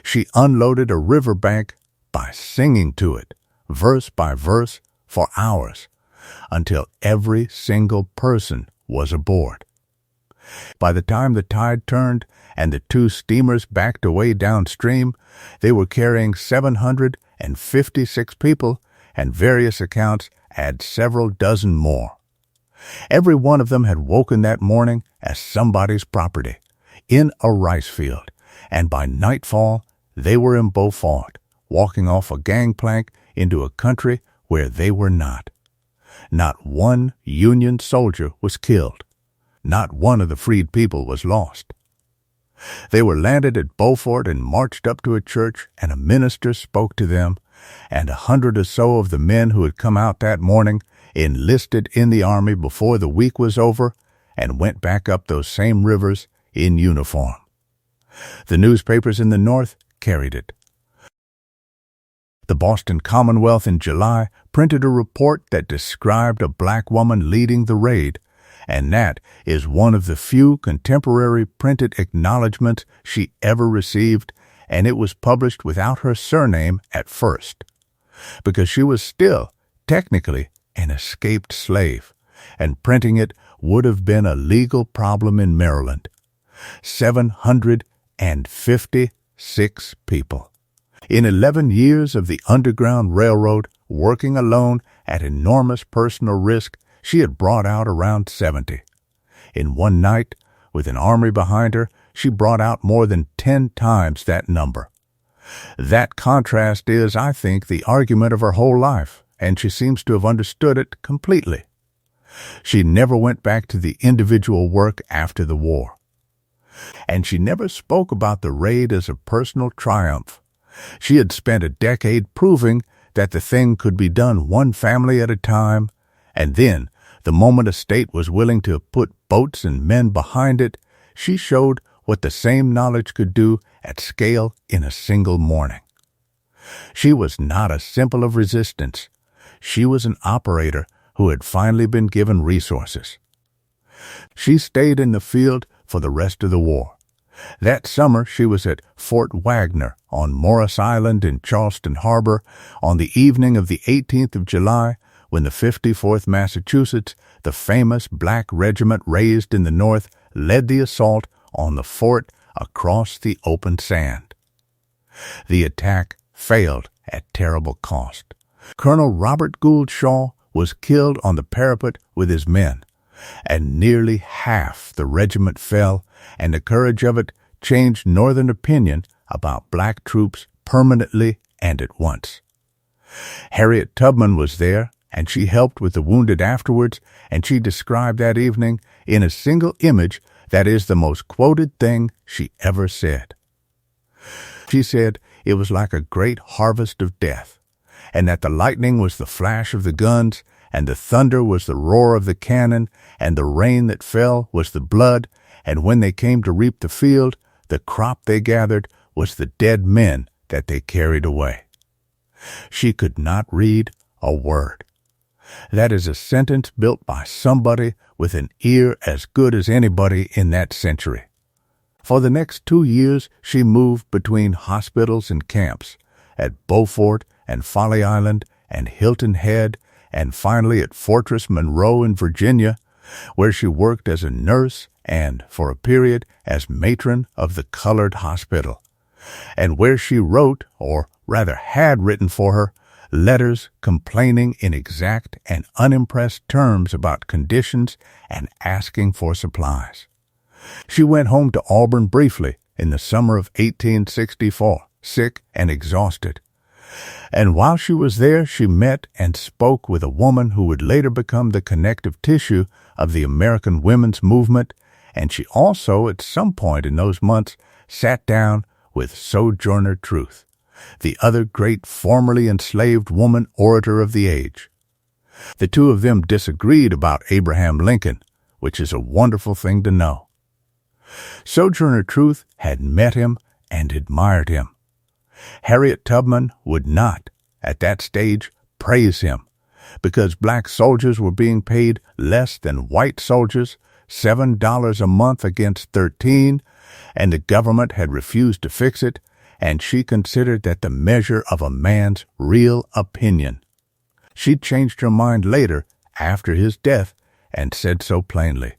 She unloaded a riverbank by singing to it, verse by verse, for hours, until every single person was aboard. By the time the tide turned and the two steamers backed away downstream, they were carrying 756 people, and various accounts add several dozen more. Every one of them had woken that morning as somebody's property, in a rice field, and by nightfall they were in Beaufort, walking off a gangplank into a country where they were not. Not one Union soldier was killed. Not one of the freed people was lost. They were landed at Beaufort and marched up to a church, and a minister spoke to them, and 100 or so of the men who had come out that morning enlisted in the army before the week was over and went back up those same rivers in uniform. The newspapers in the North carried it. The Boston Commonwealth in July printed a report that described a black woman leading the raid, and that is one of the few contemporary printed acknowledgments she ever received, and it was published without her surname at first, because she was still, technically, an escaped slave, and printing it would have been a legal problem in Maryland. 756 people. In 11 years of the Underground Railroad, working alone at enormous personal risk, she had brought out around 70. In one night, with an army behind her, she brought out more than 10 times that number. That contrast is, I think, the argument of her whole life, and she seems to have understood it completely. She never went back to the individual work after the war. And she never spoke about the raid as a personal triumph. She had spent a decade proving that the thing could be done one family at a time, and then, the moment a state was willing to put boats and men behind it, she showed what the same knowledge could do at scale in a single morning. She was not a symbol of resistance. She was an operator who had finally been given resources. She stayed in the field for the rest of the war. That summer she was at Fort Wagner on Morris Island in Charleston Harbor on the evening of the 18th of July when the 54th Massachusetts, the famous black regiment raised in the North, led the assault on the fort across the open sand. The attack failed at terrible cost. Colonel Robert Gould Shaw was killed on the parapet with his men, and nearly half the regiment fell, and the courage of it changed Northern opinion about black troops permanently and at once. Harriet Tubman was there, and she helped with the wounded afterwards, and she described that evening in a single image that is the most quoted thing she ever said. She said it was like a great harvest of death, and that the lightning was the flash of the guns, and the thunder was the roar of the cannon, and the rain that fell was the blood, and when they came to reap the field, the crop they gathered was the dead men that they carried away. She could not read a word. That is a sentence built by somebody with an ear as good as anybody in that century. For the next 2 years, she moved between hospitals and camps, at Beaufort and Folly Island and Hilton Head, and finally at Fortress Monroe in Virginia, where she worked as a nurse and, for a period, as matron of the colored hospital, and where she wrote, or rather had written for her, letters complaining in exact and unimpressed terms about conditions and asking for supplies. She went home to Auburn briefly in the summer of 1864, sick and exhausted. And while she was there, she met and spoke with a woman who would later become the connective tissue of the American women's movement, and she also, at some point in those months, sat down with Sojourner Truth, the other great formerly enslaved woman orator of the age. The two of them disagreed about Abraham Lincoln, which is a wonderful thing to know. Sojourner Truth had met him and admired him. Harriet Tubman would not, at that stage, praise him, because black soldiers were being paid less than white soldiers, $7 a month against $13, and the government had refused to fix it, and she considered that the measure of a man's real opinion. She changed her mind later, after his death, and said so plainly,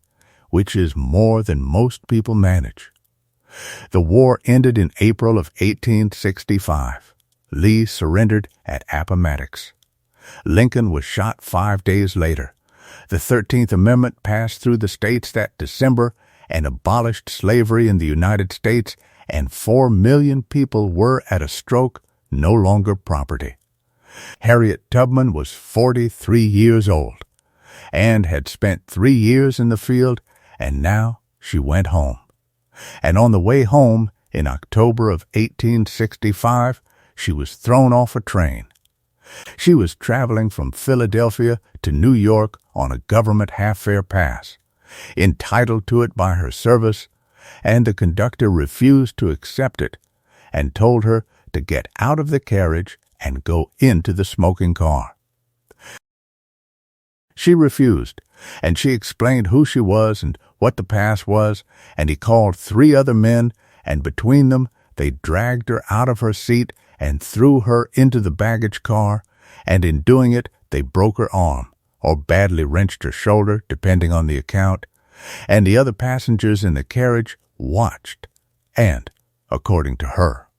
which is more than most people manage. The war ended in April of 1865. Lee surrendered at Appomattox. Lincoln was shot 5 days later. The 13th Amendment passed through the states that December and abolished slavery in the United States, and 4 million people were, at a stroke, no longer property. Harriet Tubman was 43 years old and had spent 3 years in the field, and now she went home. And on the way home, in October of 1865, she was thrown off a train. She was traveling from Philadelphia to New York on a government half-fare pass, entitled to it by her service, and the conductor refused to accept it and told her to get out of the carriage and go into the smoking car. She refused, and she explained who she was and what the pass was, and he called 3 other men, and between them they dragged her out of her seat and threw her into the baggage car, and in doing it they broke her arm, or badly wrenched her shoulder, depending on the account, and the other passengers in the carriage watched, and, according to her,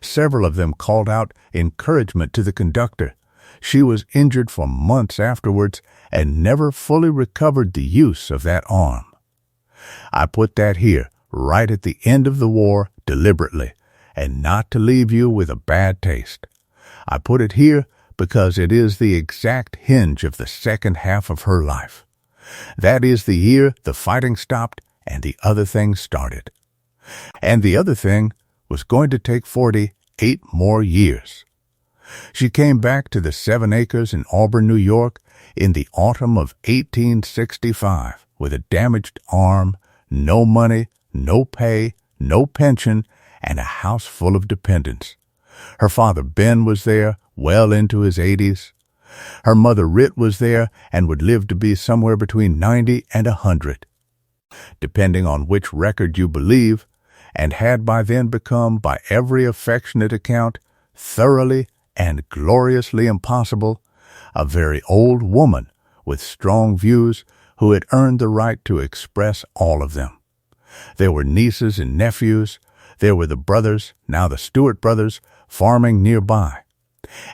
several of them called out encouragement to the conductor. She was injured for months afterwards and never fully recovered the use of that arm. I put that here, right at the end of the war, deliberately, and not to leave you with a bad taste. I put it here because it is the exact hinge of the second half of her life. That is the year the fighting stopped and the other thing started. And the other thing was going to take 48 more years. She came back to the 7 acres in Auburn, New York, in the autumn of 1865 with a damaged arm, no money, no pay, no pension, and a house full of dependents. Her father Ben was there, well into his 80s. Her mother Rit was there and would live to be somewhere between 90 and 100, depending on which record you believe, and had by then become, by every affectionate account, thoroughly and gloriously impossible, a very old woman with strong views who had earned the right to express all of them. There were nieces and nephews. There were the brothers, now the Stewart brothers, farming nearby.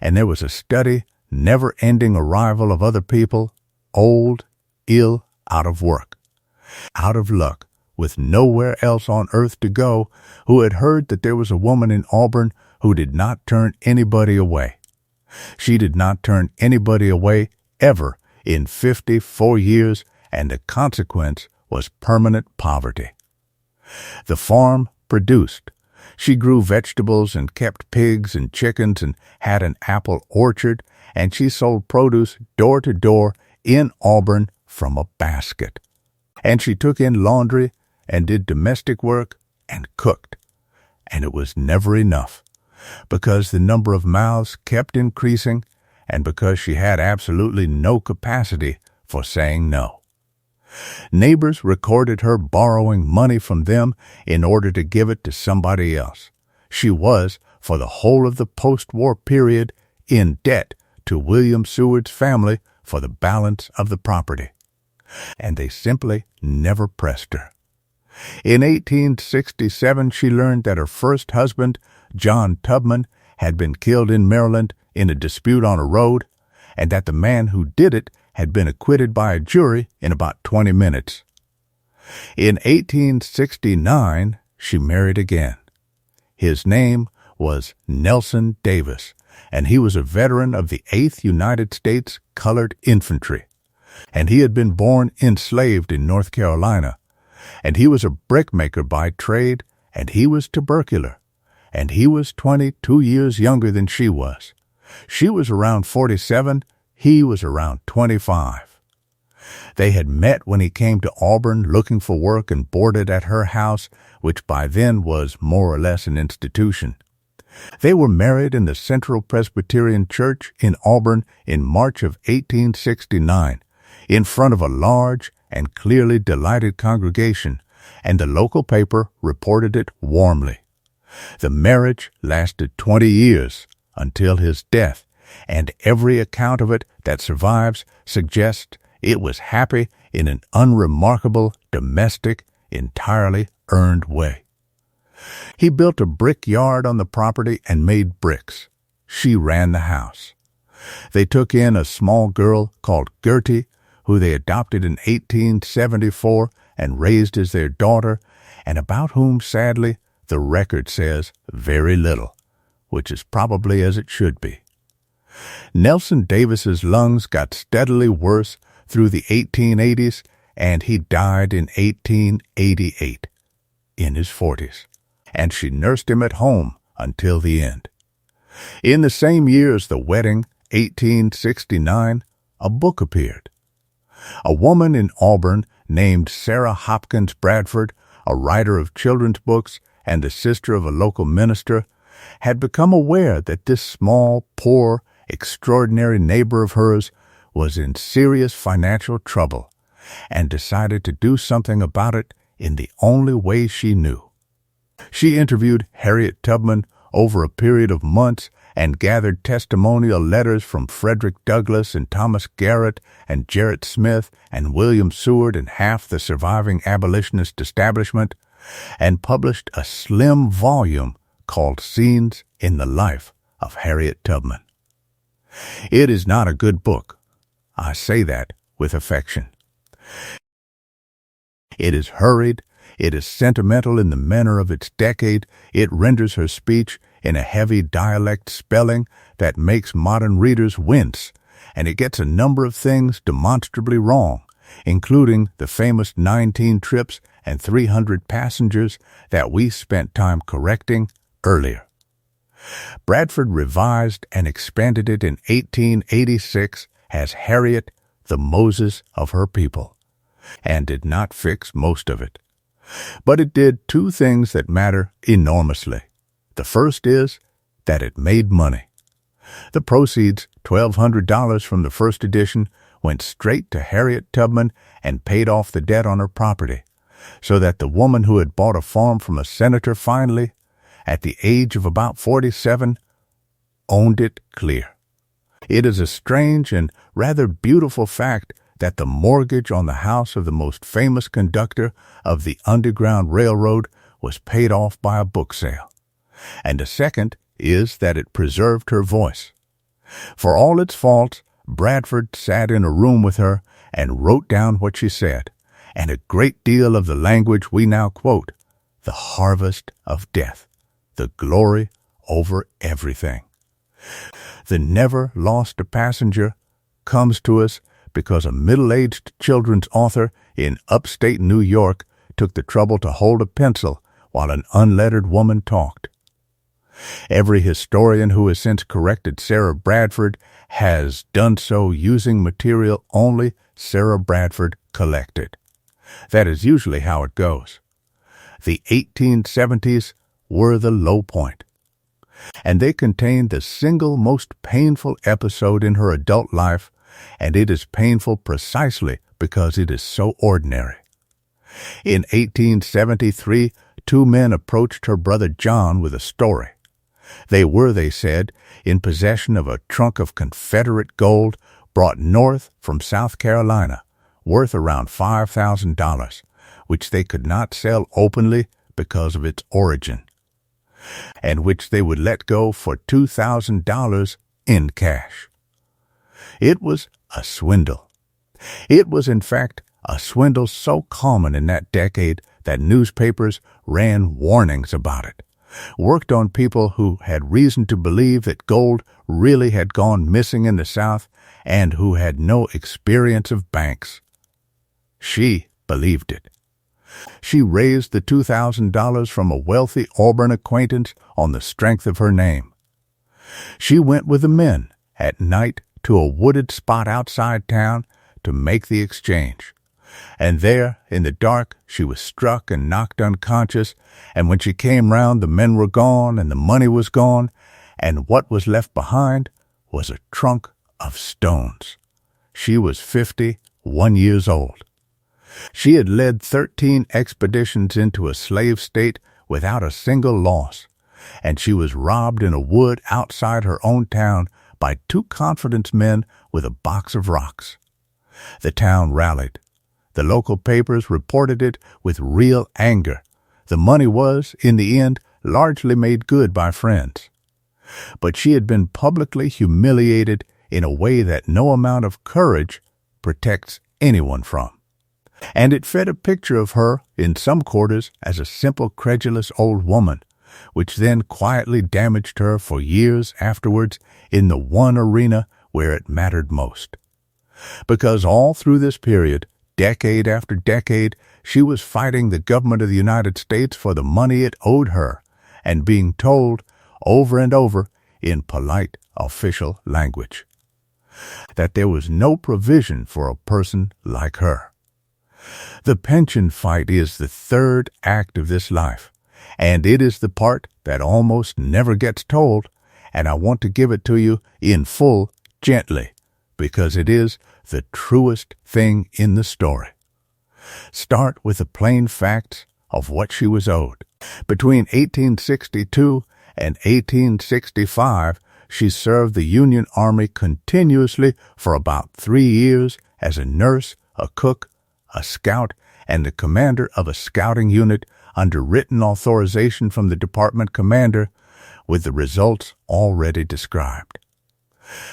And there was a steady, never-ending arrival of other people, old, ill, out of work, out of luck, with nowhere else on earth to go, who had heard that there was a woman in Auburn who did not turn anybody away. She did not turn anybody away ever in 54 years, and the consequence was permanent poverty. The farm produced. She grew vegetables and kept pigs and chickens and had an apple orchard, and she sold produce door to door in Auburn from a basket. And she took in laundry and did domestic work and cooked. And it was never enough, because the number of mouths kept increasing and because she had absolutely no capacity for saying no. Neighbors recorded her borrowing money from them in order to give it to somebody else. She was, for the whole of the post-war period, in debt to William Seward's family for the balance of the property, and they simply never pressed her. In 1867, she learned that her first husband, John Tubman, had been killed in Maryland in a dispute on a road, and that the man who did it had been acquitted by a jury in about 20 minutes. In 1869, she married again. His name was Nelson Davis, and he was a veteran of the 8th United States Colored Infantry, and he had been born enslaved in North Carolina, and he was a brickmaker by trade and he was tubercular, and he was 22 years younger than she was. She was around 47, he was around 25. They had met when he came to Auburn looking for work and boarded at her house, which by then was more or less an institution. They were married in the Central Presbyterian Church in Auburn in March of 1869, in front of a large and clearly delighted congregation, and the local paper reported it warmly. The marriage lasted 20 years until his death, and every account of it that survives suggests it was happy in an unremarkable, domestic, entirely earned way. He built a brick yard on the property and made bricks. She ran the house. They took in a small girl called Gertie, who they adopted in 1874 and raised as their daughter, and about whom, sadly, the record says very little, which is probably as it should be. Nelson Davis's lungs got steadily worse through the 1880s, and he died in 1888, in his 40s, and she nursed him at home until the end. In the same year as the wedding, 1869, a book appeared. A woman in Auburn named Sarah Hopkins Bradford, a writer of children's books and the sister of a local minister, had become aware that this small, poor, extraordinary neighbor of hers was in serious financial trouble and decided to do something about it in the only way she knew. She interviewed Harriet Tubman over a period of months and gathered testimonial letters from Frederick Douglass and Thomas Garrett and Gerrit Smith and William Seward and half the surviving abolitionist establishment, and published a slim volume called Scenes in the Life of Harriet Tubman. It is not a good book. I say that with affection. It is hurried, it is sentimental in the manner of its decade, it renders her speech in a heavy dialect spelling that makes modern readers wince, and it gets a number of things demonstrably wrong, including the famous 19 trips and 300 passengers that we spent time correcting earlier. Bradford revised and expanded it in 1886 as Harriet, the Moses of her people, and did not fix most of it. But it did two things that matter enormously. The first is that it made money. The proceeds, $1,200 from the first edition, went straight to Harriet Tubman and paid off the debt on her property, so that the woman who had bought a farm from a senator finally, at the age of about 47, owned it clear. It is a strange and rather beautiful fact that the mortgage on the house of the most famous conductor of the Underground Railroad was paid off by a book sale. And the second is that it preserved her voice. For all its faults, Bradford sat in a room with her and wrote down what she said, and a great deal of the language we now quote, the harvest of death, the glory over everything. The Never Lost a Passenger comes to us because a middle-aged children's author in upstate New York took the trouble to hold a pencil while an unlettered woman talked. Every historian who has since corrected Sarah Bradford has done so using material only Sarah Bradford collected. That is usually how it goes. The 1870s were the low point, and they contained the single most painful episode in her adult life, and it is painful precisely because it is so ordinary. In 1873, two men approached her brother John with a story. They were, they said, in possession of a trunk of Confederate gold brought north from South Carolina, worth around $5,000, which they could not sell openly because of its origin, and which they would let go for $2,000 in cash. It was a swindle. It was, in fact, a swindle so common in that decade that newspapers ran warnings about it, worked on people who had reason to believe that gold really had gone missing in the South and who had no experience of banks. She believed it. She raised the $2,000 from a wealthy Auburn acquaintance on the strength of her name. She went with the men at night to a wooded spot outside town to make the exchange. And there, in the dark, she was struck and knocked unconscious, and when she came round, the men were gone, and the money was gone, and what was left behind was a trunk of stones. She was 51 years old. She had led 13 expeditions into a slave state without a single loss, and she was robbed in a wood outside her own town by 2 confidence men with a box of rocks. The town rallied. The local papers reported it with real anger. The money was, in the end, largely made good by friends. But she had been publicly humiliated in a way that no amount of courage protects anyone from. And it fed a picture of her in some quarters as a simple, credulous old woman, which then quietly damaged her for years afterwards in the one arena where it mattered most. Because all through this period, decade after decade, she was fighting the government of the United States for the money it owed her, and being told over and over in polite official language that there was no provision for a person like her. The pension fight is the third act of this life, and it is the part that almost never gets told, and I want to give it to you in full, gently, because it is the truest thing in the story. Start with the plain facts of what she was owed. Between 1862 and 1865, she served the Union Army continuously for about 3 years as a nurse, a cook, a scout, and the commander of a scouting unit under written authorization from the department commander, with the results already described.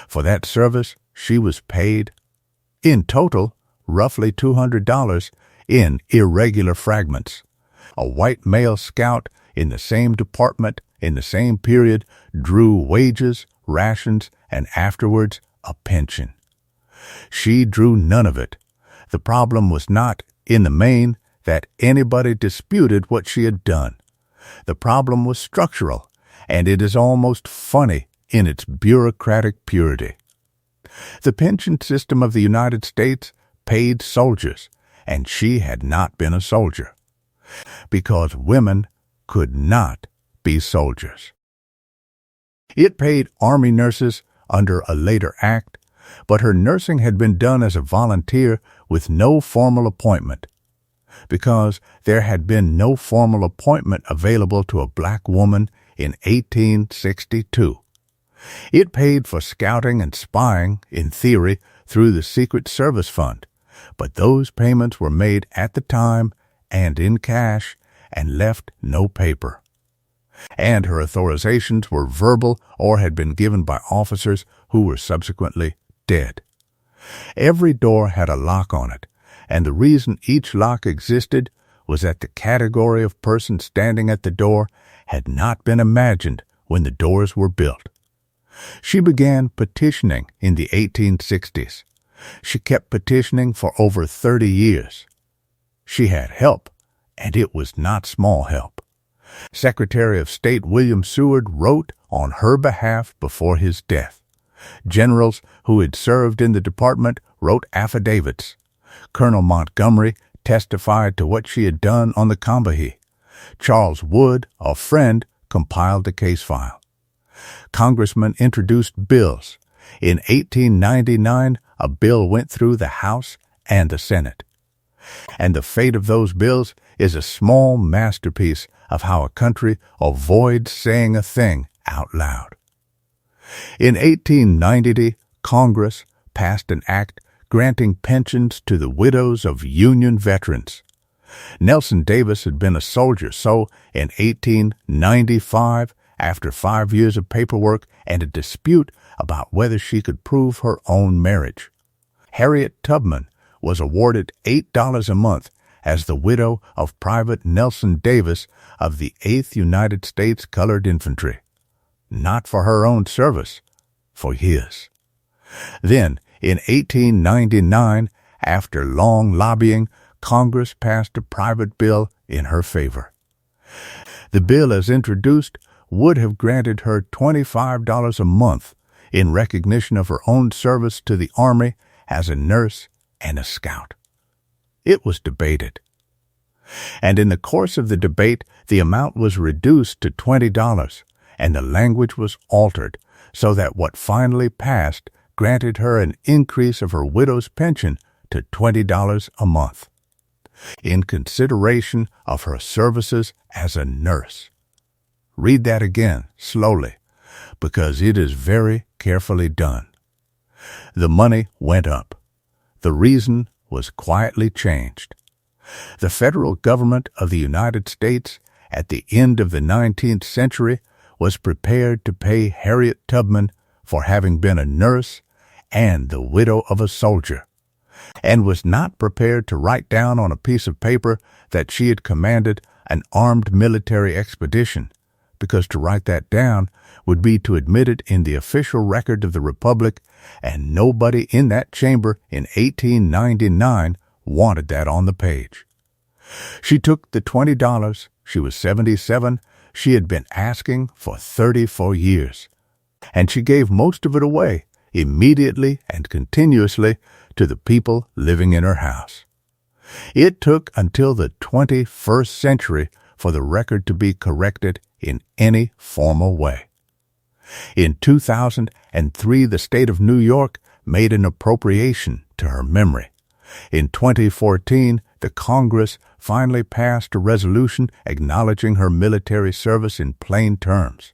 For that service, she was paid, in total, roughly $200 in irregular fragments. A white male scout in the same department in the same period drew wages, rations, and afterwards a pension. She drew none of it. The problem was not, in the main, that anybody disputed what she had done. The problem was structural, and it is almost funny in its bureaucratic purity. The pension system of the United States paid soldiers, and she had not been a soldier, because women could not be soldiers. It paid Army nurses under a later act, but her nursing had been done as a volunteer with no formal appointment, because there had been no formal appointment available to a black woman in 1862. It paid for scouting and spying, in theory, through the Secret Service Fund, but those payments were made at the time and in cash and left no paper. And her authorizations were verbal or had been given by officers who were subsequently dead. Every door had a lock on it, and the reason each lock existed was that the category of person standing at the door had not been imagined when the doors were built. She began petitioning in the 1860s. She kept petitioning for over 30 years. She had help, and it was not small help. Secretary of State William Seward wrote on her behalf before his death. Generals who had served in the department wrote affidavits. Colonel Montgomery testified to what she had done on the Combahee. Charles Wood, a friend, compiled the case file. Congressmen introduced bills. In 1899, a bill went through the House and the Senate. And the fate of those bills is a small masterpiece of how a country avoids saying a thing out loud. In 1890, Congress passed an act granting pensions to the widows of Union veterans. Nelson Davis had been a soldier, so in 1895, after 5 years of paperwork and a dispute about whether she could prove her own marriage, Harriet Tubman was awarded $8 a month as the widow of Private Nelson Davis of the 8th United States Colored Infantry. Not for her own service, for his. Then, in 1899, after long lobbying, Congress passed a private bill in her favor. The bill, as introduced, would have granted her $25 a month in recognition of her own service to the Army as a nurse and a scout. It was debated, and in the course of the debate, the amount was reduced to $20, and the language was altered so that what finally passed granted her an increase of her widow's pension to $20 a month, in consideration of her services as a nurse. Read that again, slowly, because it is very carefully done. The money went up. The reason was quietly changed. The federal government of the United States at the end of the 19th century was prepared to pay Harriet Tubman for having been a nurse and the widow of a soldier, and was not prepared to write down on a piece of paper that she had commanded an armed military expedition, because to write that down would be to admit it in the official record of the Republic, and nobody in that chamber in 1899 wanted that on the page. She took the $20, she was 77, she had been asking for 34 years, and she gave most of it away immediately and continuously to the people living in her house. It took until the 21st century for the record to be corrected in any formal way. In 2003, the state of New York made an appropriation to her memory. In 2014, the Congress finally passed a resolution acknowledging her military service in plain terms.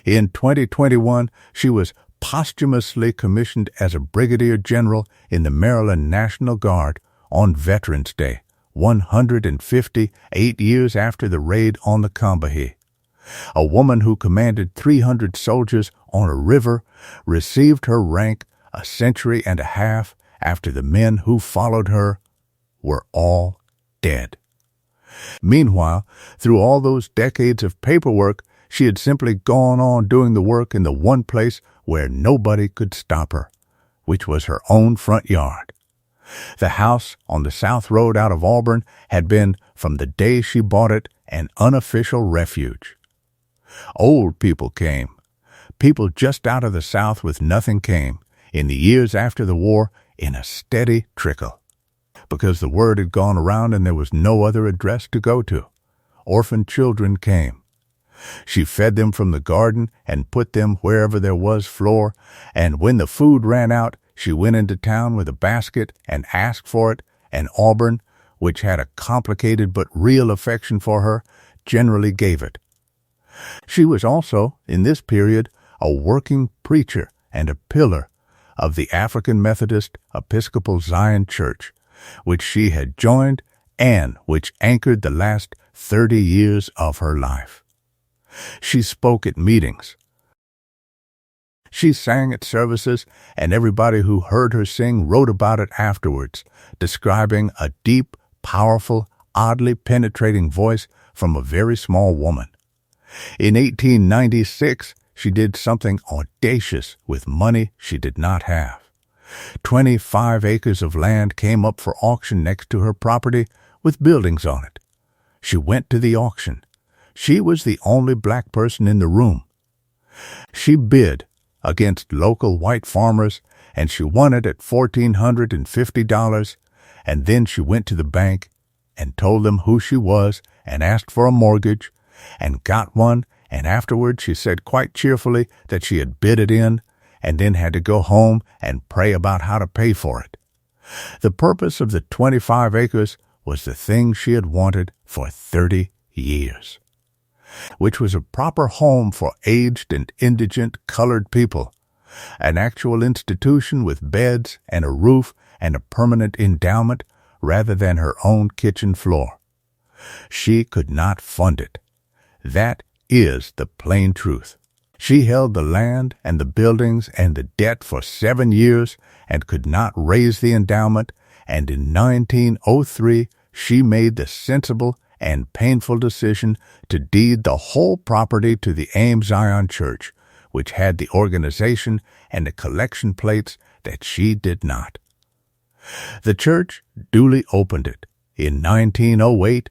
In 2021, she was posthumously commissioned as a brigadier general in the Maryland National Guard on Veterans Day, 158 years after the raid on the Combahee. A woman who commanded 300 soldiers on a river received her rank a century and a half after the men who followed her were all dead. Meanwhile, through all those decades of paperwork, she had simply gone on doing the work in the one place where nobody could stop her, which was her own front yard. The house on the South Road out of Auburn had been, from the day she bought it, an unofficial refuge. Old people came. People just out of the South with nothing came, in the years after the war, in a steady trickle, because the word had gone around and there was no other address to go to. Orphan children came. She fed them from the garden and put them wherever there was floor, and when the food ran out, she went into town with a basket and asked for it, and Auburn, which had a complicated but real affection for her, generally gave it. She was also, in this period, a working preacher and a pillar of the African Methodist Episcopal Zion Church, which she had joined and which anchored the last 30 years of her life. She spoke at meetings. She sang at services, and everybody who heard her sing wrote about it afterwards, describing a deep, powerful, oddly penetrating voice from a very small woman. In 1896, she did something audacious with money she did not have. 25 acres of land came up for auction next to her property with buildings on it. She went to the auction. She was the only black person in the room. She bid against local white farmers, and she won it at $1,450, and then she went to the bank and told them who she was and asked for a mortgage and got one, and afterward she said quite cheerfully that she had bid it in and then had to go home and pray about how to pay for it. The purpose of the 25 acres was the thing she had wanted for 30 years, which was a proper home for aged and indigent colored people, an actual institution with beds and a roof and a permanent endowment rather than her own kitchen floor. She could not fund it. That is the plain truth. She held the land and the buildings and the debt for 7 years and could not raise the endowment, and in 1903 she made the sensible and painful decision to deed the whole property to the Ames Zion Church, which had the organization and the collection plates that she did not. The church duly opened it in 1908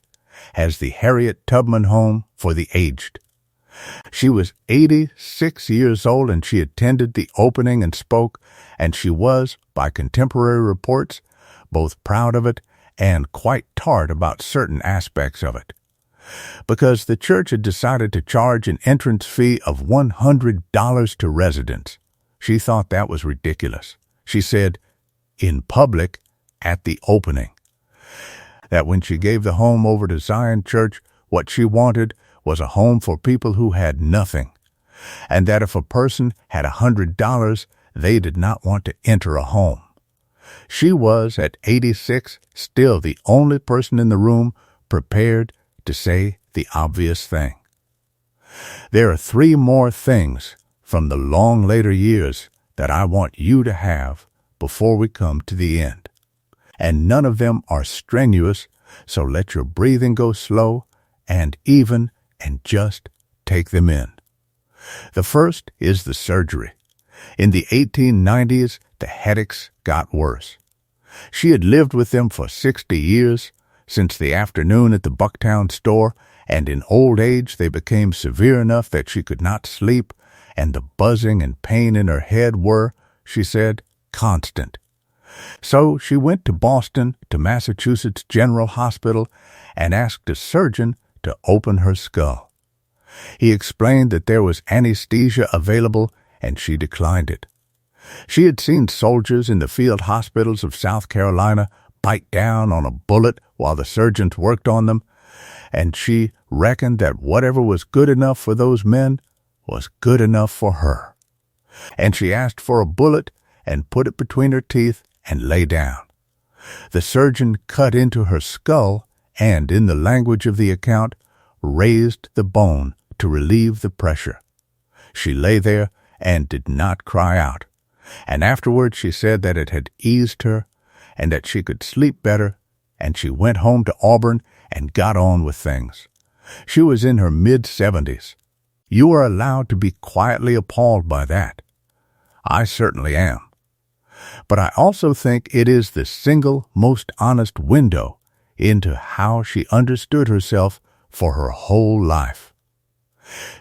as the Harriet Tubman Home for the Aged. She was 86 years old, and she attended the opening and spoke, and she was, by contemporary reports, both proud of it and quite tart about certain aspects of it. Because the church had decided to charge an entrance fee of $100 to residents, she thought that was ridiculous. She said, in public, at the opening, that when she gave the home over to Zion Church, what she wanted was a home for people who had nothing, and that if a person had $100, they did not want to enter a home. She was, at 86, still the only person in the room prepared to say the obvious thing. There are 3 more things from the long later years that I want you to have before we come to the end. And none of them are strenuous, so let your breathing go slow and even and just take them in. The first is the surgery. In the 1890s, the headaches got worse. She had lived with them for 60 years, since the afternoon at the Bucktown store, and in old age they became severe enough that she could not sleep, and the buzzing and pain in her head were, she said, constant. So she went to Boston, to Massachusetts General Hospital, and asked a surgeon to open her skull. He explained that there was anesthesia available, and she declined it. She had seen soldiers in the field hospitals of South Carolina bite down on a bullet while the surgeons worked on them, and she reckoned that whatever was good enough for those men was good enough for her. And she asked for a bullet and put it between her teeth and lay down. The surgeon cut into her skull and, in the language of the account, raised the bone to relieve the pressure. She lay there and did not cry out, and afterward she said that it had eased her and that she could sleep better, and she went home to Auburn and got on with things. She was in her mid-70s. You are allowed to be quietly appalled by that. I certainly am. But I also think it is the single most honest window into how she understood herself for her whole life.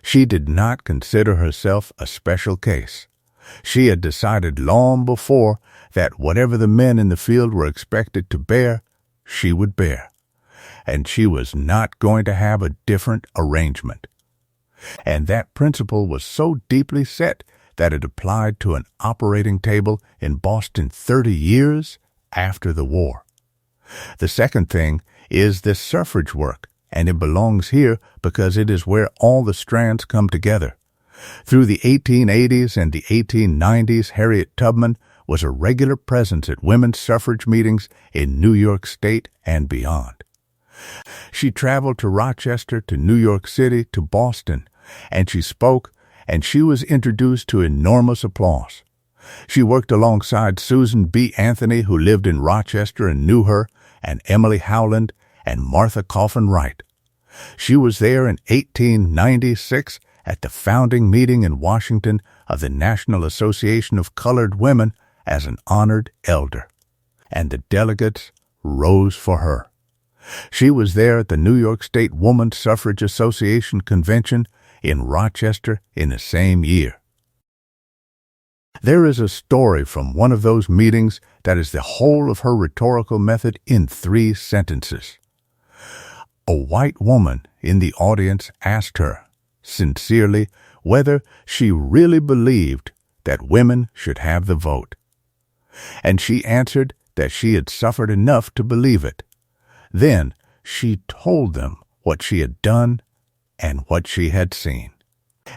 She did not consider herself a special case. She had decided long before that whatever the men in the field were expected to bear, she would bear, and she was not going to have a different arrangement. And that principle was so deeply set that it applied to an operating table in Boston 30 years after the war. The second thing is this suffrage work, and it belongs here because it is where all the strands come together. Through the 1880s and the 1890s, Harriet Tubman was a regular presence at women's suffrage meetings in New York State and beyond. She traveled to Rochester, to New York City, to Boston, and she spoke, and she was introduced to enormous applause. She worked alongside Susan B. Anthony, who lived in Rochester and knew her, and Emily Howland, and Martha Coffin Wright. She was there in 1896 at the founding meeting in Washington of the National Association of Colored Women as an honored elder, and the delegates rose for her. She was there at the New York State Woman Suffrage Association Convention in Rochester in the same year. There is a story from one of those meetings that is the whole of her rhetorical method in 3 sentences. A white woman in the audience asked her, sincerely, whether she really believed that women should have the vote. And she answered that she had suffered enough to believe it. Then she told them what she had done and what she had seen.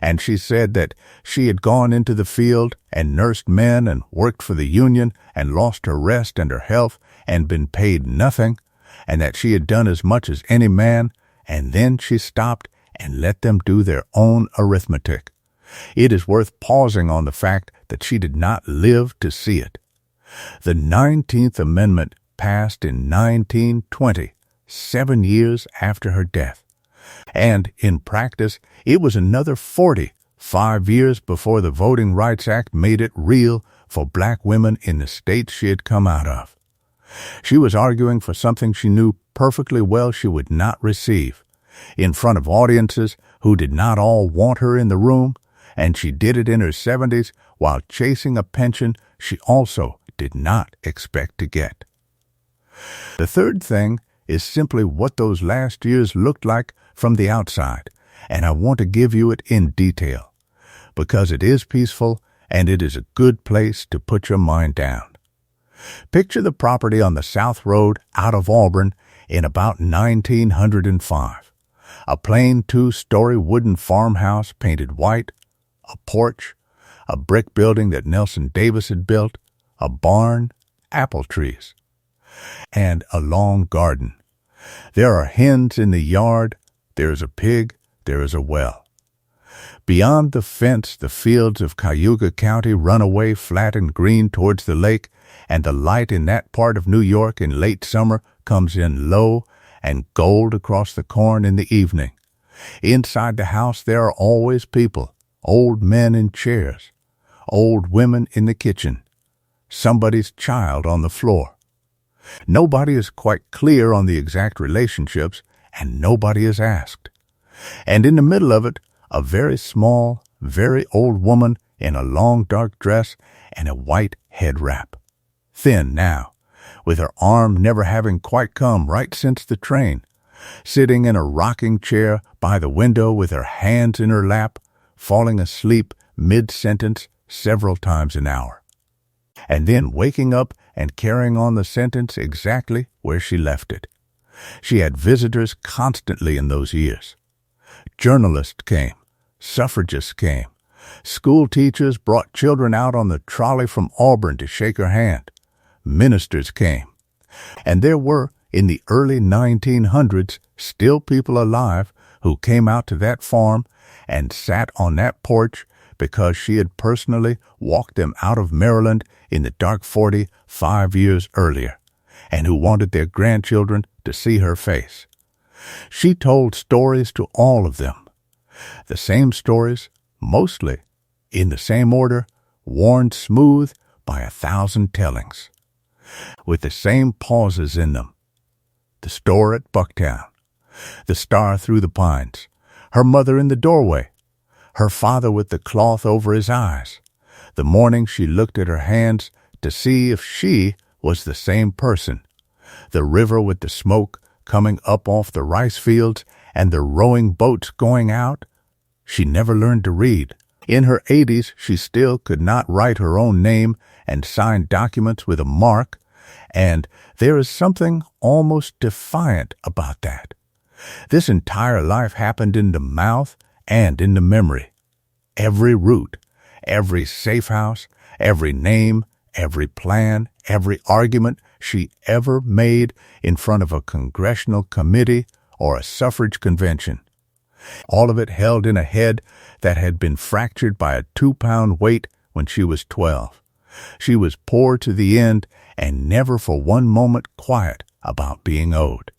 And she said that she had gone into the field and nursed men and worked for the Union and lost her rest and her health and been paid nothing, and that she had done as much as any man, and then she stopped and let them do their own arithmetic. It is worth pausing on the fact that she did not live to see it. The 19th Amendment passed in 1920, 7 years after her death. And, in practice, it was another 45 years before the Voting Rights Act made it real for black women in the states she had come out of. She was arguing for something she knew perfectly well she would not receive, in front of audiences who did not all want her in the room, and she did it in her 70s while chasing a pension she also did not expect to get. The third thing is simply what those last years looked like from the outside, and I want to give you it in detail, because it is peaceful and it is a good place to put your mind down. Picture the property on the South Road out of Auburn in about 1905. A plain 2-story wooden farmhouse painted white, a porch, a brick building that Nelson Davis had built, a barn, apple trees, and a long garden. There are hens in the yard, there is a pig, there is a well. Beyond the fence, the fields of Cayuga County run away flat and green towards the lake, and the light in that part of New York in late summer comes in low and gold across the corn in the evening. Inside the house there are always people, old men in chairs, old women in the kitchen, somebody's child on the floor. Nobody is quite clear on the exact relationships, and nobody is asked. And in the middle of it, a very small, very old woman in a long dark dress and a white head wrap. Thin now, with her arm never having quite come right since the train, sitting in a rocking chair by the window with her hands in her lap, falling asleep mid-sentence several times an hour, and then waking up and carrying on the sentence exactly where she left it. She had visitors constantly in those years. Journalists came, suffragists came, school teachers brought children out on the trolley from Auburn to shake her hand, ministers came, and there were, in the early 1900s, still people alive who came out to that farm and sat on that porch because she had personally walked them out of Maryland in the dark 40 5 years earlier, and who wanted their grandchildren to see her face. She told stories to all of them. The same stories, mostly, in the same order, worn smooth by 1,000 tellings, with the same pauses in them. The store at Bucktown, the star through the pines, her mother in the doorway, her father with the cloth over his eyes, the morning she looked at her hands to see if she was the same person, the river with the smoke coming up off the rice fields and the rowing boats going out. She never learned to read. In her 80s, she still could not write her own name and sign documents with a mark, and there is something almost defiant about that. This entire life happened in the mouth and in the memory. Every route, every safe house, every name, every plan, every argument she ever made in front of a congressional committee or a suffrage convention. All of it held in a head that had been fractured by a 2-pound weight when she was 12. She was poor to the end and never for one moment quiet about being owed.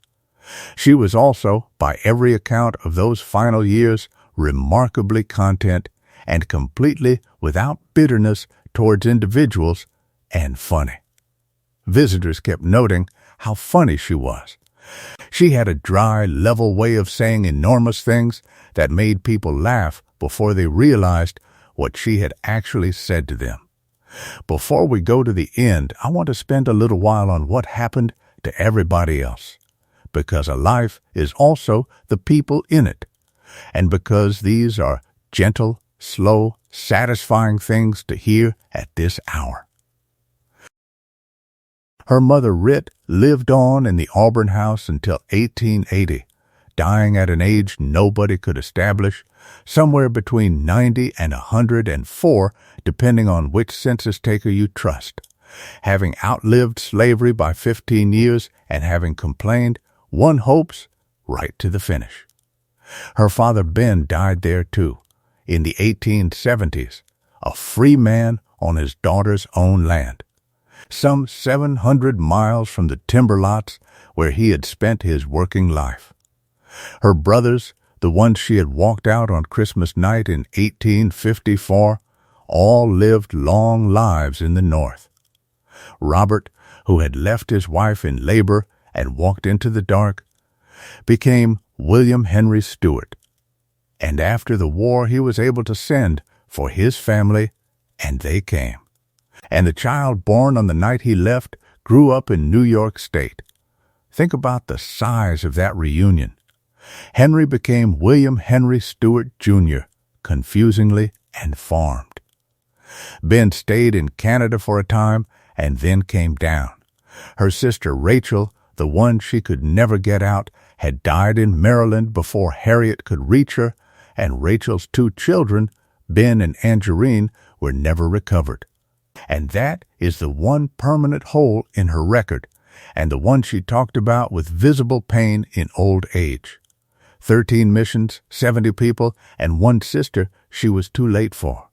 She was also, by every account of those final years, remarkably content and completely without bitterness towards individuals, and funny. Visitors kept noting how funny she was. She had a dry, level way of saying enormous things that made people laugh before they realized what she had actually said to them. Before we go to the end, I want to spend a little while on what happened to everybody else, because a life is also the people in it, and because these are gentle, slow, satisfying things to hear at this hour. Her mother, Rit, lived on in the Auburn house until 1880, dying at an age nobody could establish, somewhere between 90 and 104, depending on which census taker you trust. Having outlived slavery by 15 years and having complained, one hopes, right to the finish. Her father Ben died there too, in the 1870s, a free man on his daughter's own land, some 700 miles from the timber lots where he had spent his working life. Her brothers, the ones she had walked out on Christmas night in 1854, all lived long lives in the North. Robert, who had left his wife in labor and walked into the dark, became William Henry Stewart. And after the war he was able to send for his family, and they came. And the child born on the night he left grew up in New York State. Think about the size of that reunion. Henry became William Henry Stewart, Jr., confusingly, and farmed. Ben stayed in Canada for a time and then came down. Her sister Rachel, the one she could never get out, had died in Maryland before Harriet could reach her, and Rachel's 2 children, Ben and Angerine, were never recovered. And that is the one permanent hole in her record, and the one she talked about with visible pain in old age. 13 missions, 70 people, and 1 sister she was too late for.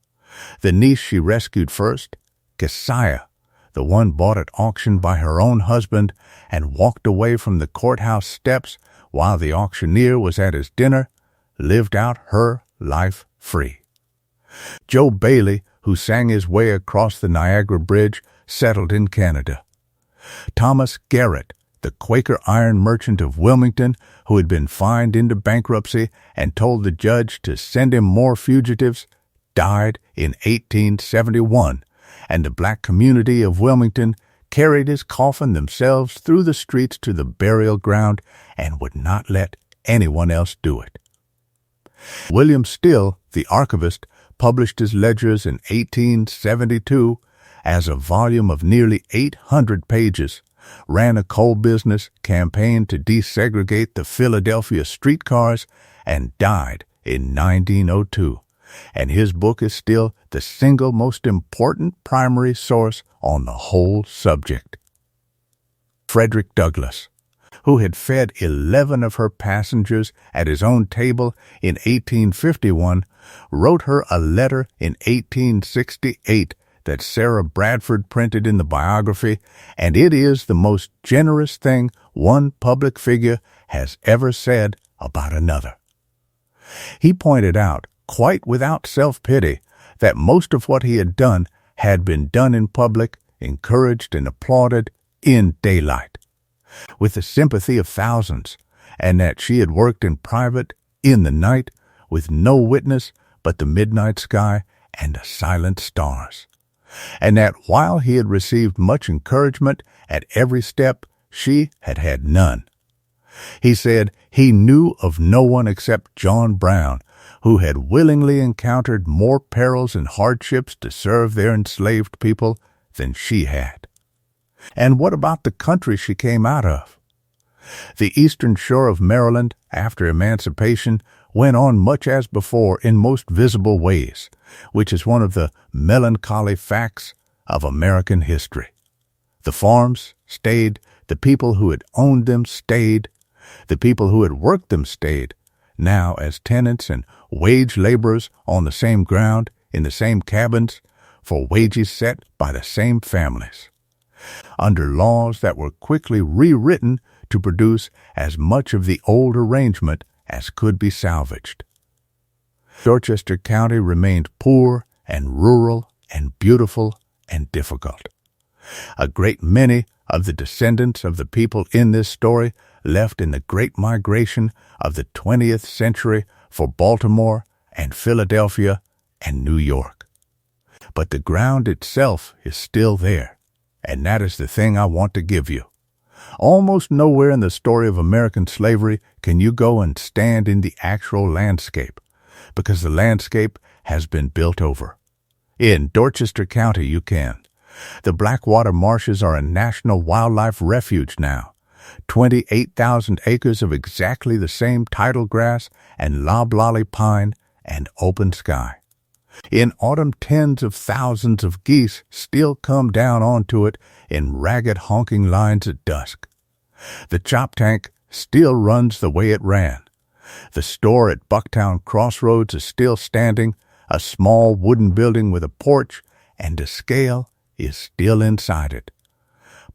The niece she rescued first, Keziah, the one bought at auction by her own husband and walked away from the courthouse steps while the auctioneer was at his dinner, lived out her life free. Joe Bailey, who sang his way across the Niagara Bridge, settled in Canada. Thomas Garrett, the Quaker iron merchant of Wilmington, who had been fined into bankruptcy and told the judge to send him more fugitives, died in 1871, and the black community of Wilmington carried his coffin themselves through the streets to the burial ground and would not let anyone else do it. William Still, the archivist, published his ledgers in 1872 as a volume of nearly 800 pages, ran a coal business, campaigned to desegregate the Philadelphia streetcars, and died in 1902. And his book is still the single most important primary source on the whole subject. Frederick Douglass, who had fed 11 of her passengers at his own table in 1851, wrote her a letter in 1868 that Sarah Bradford printed in the biography, and it is the most generous thing one public figure has ever said about another. He pointed out, quite without self-pity, that most of what he had been done in public, encouraged and applauded in daylight, with the sympathy of thousands, and that she had worked in private, in the night, with no witness but the midnight sky and the silent stars, and that while he had received much encouragement at every step, she had had none. He said he knew of no one except John Brown, who had willingly encountered more perils and hardships to serve their enslaved people than she had. And what about the country she came out of? The eastern shore of Maryland, after emancipation, went on much as before in most visible ways, which is one of the melancholy facts of American history. The farms stayed, the people who had owned them stayed, the people who had worked them stayed, now as tenants and wage laborers on the same ground, in the same cabins, for wages set by the same families, under laws that were quickly rewritten to produce as much of the old arrangement as could be salvaged. Dorchester County remained poor and rural and beautiful and difficult. A great many of the descendants of the people in this story left in the Great Migration of the 20th century for Baltimore and Philadelphia and New York. But the ground itself is still there, and that is the thing I want to give you. Almost nowhere in the story of American slavery can you go and stand in the actual landscape, because the landscape has been built over. In Dorchester County you can. The Blackwater Marshes are a national wildlife refuge now. 28,000 acres of exactly the same tidal grass and loblolly pine and open sky. In autumn, tens of thousands of geese still come down onto it in ragged honking lines at dusk. The chop tank still runs the way it ran. The store at Bucktown Crossroads is still standing, a small wooden building with a porch, and the scale is still inside it.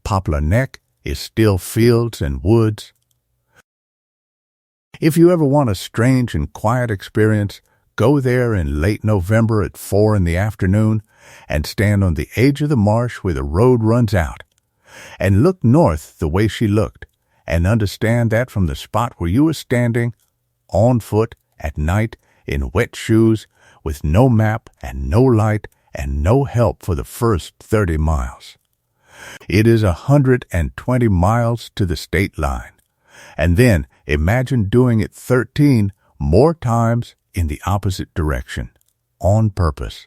Poplar Neck is still fields and woods. If you ever want a strange and quiet experience, go there in late November at 4 in the afternoon and stand on the edge of the marsh where the road runs out. and look north the way she looked, and understand that from the spot where you were standing, on foot, at night, in wet shoes, with no map and no light and no help for the first 30 miles. It is 120 miles to the state line. And then imagine doing it 13 more times in the opposite direction, on purpose.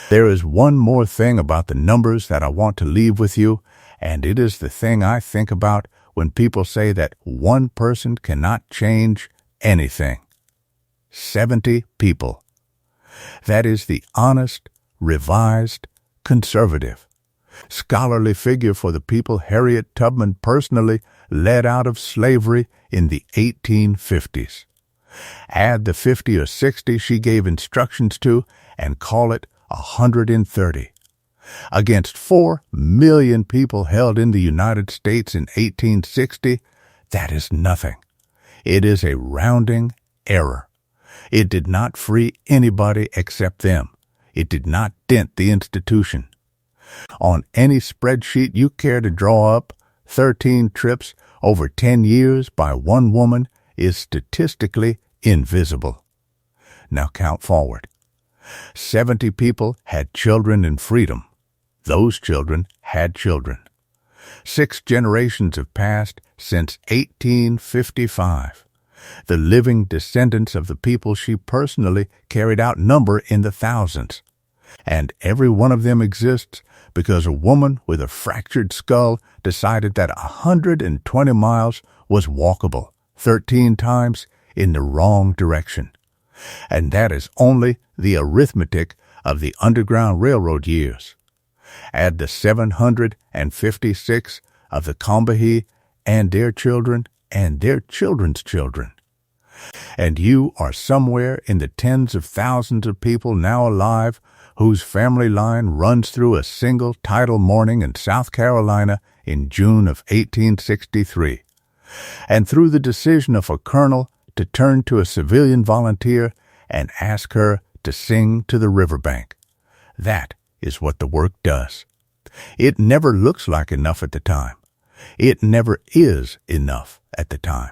There is one more thing about the numbers that I want to leave with you, and it is the thing I think about when people say that one person cannot change anything. 70 people. That is the honest, revised, conservative, scholarly figure for the people Harriet Tubman personally led out of slavery in the 1850s. Add the 50 or 60 she gave instructions to and call it 130. Against 4 million people held in the United States in 1860, that is nothing. It is a rounding error. It did not free anybody except them. It did not dent the institution. On any spreadsheet you care to draw up, 13 trips over 10 years by one woman is statistically invisible. Now count forward. 70 people had children in freedom. Those children had children. 6 generations have passed since 1855. The living descendants of the people she personally carried out number in the thousands. And every one of them exists because a woman with a fractured skull decided that 120 miles was walkable 13 times in the wrong direction. And that is only the arithmetic of the Underground Railroad years. Add the 756 of the Combahee and their children and their children's children. And you are somewhere in the tens of thousands of people now alive whose family line runs through a single tidal morning in South Carolina in June of 1863, and through the decision of a colonel to turn to a civilian volunteer and ask her to sing to the riverbank. That is what the work does. It never looks like enough at the time. It never is enough at the time.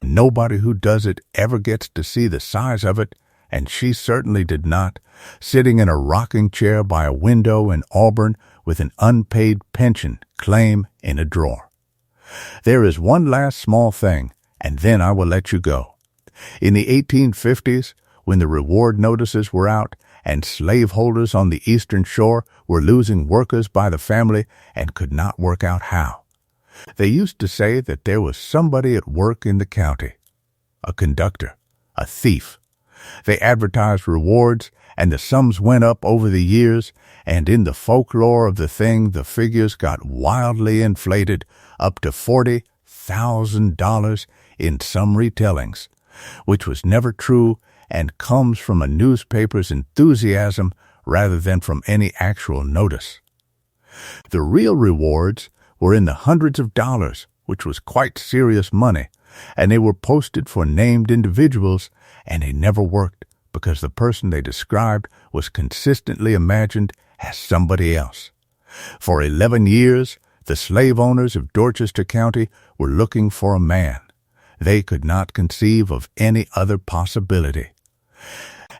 Nobody who does it ever gets to see the size of it, and she certainly did not, sitting in a rocking chair by a window in Auburn with an unpaid pension claim in a drawer. There is one last small thing, and then I will let you go. In the 1850s, when the reward notices were out and slaveholders on the Eastern Shore were losing workers by the family and could not work out how, they used to say that there was somebody at work in the county, a conductor, a thief. They advertised rewards, and the sums went up over the years, and in the folklore of the thing, the figures got wildly inflated up to $40,000 in some retellings, which was never true and comes from a newspaper's enthusiasm rather than from any actual notice. The real rewards were in the hundreds of dollars, which was quite serious money, and they were posted for named individuals, and they never worked because the person they described was consistently imagined as somebody else. For 11 years, the slave owners of Dorchester County were looking for a man. They could not conceive of any other possibility.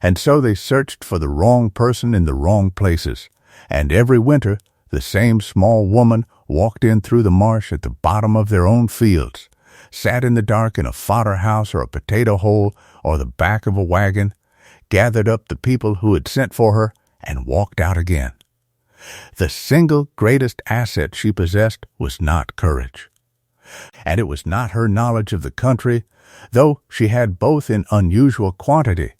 And so they searched for the wrong person in the wrong places, and every winter the same small woman walked in through the marsh at the bottom of their own fields, sat in the dark in a fodder house or a potato hole or the back of a wagon, gathered up the people who had sent for her, and walked out again. The single greatest asset she possessed was not courage. And it was not her knowledge of the country, though she had both in unusual quantity.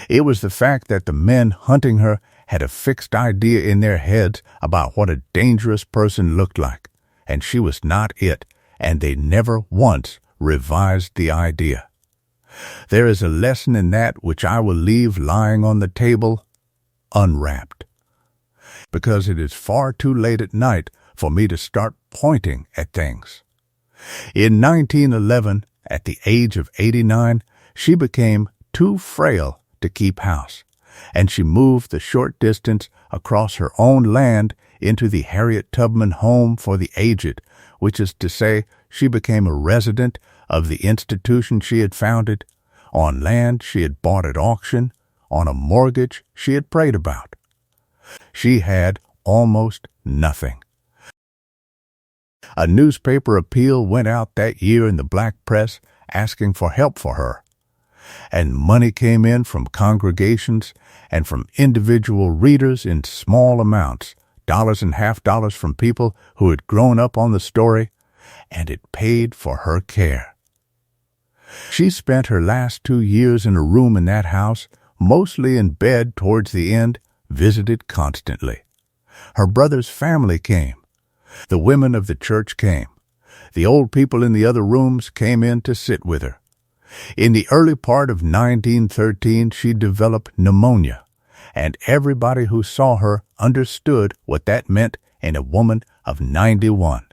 It was the fact that the men hunting her had a fixed idea in their heads about what a dangerous person looked like, and she was not it, and they never once revised the idea. There is a lesson in that which I will leave lying on the table, unwrapped, because it is far too late at night for me to start pointing at things. In 1911, at the age of 89, she became too frail to keep house, and she moved the short distance across her own land into the Harriet Tubman Home for the Aged, which is to say, she became a resident of the institution she had founded, on land she had bought at auction, on a mortgage she had prayed about. She had almost nothing. A newspaper appeal went out that year in the black press asking for help for her, and money came in from congregations and from individual readers in small amounts, dollars and half-dollars from people who had grown up on the story, and it paid for her care. She spent her last 2 years in a room in that house, mostly in bed towards the end, visited constantly. Her brother's family came. The women of the church came. The old people in the other rooms came in to sit with her. In the early part of 1913, she developed pneumonia, and everybody who saw her understood what that meant in a woman of 91.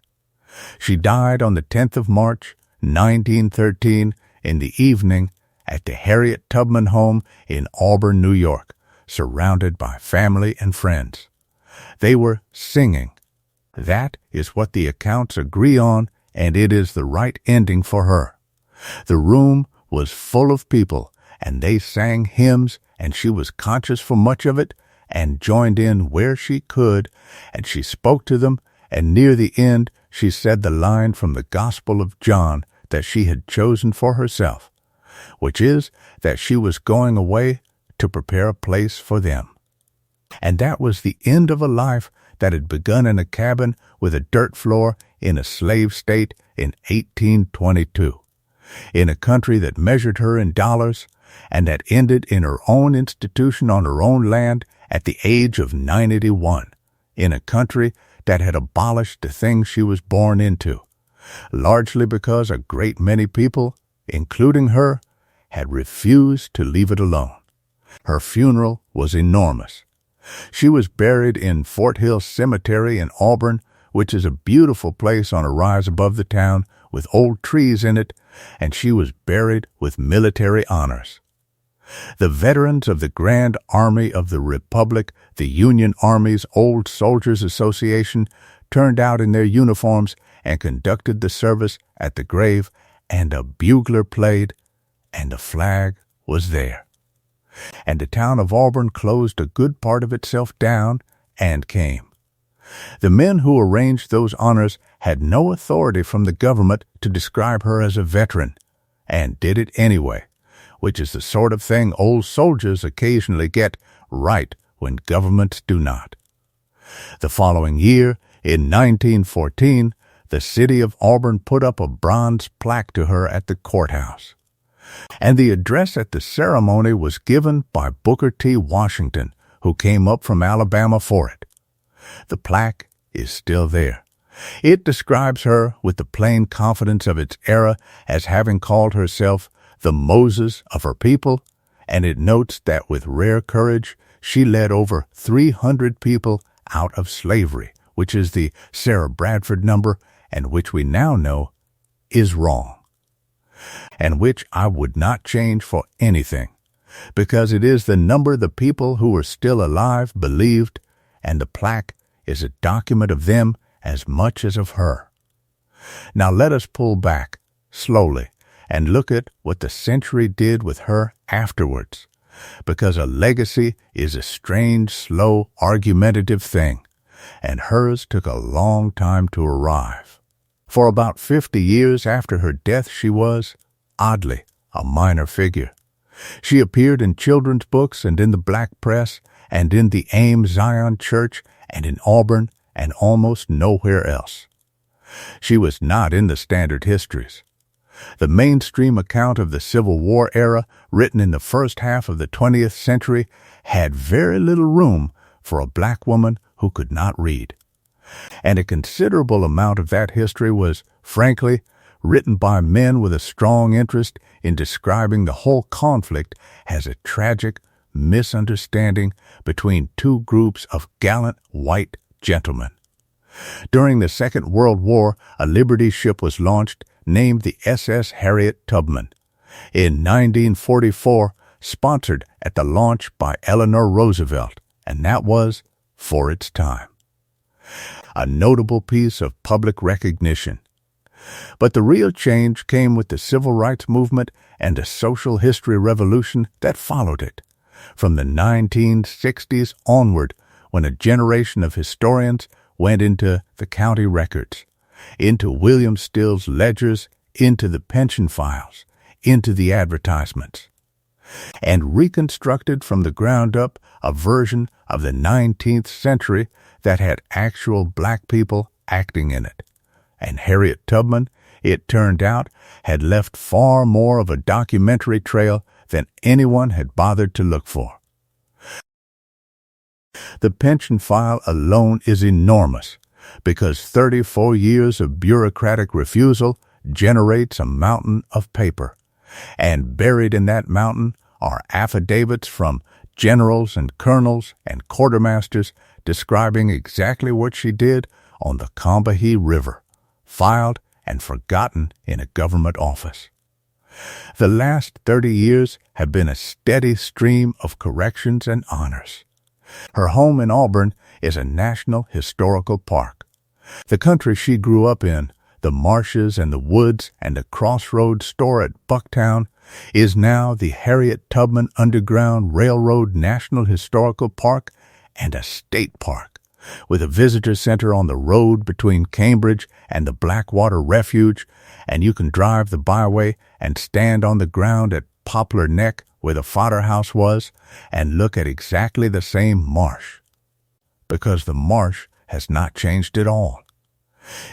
She died on the 10th of March, 1913, in the evening at the Harriet Tubman home in Auburn, New York, surrounded by family and friends. They were singing. That is what the accounts agree on, and it is the right ending for her. The room was full of people, and they sang hymns, and she was conscious for much of it, and joined in where she could, and she spoke to them, and near the end she said the line from the Gospel of John that she had chosen for herself, which is that she was going away to prepare a place for them. And that was the end of a life that had begun in a cabin with a dirt floor in a slave state in 1822, in a country that measured her in dollars, and that ended in her own institution on her own land at the age of 91, in a country that had abolished the things she was born into, largely because a great many people, including her, had refused to leave it alone. Her funeral was enormous. She was buried in Fort Hill Cemetery in Auburn, which is a beautiful place on a rise above the town with old trees in it, and she was buried with military honors. The veterans of the Grand Army of the Republic, the Union Army's Old Soldiers Association, turned out in their uniforms and conducted the service at the grave, and a bugler played, and the flag was there. And the town of Auburn closed a good part of itself down and came. The men who arranged those honors had no authority from the government to describe her as a veteran, and did it anyway, which is the sort of thing old soldiers occasionally get right when governments do not. The following year, in 1914, the city of Auburn put up a bronze plaque to her at the courthouse, and the address at the ceremony was given by Booker T. Washington, who came up from Alabama for it. The plaque is still there. It describes her with the plain confidence of its era as having called herself the Moses of her people, and it notes that with rare courage she led over 300 people out of slavery, which is the Sarah Bradford number, and which we now know is wrong, and which I would not change for anything, because it is the number the people who are still alive believed, and the plaque is a document of them as much as of her. Now let us pull back, slowly, and look at what the century did with her afterwards, because a legacy is a strange, slow, argumentative thing, and hers took a long time to arrive. For about 50 years after her death she was, oddly, a minor figure. She appeared in children's books and in the black press and in the AIM Zion Church and in Auburn and almost nowhere else. She was not in the standard histories. The mainstream account of the Civil War era, written in the first half of the 20th century, had very little room for a black woman who could not read. And a considerable amount of that history was, frankly, written by men with a strong interest in describing the whole conflict as a tragic misunderstanding between two groups of gallant white gentlemen. During the Second World War, a Liberty ship was launched named the SS Harriet Tubman. In 1944, sponsored at the launch by Eleanor Roosevelt, and that was for its time. A notable piece of public recognition. But the real change came with the civil rights movement and the social history revolution that followed it. From the 1960s onward, when a generation of historians went into the county records, into William Still's ledgers, into the pension files, into the advertisements, and reconstructed from the ground up a version of the 19th century that had actual black people acting in it. And Harriet Tubman, it turned out, had left far more of a documentary trail than anyone had bothered to look for. The pension file alone is enormous, because 34 years of bureaucratic refusal generates a mountain of paper, and buried in that mountain are affidavits from generals and colonels and quartermasters describing exactly what she did on the Combahee River, filed and forgotten in a government office. The last 30 years have been a steady stream of corrections and honors. Her home in Auburn is a National Historical Park. The country she grew up in, the marshes and the woods and the crossroads store at Bucktown, is now the Harriet Tubman Underground Railroad National Historical Park and a state park, with a visitor center on the road between Cambridge and the Blackwater Refuge, and you can drive the byway and stand on the ground at Poplar Neck where the fodder house was and look at exactly the same marsh, because the marsh has not changed at all.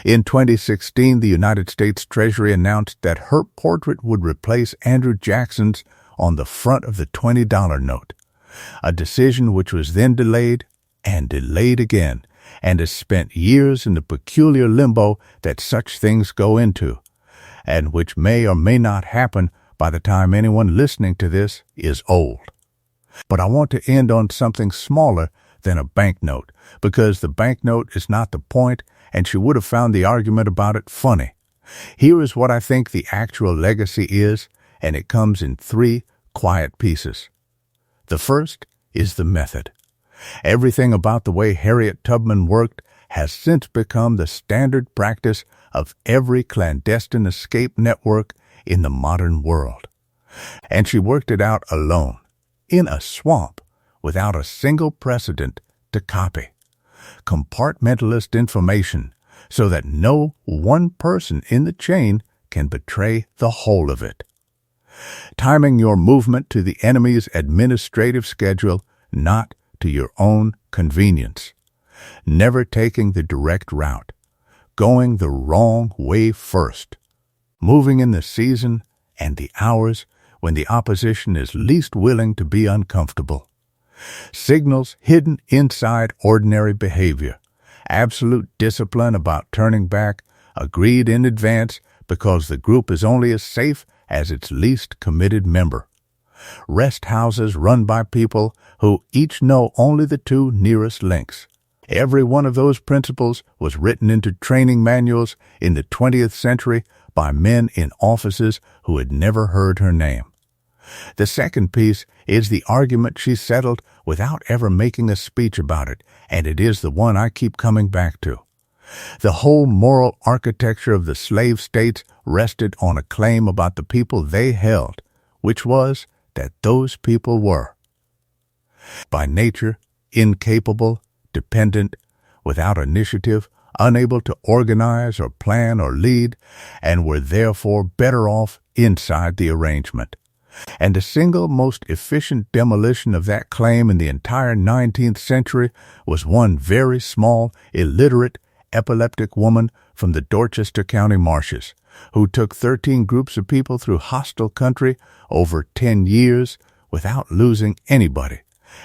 In 2016, the United States Treasury announced that her portrait would replace Andrew Jackson's on the front of the $20 note, a decision which was then delayed and delayed again, and has spent years in the peculiar limbo that such things go into, and which may or may not happen by the time anyone listening to this is old. But I want to end on something smaller than a banknote, because the banknote is not the point, and she would have found the argument about it funny. Here is what I think the actual legacy is, and it comes in 3 quiet pieces. The first is the method. Everything about the way Harriet Tubman worked has since become the standard practice of every clandestine escape network in the modern world. And she worked it out alone, in a swamp, without a single precedent to copy. Compartmentalist information, so that no one person in the chain can betray the whole of it. Timing your movement to the enemy's administrative schedule, not to your own convenience. Never taking the direct route. Going the wrong way first. Moving in the season and the hours when the opposition is least willing to be uncomfortable. Signals hidden inside ordinary behavior. Absolute discipline about turning back, agreed in advance because the group is only as safe as its least committed member. Rest houses run by people who each know only the 2 nearest links. Every one of those principles was written into training manuals in the 20th century by men in offices who had never heard her name. The second piece is the argument she settled without ever making a speech about it, and it is the one I keep coming back to. The whole moral architecture of the slave states rested on a claim about the people they held, which was that those people were, by nature, incapable, dependent, without initiative, unable to organize or plan or lead, and were therefore better off inside the arrangement. And the single most efficient demolition of that claim in the entire 19th century was one very small, illiterate, epileptic woman from the Dorchester County marshes, who took 13 groups of people through hostile country over 10 years without losing anybody,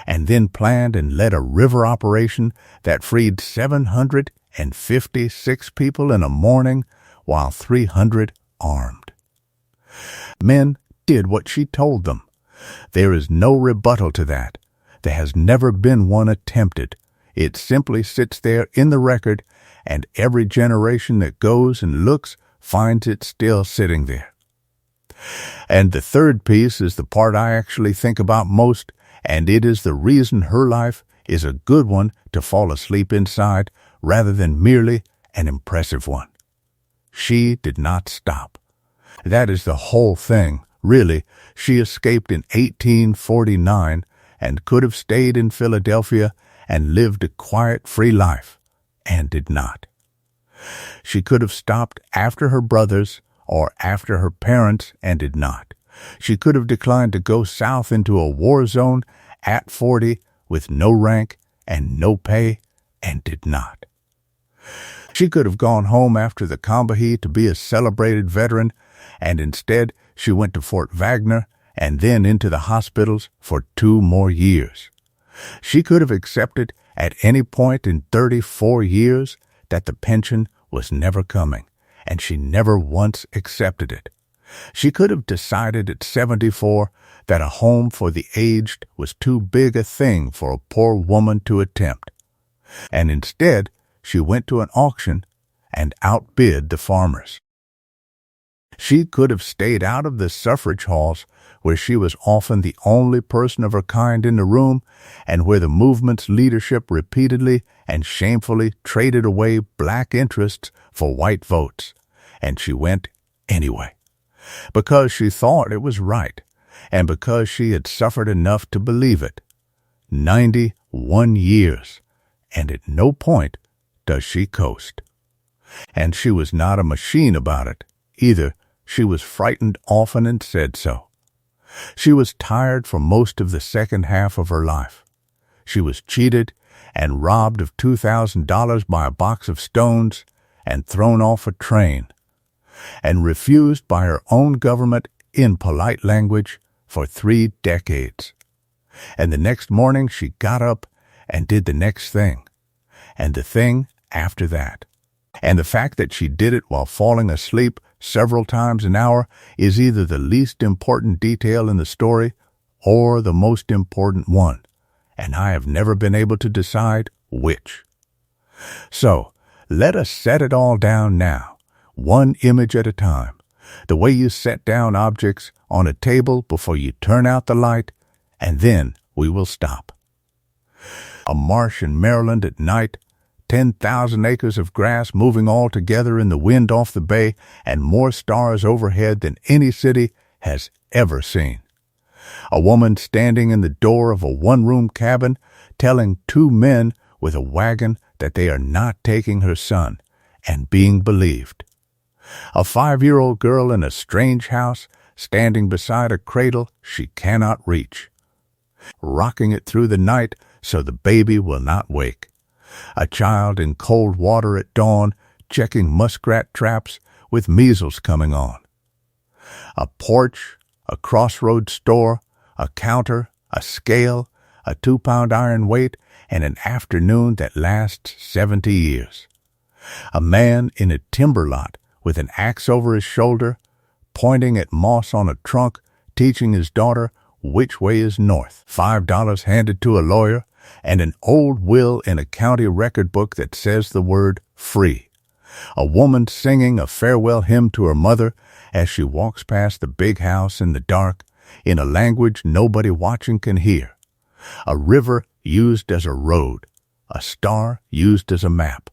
and then planned and led a river operation that freed 756 people in a morning while 300 armed. Men did what she told them. There is no rebuttal to that. There has never been one attempted. It simply sits there in the record, and every generation that goes and looks finds it still sitting there. And the third piece is the part I actually think about most, and it is the reason her life is a good one to fall asleep inside rather than merely an impressive one. She did not stop. That is the whole thing, really. She escaped in 1849 and could have stayed in Philadelphia and lived a quiet, free life, and did not. She could have stopped after her brothers or after her parents and did not. She could have declined to go south into a war zone at 40 with no rank and no pay and did not. She could have gone home after the Combahee to be a celebrated veteran, and instead she went to Fort Wagner and then into the hospitals for 2 more years. She could have accepted at any point in 34 years that the pension was never coming, and she never once accepted it. She could have decided at 74 that a home for the aged was too big a thing for a poor woman to attempt, and instead she went to an auction and outbid the farmers. She could have stayed out of the suffrage halls, where she was often the only person of her kind in the room, and where the movement's leadership repeatedly and shamefully traded away black interests for white votes, and she went anyway, because she thought it was right, and because she had suffered enough to believe it. 91 years, and at no point does she coast. And she was not a machine about it, either. She was frightened often and said so. She was tired for most of the second half of her life. She was cheated and robbed of $2,000 by a box of stones and thrown off a train, and refused by her own government in polite language for 3 decades. And the next morning she got up and did the next thing, and the thing after that. And the fact that she did it while falling asleep several times an hour is either the least important detail in the story or the most important one, and I have never been able to decide which. So, let us set it all down now, one image at a time, the way you set down objects on a table before you turn out the light, and then we will stop. A marsh in Maryland at night, 10,000 acres of grass moving all together in the wind off the bay, and more stars overhead than any city has ever seen. A woman standing in the door of a one-room cabin telling 2 men with a wagon that they are not taking her son, and being believed. A 5-year-old girl in a strange house standing beside a cradle she cannot reach, rocking it through the night so the baby will not wake. A child in cold water at dawn, checking muskrat traps with measles coming on. A porch, a crossroads store, a counter, a scale, a 2-pound iron weight, and an afternoon that lasts 70 years. A man in a timber lot with an axe over his shoulder, pointing at moss on a trunk, teaching his daughter which way is north. $5 handed to a lawyer, and an old will in a county record book that says the word free. A woman singing a farewell hymn to her mother as she walks past the big house in the dark, in a language nobody watching can hear. A river used as a road, a star used as a map,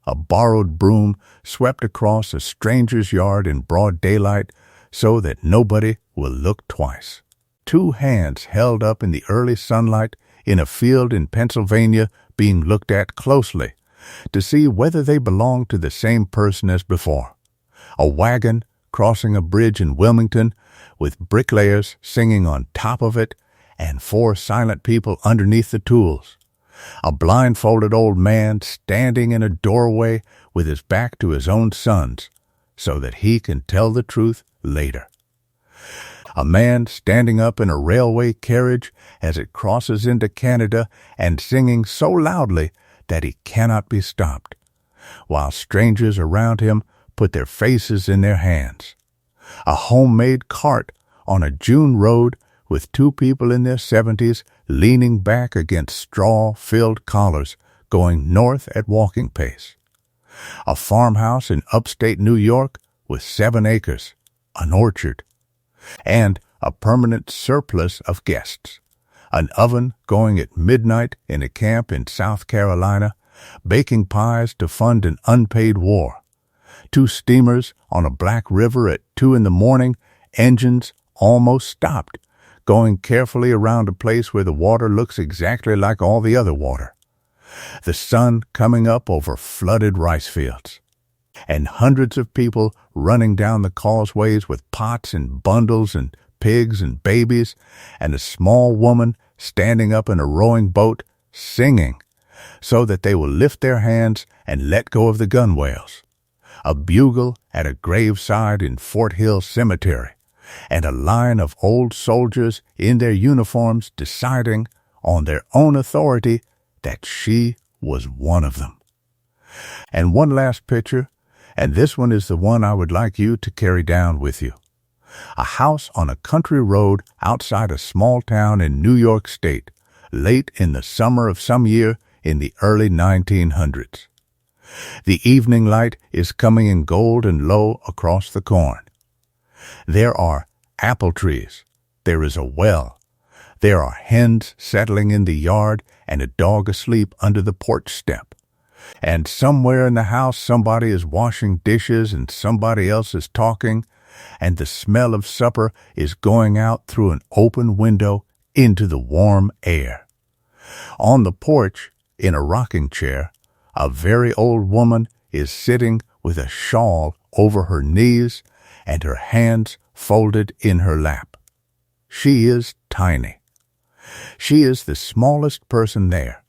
a borrowed broom swept across a stranger's yard in broad daylight so that nobody will look twice. 2 hands held up in the early sunlight in a field in Pennsylvania being looked at closely to see whether they belong to the same person as before. A wagon crossing a bridge in Wilmington with bricklayers singing on top of it and 4 silent people underneath the tools. A blindfolded old man standing in a doorway with his back to his own sons so that he can tell the truth later. A man standing up in a railway carriage as it crosses into Canada and singing so loudly that he cannot be stopped, while strangers around him put their faces in their hands. A homemade cart on a June road with 2 people in their 70s leaning back against straw-filled collars going north at walking pace. A farmhouse in upstate New York with 7 acres, an orchard, and a permanent surplus of guests. An oven going at midnight in a camp in South Carolina, baking pies to fund an unpaid war, 2 steamers on a black river at 2 in the morning, engines almost stopped, going carefully around a place where the water looks exactly like all the other water, the sun coming up over flooded rice fields, and hundreds of people running down the causeways with pots and bundles and pigs and babies, and a small woman standing up in a rowing boat singing so that they will lift their hands and let go of the gunwales, a bugle at a graveside in Fort Hill Cemetery, and a line of old soldiers in their uniforms deciding on their own authority that she was one of them. And one last picture, and this one is the one I would like you to carry down with you. A house on a country road outside a small town in New York State, late in the summer of some year in the early 1900s. The evening light is coming in gold and low across the corn. There are apple trees. There is a well. There are hens settling in the yard and a dog asleep under the porch step. And somewhere in the house somebody is washing dishes and somebody else is talking, and the smell of supper is going out through an open window into the warm air. On the porch, in a rocking chair, a very old woman is sitting with a shawl over her knees and her hands folded in her lap. She is tiny. She is the smallest person there.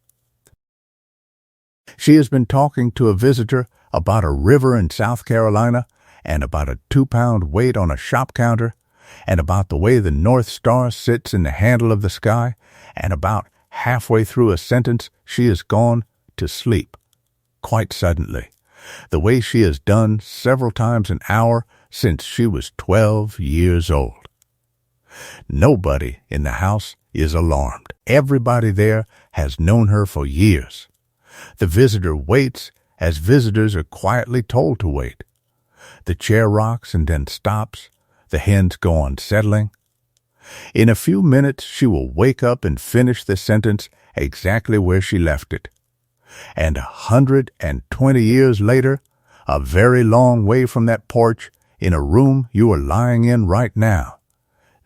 She has been talking to a visitor about a river in South Carolina and about a 2-pound weight on a shop counter and about the way the North Star sits in the handle of the sky, and about halfway through a sentence she has gone to sleep, quite suddenly, the way she has done several times an hour since she was 12 years old. Nobody in the house is alarmed. Everybody there has known her for years. The visitor waits as visitors are quietly told to wait. The chair rocks and then stops. The hens go on settling. In a few minutes she will wake up and finish the sentence exactly where she left it. And 120 years later, a very long way from that porch, in a room you are lying in right now,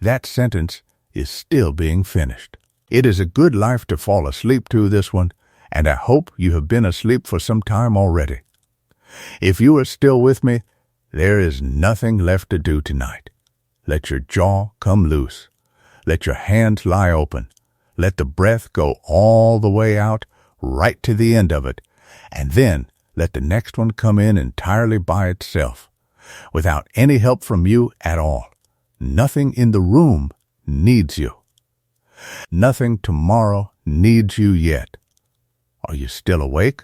that sentence is still being finished. It is a good life to fall asleep to, this one, and I hope you have been asleep for some time already. If you are still with me, there is nothing left to do tonight. Let your jaw come loose. Let your hands lie open. Let the breath go all the way out, right to the end of it, and then let the next one come in entirely by itself, without any help from you at all. Nothing in the room needs you. Nothing tomorrow needs you yet. Are you still awake?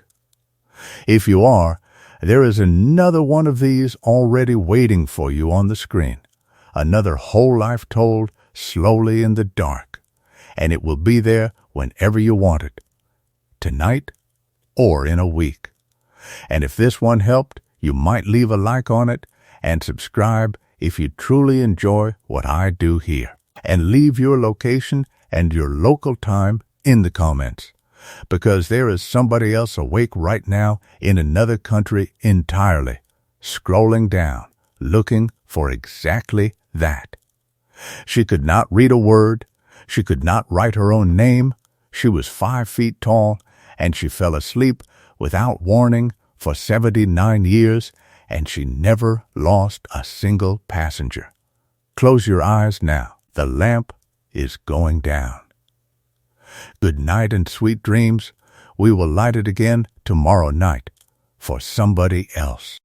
If you are, there is another one of these already waiting for you on the screen. Another whole life told slowly in the dark, and it will be there whenever you want it, tonight or in a week. And if this one helped, you might leave a like on it and subscribe if you truly enjoy what I do here. And leave your location and your local time in the comments, because there is somebody else awake right now in another country entirely, scrolling down, looking for exactly that. She could not read a word. She could not write her own name. She was 5 feet tall, and she fell asleep without warning for 79 years, and she never lost a single passenger. Close your eyes now. The lamp is going down. Good night and sweet dreams. We will light it again tomorrow night for somebody else.